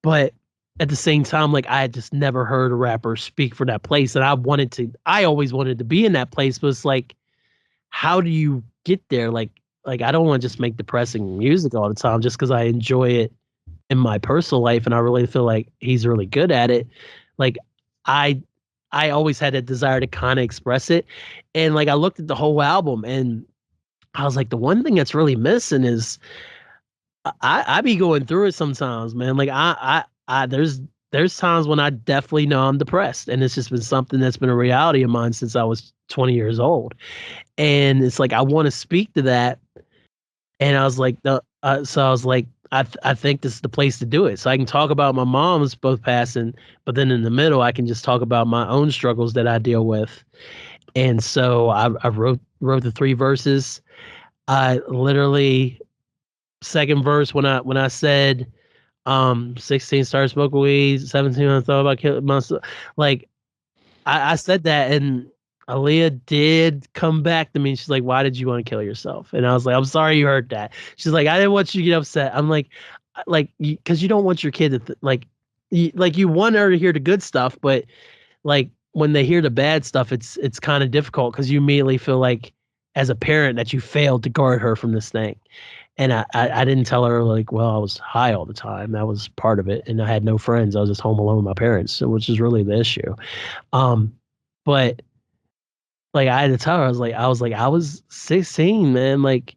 but at the same time, like, I had just never heard a rapper speak for that place, and I always wanted to be in that place, but it's like, how do you get there? Like I don't want to just make depressing music all the time just because I enjoy it in my personal life, and I really feel like he's really good at it. Like, I always had that desire to kind of express it, and like I looked at the whole album, and I was like, the one thing that's really missing is I be going through it sometimes, man. Like, there's times when I definitely know I'm depressed, and it's just been something that's been a reality of mine since I was 20 years old. And it's like, I want to speak to that. And I was like, so I was like, I think this is the place to do it. So I can talk about my mom's both passing, but then in the middle, I can just talk about my own struggles that I deal with. And so I wrote wrote the 3 verses. I literally second verse when I said 16 started smoking weed, 17 I thought about killing myself. Like I said that, and Aaliyah did come back to me. She's like, "Why did you want to kill yourself?" And I was like, "I'm sorry you heard that." She's like, "I didn't want you to get upset." I'm like, because you don't want your kid to like you want her to hear the good stuff, but like when they hear the bad stuff, it's kind of difficult because you immediately feel like as a parent that you failed to guard her from this thing. And I didn't tell her like, well, I was high all the time. That was part of it. And I had no friends. I was just home alone with my parents, so, which is really the issue. But like I had to tell her, I was 16, man. Like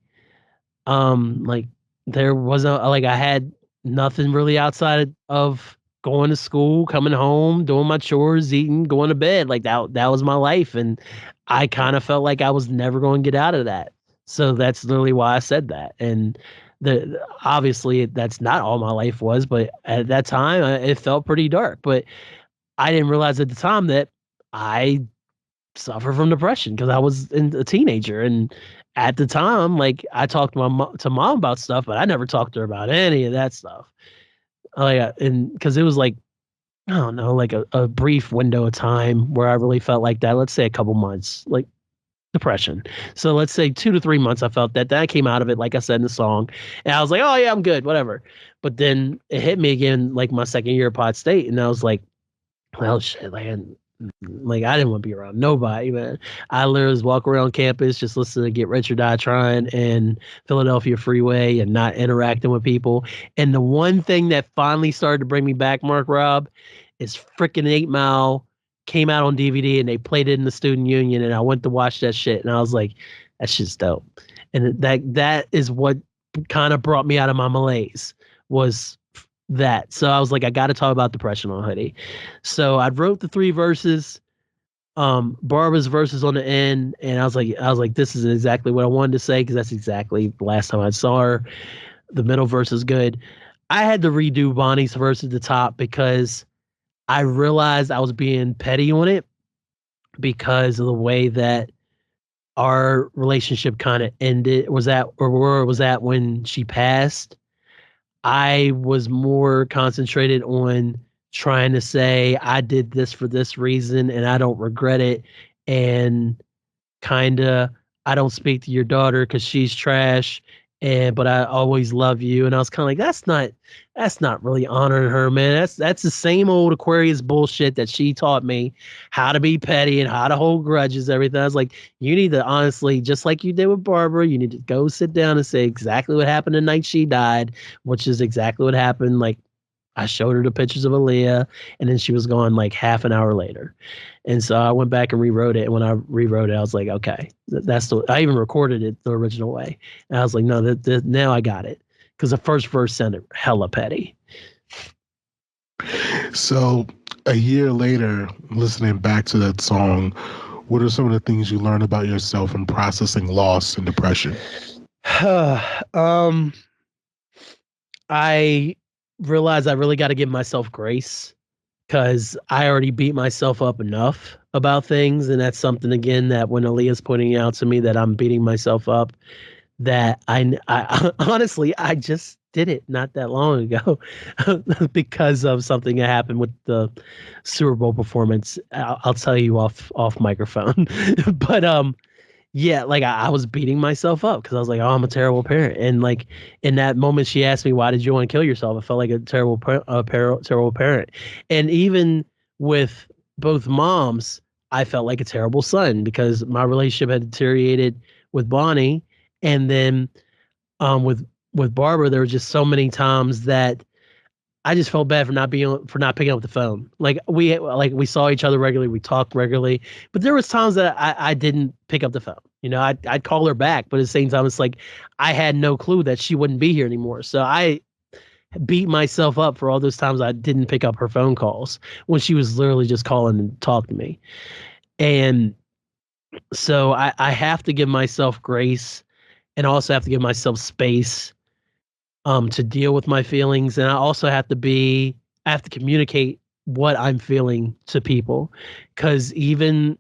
there wasn't like I had nothing really outside of going to school, coming home, doing my chores, eating, going to bed. Like that was my life. And I kind of felt like I was never going to get out of that. So that's literally why I said that. And the obviously that's not all my life was, but at that time it felt pretty dark. But I didn't realize at the time that I suffer from depression because I was a teenager. And at the time, like I talked to mom about stuff, but I never talked to her about any of that stuff. Like, and because it was like, I don't know, like a brief window of time where I really felt like that. Let's say a couple months, like depression. So let's say 2 to 3 months, I felt that. Then I came out of it, like I said in the song, and I was like, oh yeah, I'm good, whatever. But then it hit me again, like my second year at Pod State, and I was like, well, shit, like I didn't want to be around nobody, man. I literally was walk around campus just listening to Get Rich or Die Trying and Philadelphia Freeway and not interacting with people. And the one thing that finally started to bring me back, Marc Rob, is freaking 8 Mile came out on DVD and they played it in the student union, and I went to watch that shit and I was like, that shit's dope. And that is what kind of brought me out of my malaise was that. So I was like, I got to talk about depression on Hoodie. So I wrote the 3 verses, Barbara's verses on the end, and I was like, this is exactly what I wanted to say because that's exactly the last time I saw her. The middle verse is good. I had to redo Bonnie's verse at the top because I realized I was being petty on it because of the way that our relationship kind of ended. Was that or where was that when she passed? I was more concentrated on trying to say I did this for this reason and I don't regret it, and kind of I don't speak to your daughter because she's trash, and but I always love you. And I was kind of like, that's not really honoring her, man. That's the same old Aquarius bullshit that she taught me how to be petty and how to hold grudges, everything. I was like, you need to honestly, just like you did with Barbara, you need to go sit down and say exactly what happened the night she died, which is exactly what happened. Like I showed her the pictures of Aaliyah, and then she was gone like half an hour later. And so I went back and rewrote it. And when I rewrote it, I was like, okay, that's the. I even recorded it the original way. And I was like, no, now I got it because the first verse sounded hella petty. So a year later, listening back to that song, what are some of the things you learned about yourself in processing loss and depression? I realized I really got to give myself grace because I already beat myself up enough about things. And that's something, again, that when Aaliyah's pointing out to me that I'm beating myself up, that I honestly, I just did it not that long ago because of something that happened with the Super Bowl performance. I'll tell you off microphone. But yeah, like I was beating myself up because I was like, oh, I'm a terrible parent. And like in that moment, she asked me, why did you want to kill yourself? I felt like a terrible parent. And even with both moms, I felt like a terrible son because my relationship had deteriorated with Bonnie. And then with Barbara, there were just so many times that I just felt bad for not picking up the phone. Like we saw each other regularly, we talked regularly, but there was times that I didn't pick up the phone. You know, I'd call her back, but at the same time, it's like I had no clue that she wouldn't be here anymore. So I beat myself up for all those times I didn't pick up her phone calls when she was literally just calling and talk to me. And so I have to give myself grace and also have to give myself space to deal with my feelings. And I have to communicate what I'm feeling to people. Cause even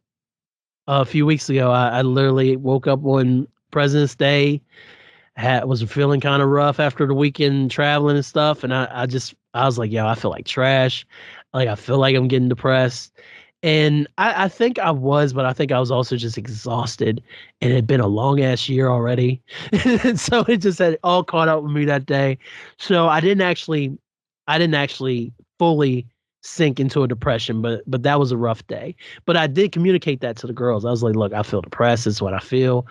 a few weeks ago. I literally woke up on President's Day, was feeling kind of rough after the weekend traveling and stuff, and I was like, yo, I feel like trash. Like I feel like I'm getting depressed. And I think I was, but I think I was also just exhausted. And it had been a long ass year already. And so it just had all caught up with me that day. So I didn't actually fully sink into a depression, but that was a rough day. But I did communicate that to the girls. I was like, look, I feel depressed. This is what I feel.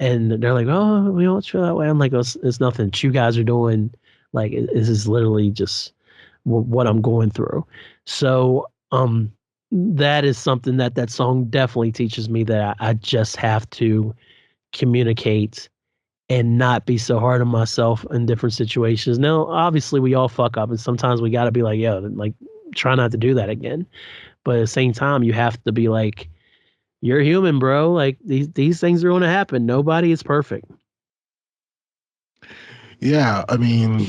And they're like, oh, we don't feel that way. I'm like, it's nothing that you guys are doing. Like, this is literally just what I'm going through. So, that is something that song definitely teaches me, that I just have to communicate and not be so hard on myself in different situations. Now, obviously, we all fuck up, and sometimes we got to be like, yo, like, try not to do that again. But at the same time, you have to be like, you're human, bro. Like these things are going to happen. Nobody is perfect. Yeah, I mean,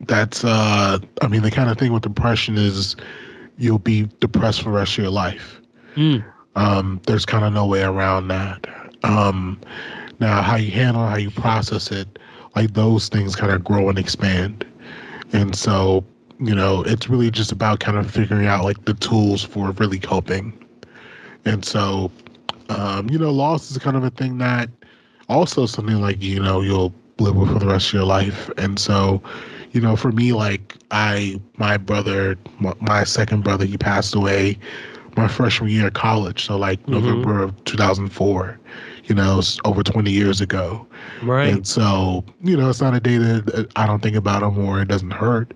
that's I mean, the kind of thing with depression is you'll be depressed for the rest of your life. Mm. There's kind of no way around that. Now, how you handle, how you process it, like those things kind of grow and expand. And so, it's really just about kind of figuring out like the tools for really coping. And so, loss is kind of a thing that also something like, you'll live with for the rest of your life. And so, for me, like my brother, my second brother, he passed away my freshman year of college. So like November of 2004, it's over 20 years ago. Right. And so, it's not a day that I don't think about him or it doesn't hurt,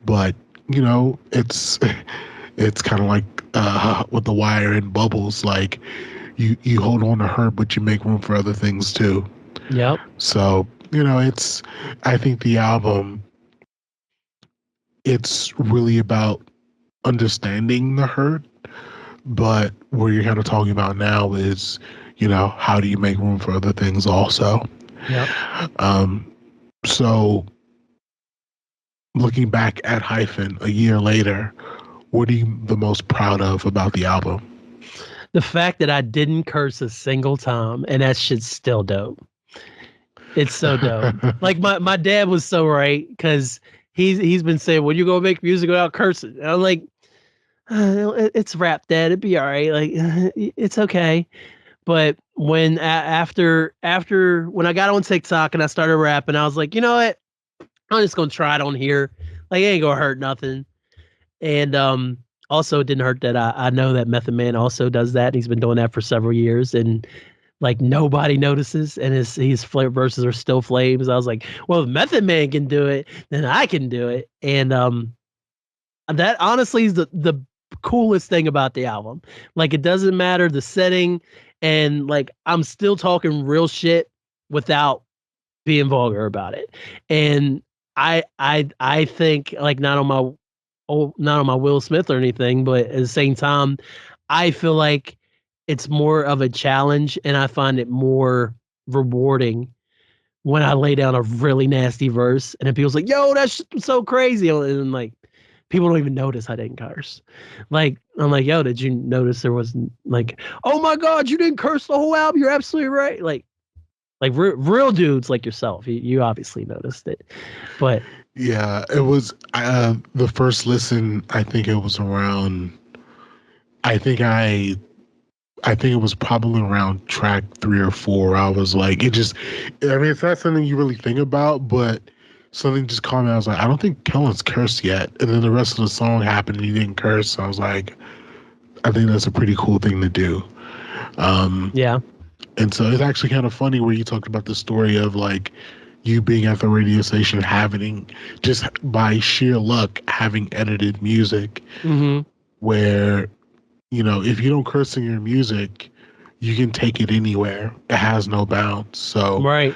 but it's, it's kind of like, with the wire and bubbles, like you hold on to hurt, but you make room for other things too. Yep. So, I think the album, it's really about understanding the hurt, but what you're kind of talking about now is, how do you make room for other things also? Yep. So looking back at Hyphen a year later, what are you the most proud of about the album? The fact that I didn't curse a single time, and that shit's still dope. It's so dope. Like my dad was so right, because he's been saying, when you gonna make music without cursing? And I'm like, it's rap, Dad. It'd be all right. Like it's okay. But when after when I got on TikTok and I started rapping, I was like, you know what? I'm just gonna try it on here. Like it ain't gonna hurt nothing. And also it didn't hurt that I know that Method Man also does that. He's been doing that for several years, and like nobody notices, and his verses are still flames. I was like, well, if Method Man can do it, then I can do it. And that honestly is the coolest thing about the album. Like it doesn't matter the setting, and like I'm still talking real shit without being vulgar about it. And I think, like, not on my Will Smith or anything, but at the same time, I feel like it's more of a challenge, and I find it more rewarding when I lay down a really nasty verse and then people's like, yo, that's so crazy. And like, people don't even notice I didn't curse. Like, I'm like, yo, did you notice there wasn't like, oh my God, you didn't curse the whole album? You're absolutely right. Like real dudes like yourself, you obviously noticed it. But yeah, it was the first listen. I think it was around. I think it was probably around track 3 or 4. I was like, it just. I mean, it's not something you really think about, but something just caught me. I was like, I don't think Kellen's cursed yet. And then the rest of the song happened, and he didn't curse. So I was like, I think that's a pretty cool thing to do. Yeah. And so it's actually kind of funny where you talked about the story of like you being at the radio station, having just by sheer luck having edited music, where if you don't curse in your music, you can take it anywhere. It has no bounds. So right.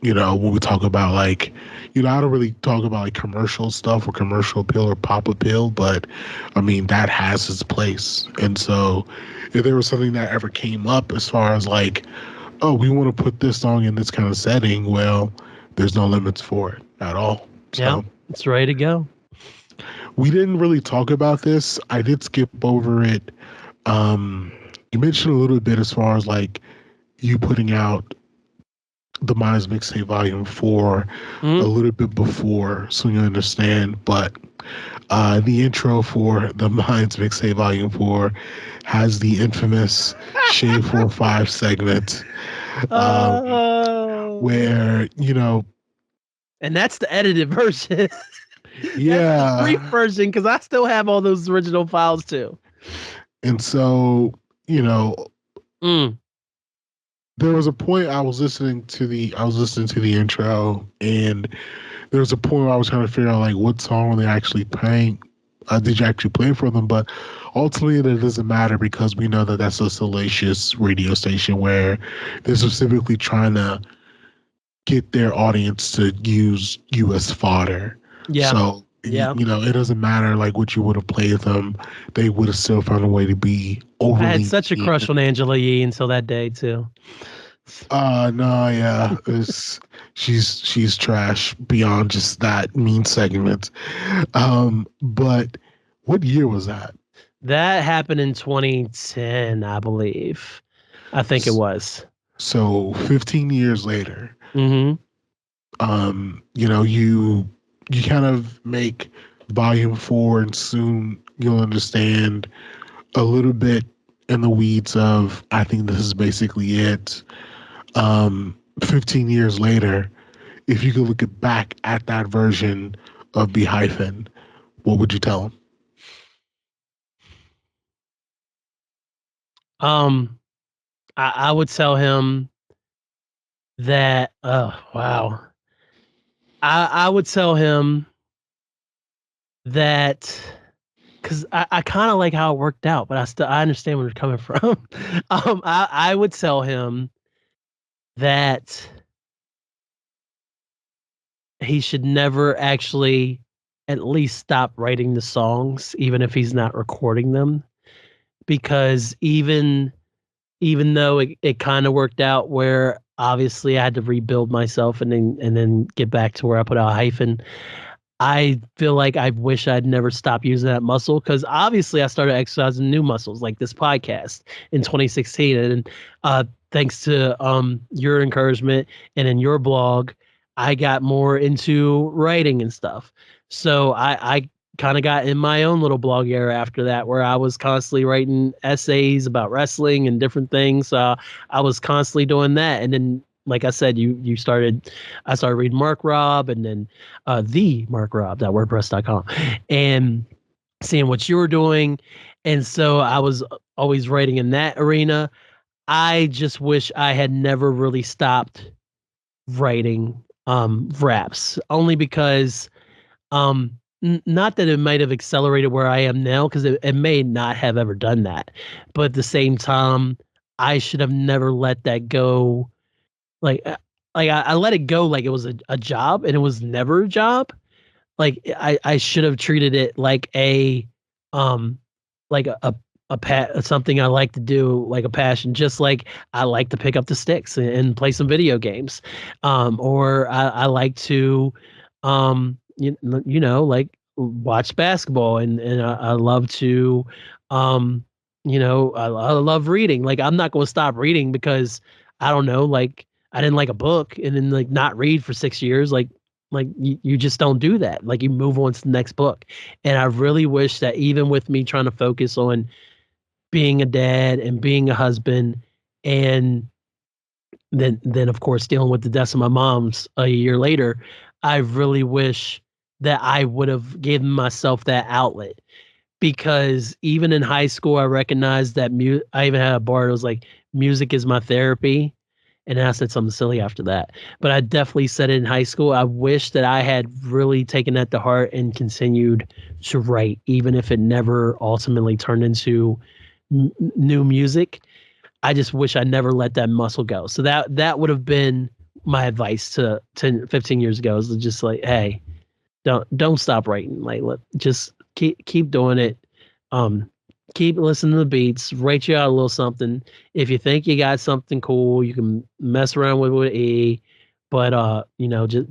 When we talk about like, I don't really talk about like commercial stuff or commercial appeal or pop appeal, but I mean, that has its place. And so if there was something that ever came up as far as like, oh, we want to put this song in this kind of setting, well, there's no limits for it at all. So, yeah, it's ready to go. We didn't really talk about this. I did skip over it You mentioned a little bit as far as like you putting out the Minds Mixtape Volume 4 a Mm. little bit before, so you understand. But the intro for the Minds Mixtape Volume 4 has the infamous Shade 4-5 segment, um, Oh, where, you know, and that's the edited version. That's the brief yeah. version because I still have all those original files too. And so, you know, Mm. there was a point I was listening to the intro, and there was a point where I was trying to figure out like what song were they actually playing. Did you actually play for them? But ultimately, that doesn't matter because we know that that's a salacious radio station where they're specifically trying to get their audience to use you as fodder. Yeah. So Yeah. you know, it doesn't matter like what you would have played them; they would have still found a way to be I had overly. such a crush on Angela Yee until that day too. No, yeah, she's trash beyond just that mean segment. But what year was that? That happened in 2010, I believe. I think it S- was. So 15 years later, Mm-hmm. you know, you kind of make volume 4, and soon you'll understand a little bit in the weeds of I think this is basically it. 15 years later, if you could look at back at that version of the Hyphen, what would you tell him? Um, I would tell him that. Oh wow. I would tell him that because I kind of like how it worked out, but I understand where you're coming from. I would tell him that he should never actually at least stop writing the songs, even if he's not recording them, because even though it kind of worked out where obviously I had to rebuild myself and then get back to where I put out Hyphen. I feel like I wish I'd never stopped using that muscle because obviously I started exercising new muscles like this podcast in 2016, and thanks to your encouragement and in your blog, I got more into writing and stuff. So I kind of got in my own little blog era after that, where I was constantly writing essays about wrestling and different things. I was constantly doing that, and then like I said, I started reading Marc Rob, and then the Marc Rob, .wordpress.com, and seeing what you were doing. And so I was always writing in that arena. I just wish I had never really stopped writing raps, only because not that it might have accelerated where I am now, because it may not have ever done that. But at the same time, I should have never let that go. Like, I let it go like it was a job, and it was never a job. Like I should have treated it um like something I like to do, like a passion, just like I like to pick up the sticks and play some video games. Or I like to you know, like watch basketball, and I love to I love reading. Like I'm not going to stop reading because I don't know, like I didn't like a book and then like not read for 6 years. Like you just don't do that. Like you move on to the next book. And I really wish that even with me trying to focus on being a dad and being a husband, and then of course dealing with the deaths of my moms a year later, I really wish that I would have given myself that outlet, because even in high school I recognized that I even had a bar that was like music is my therapy, and then I said something silly after that. But I definitely said it in high school. I wish that I had really taken that to heart and continued to write, even if it never ultimately turned into new music. I just wish I never let that muscle go. So that would have been my advice to 10, 15 years ago, is just like, hey, don't stop writing. Like just keep doing it. Um, keep listening to the beats. Write you out a little something. If you think you got something cool, you can mess around with E. But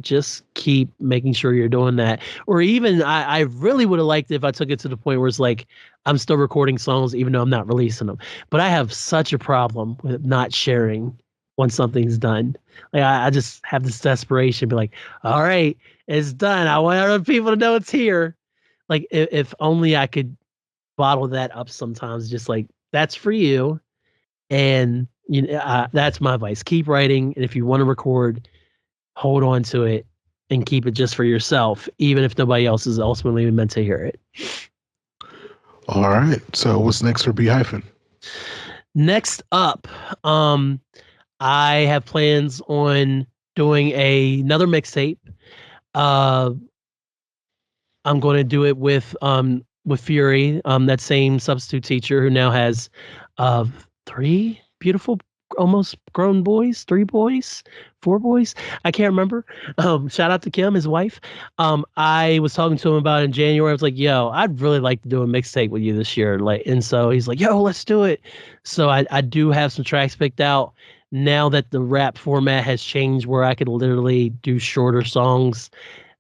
just keep making sure you're doing that. Or even I really would have liked it if I took it to the point where it's like I'm still recording songs even though I'm not releasing them. But I have such a problem with not sharing when something's done. Like I just have this desperation, be like, all right, it's done. I want other people to know it's here. Like if only I could bottle that up sometimes, just like that's for you. And that's my advice. Keep writing, and if you want to record, hold on to it and keep it just for yourself, even if nobody else is ultimately meant to hear it. All right. So what's next for B hyphen? Next up, I have plans on doing another mixtape. I'm going to do it with Fury, that same substitute teacher who now has three beautiful almost grown boys, three boys, four boys. I can't remember. Shout out to Kim, his wife. I was talking to him about it in January. I was like, yo, I'd really like to do a mixtape with you this year. Like, and so he's like, yo, let's do it. So I do have some tracks picked out now that the rap format has changed where I could literally do shorter songs.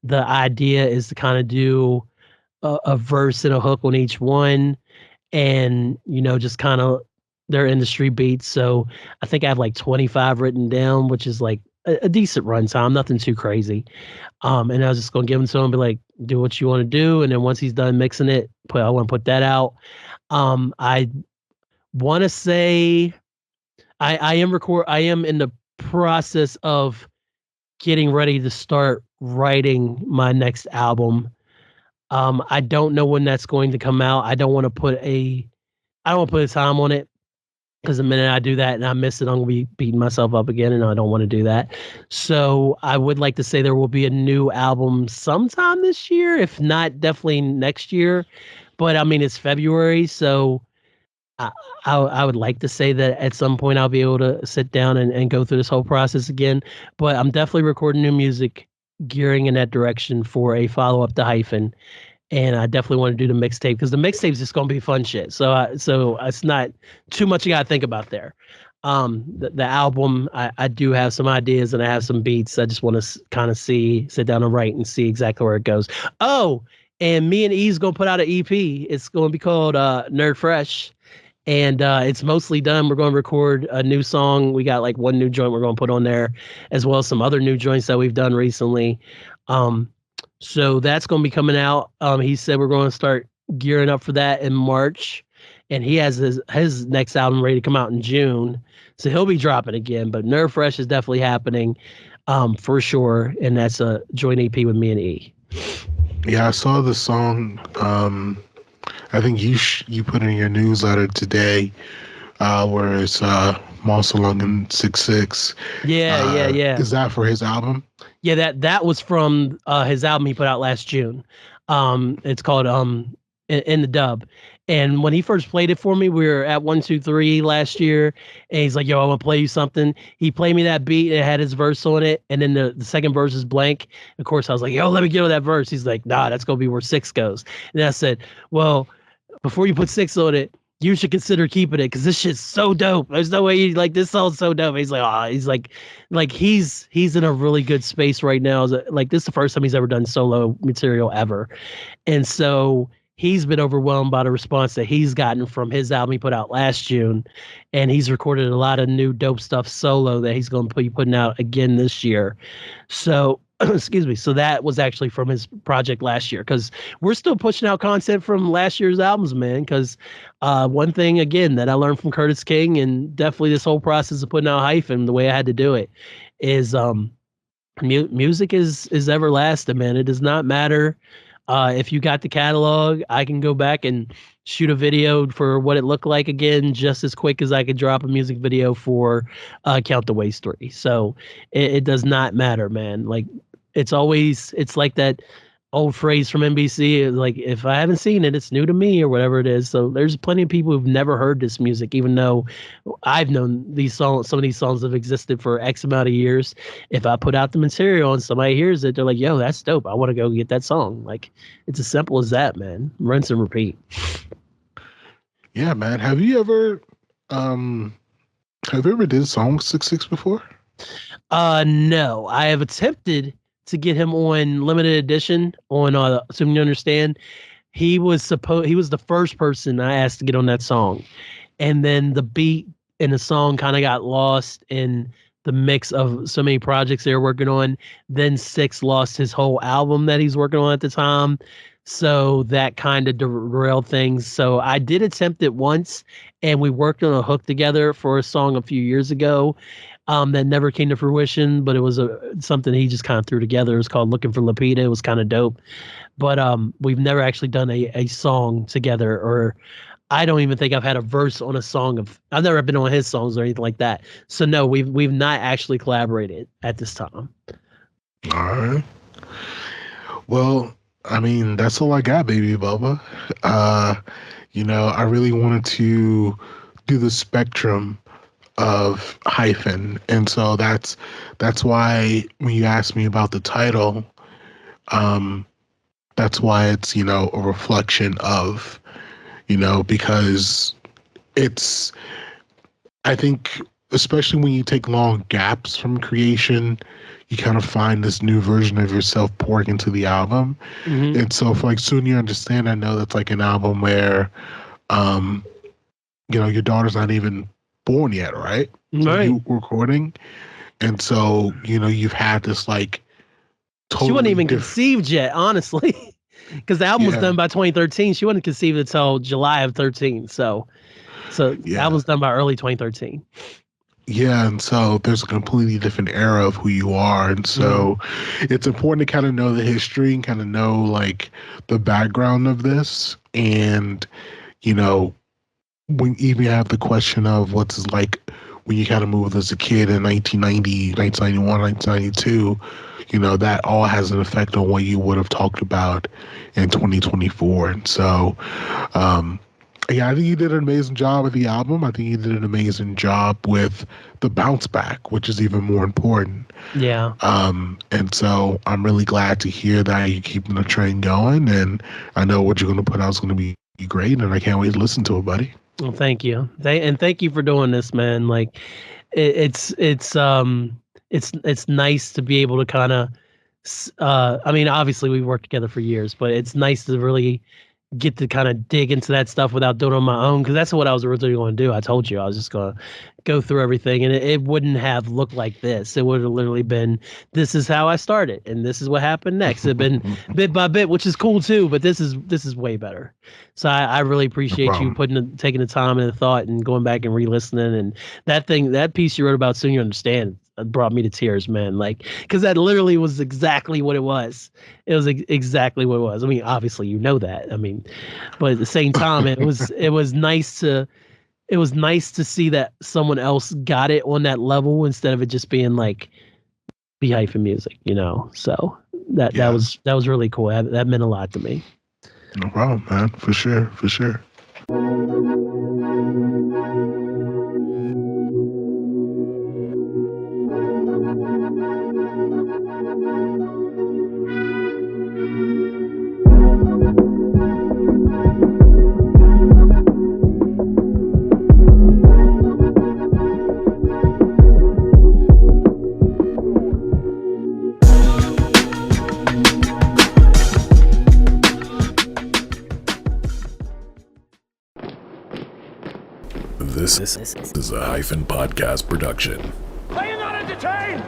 The idea is to kind of do a verse and a hook on each one, and just kind of their industry beats. So I think I have like 25 written down, which is like a decent runtime, nothing too crazy. And I was just gonna give him to him, and be like, do what you want to do, and then once he's done mixing it, I want to put that out. I want to say I am in the process of getting ready to start writing my next album. I don't know when that's going to come out. I don't want to put a time on it, because the minute I do that and I miss it, I'm gonna be beating myself up again, and I don't want to do that. So I would like to say there will be a new album sometime this year, if not definitely next year. But I mean, it's February, so I would like to say that at some point I'll be able to sit down and go through this whole process again. But I'm definitely recording new music, gearing in that direction for a follow up to Hyphen. And I definitely want to do the mixtape, because the mixtape is just gonna be fun shit. So it's not too much you gotta think about there. The album, I do have some ideas and I have some beats. I just want to kind of sit down and write and see exactly where it goes. Oh, and me and E's gonna put out an EP. It's gonna be called Nerd Fresh, and it's mostly done. We're going to record a new song. We got like one new joint we're going to put on there, as well as some other new joints that we've done recently. So that's going to be coming out. He said we're going to start gearing up for that in March, and he has his next album ready to come out in June. So he'll be dropping again, but Nerve Fresh is definitely happening, for sure. And that's a joint EP with me and E. Yeah, I saw the song. I think you put in your newsletter today, where it's Marcelung and 6'6". Yeah. Is that for his album? Yeah, that was from his album he put out last June. It's called in the Dub. And when he first played it for me, we were at 1-2-3 last year, and he's like, yo, I want to play you something. He played me that beat, and it had his verse on it, and then the second verse is blank. Of course, I was like, yo, let me get on that verse. He's like, nah, that's going to be where 6 goes. And I said, well, before you put 6 on it, you should consider keeping it, because this shit's so dope. There's no way you like this song's so dope. He's like, he's in a really good space right now. Like, this is the first time he's ever done solo material ever. And so he's been overwhelmed by the response that he's gotten from his album he put out last June. And he's recorded a lot of new dope stuff solo that he's going to be putting out again this year. So excuse me. So that was actually from his project last year, because we're still pushing out content from last year's albums, man. Because one thing, again, that I learned from Curtis King, and definitely this whole process of putting out Hyphen, the way I had to do it, is music is everlasting, man. It does not matter if you got the catalog. I can go back and shoot a video for what it looked like again just as quick as I could drop a music video for Count the Ways 3. So it does not matter, man. Like, it's like that old phrase from NBC, like, if I haven't seen it, it's new to me, or whatever it is. So there's plenty of people who've never heard this music, even though I've known these songs. Some of these songs have existed for X amount of years. If I put out the material and somebody hears it, they're like, yo, that's dope, I want to go get that song. Like, it's as simple as that, man. Rinse and repeat. Yeah, man. Have you ever did a song with 6'6" before? No, I have attempted to get him on limited edition on Assuming You Understand. He was the first person I asked to get on that song. And then the beat and the song kind of got lost in the mix of so many projects they were working on. Then Six lost his whole album that he's working on at the time. So that kind of derailed things. So I did attempt it once, and we worked on a hook together for a song a few years ago. That never came to fruition, but it was something he just kind of threw together. It was called Looking for Lapita. It was kind of dope. But we've never actually done a song together, or I don't even think I've had a verse on a song of. I've never been on his songs or anything like that. So no, we've not actually collaborated at this time. All right. Well, I mean, that's all I got, baby Bubba. I really wanted to do the spectrum of Hyphen, and so that's why when you asked me about the title, that's why it's a reflection of because it's, I think, especially when you take long gaps from creation, you kind of find this new version of yourself pouring into the album. Mm-hmm. And so for Soon You Understand, I know that's like an album where your daughter's not even born yet, right? Right. You recording. And so, you've had this like totally she wasn't even conceived yet, honestly. Because the album was done by 2013. She wasn't conceived until July of 13. So that was done by early 2013. Yeah, and so there's a completely different era of who you are. And so it's important to kind of know the history and kind of know like the background of this. And, when even have the question of what's like when you kind of moved as a kid in 1990, 1991, 1992, that all has an effect on what you would have talked about in 2024. And so, I think you did an amazing job with the album. I think you did an amazing job with the bounce back, which is even more important. Yeah. And so I'm really glad to hear that you're keeping the train going. And I know what you're going to put out is going to be great. And I can't wait to listen to it, buddy. Well, thank you. Thank you for doing this, man. Like it's nice to be able to kind of, I mean, obviously we worked together for years, but it's nice to really get to kind of dig into that stuff without doing it on my own, because that's what I was originally going to do. I told you I was just going to go through everything, and it wouldn't have looked like this. It would have literally been, this is how I started, and this is what happened next. It'd been bit by bit, which is cool too, but this is way better. So I really appreciate you taking the time and the thought and going back and re-listening, and that piece you wrote about Soon You Understand brought me to tears, man. Like, because that literally was exactly what it was. It was exactly what it was. I mean, obviously you know that. I mean, but at the same time, it was nice to see that someone else got it on that level instead of it just being like Hyphen music, So that was really cool. That meant a lot to me. No problem, man. For sure. This is a Hyphen podcast production. Are you not entertained?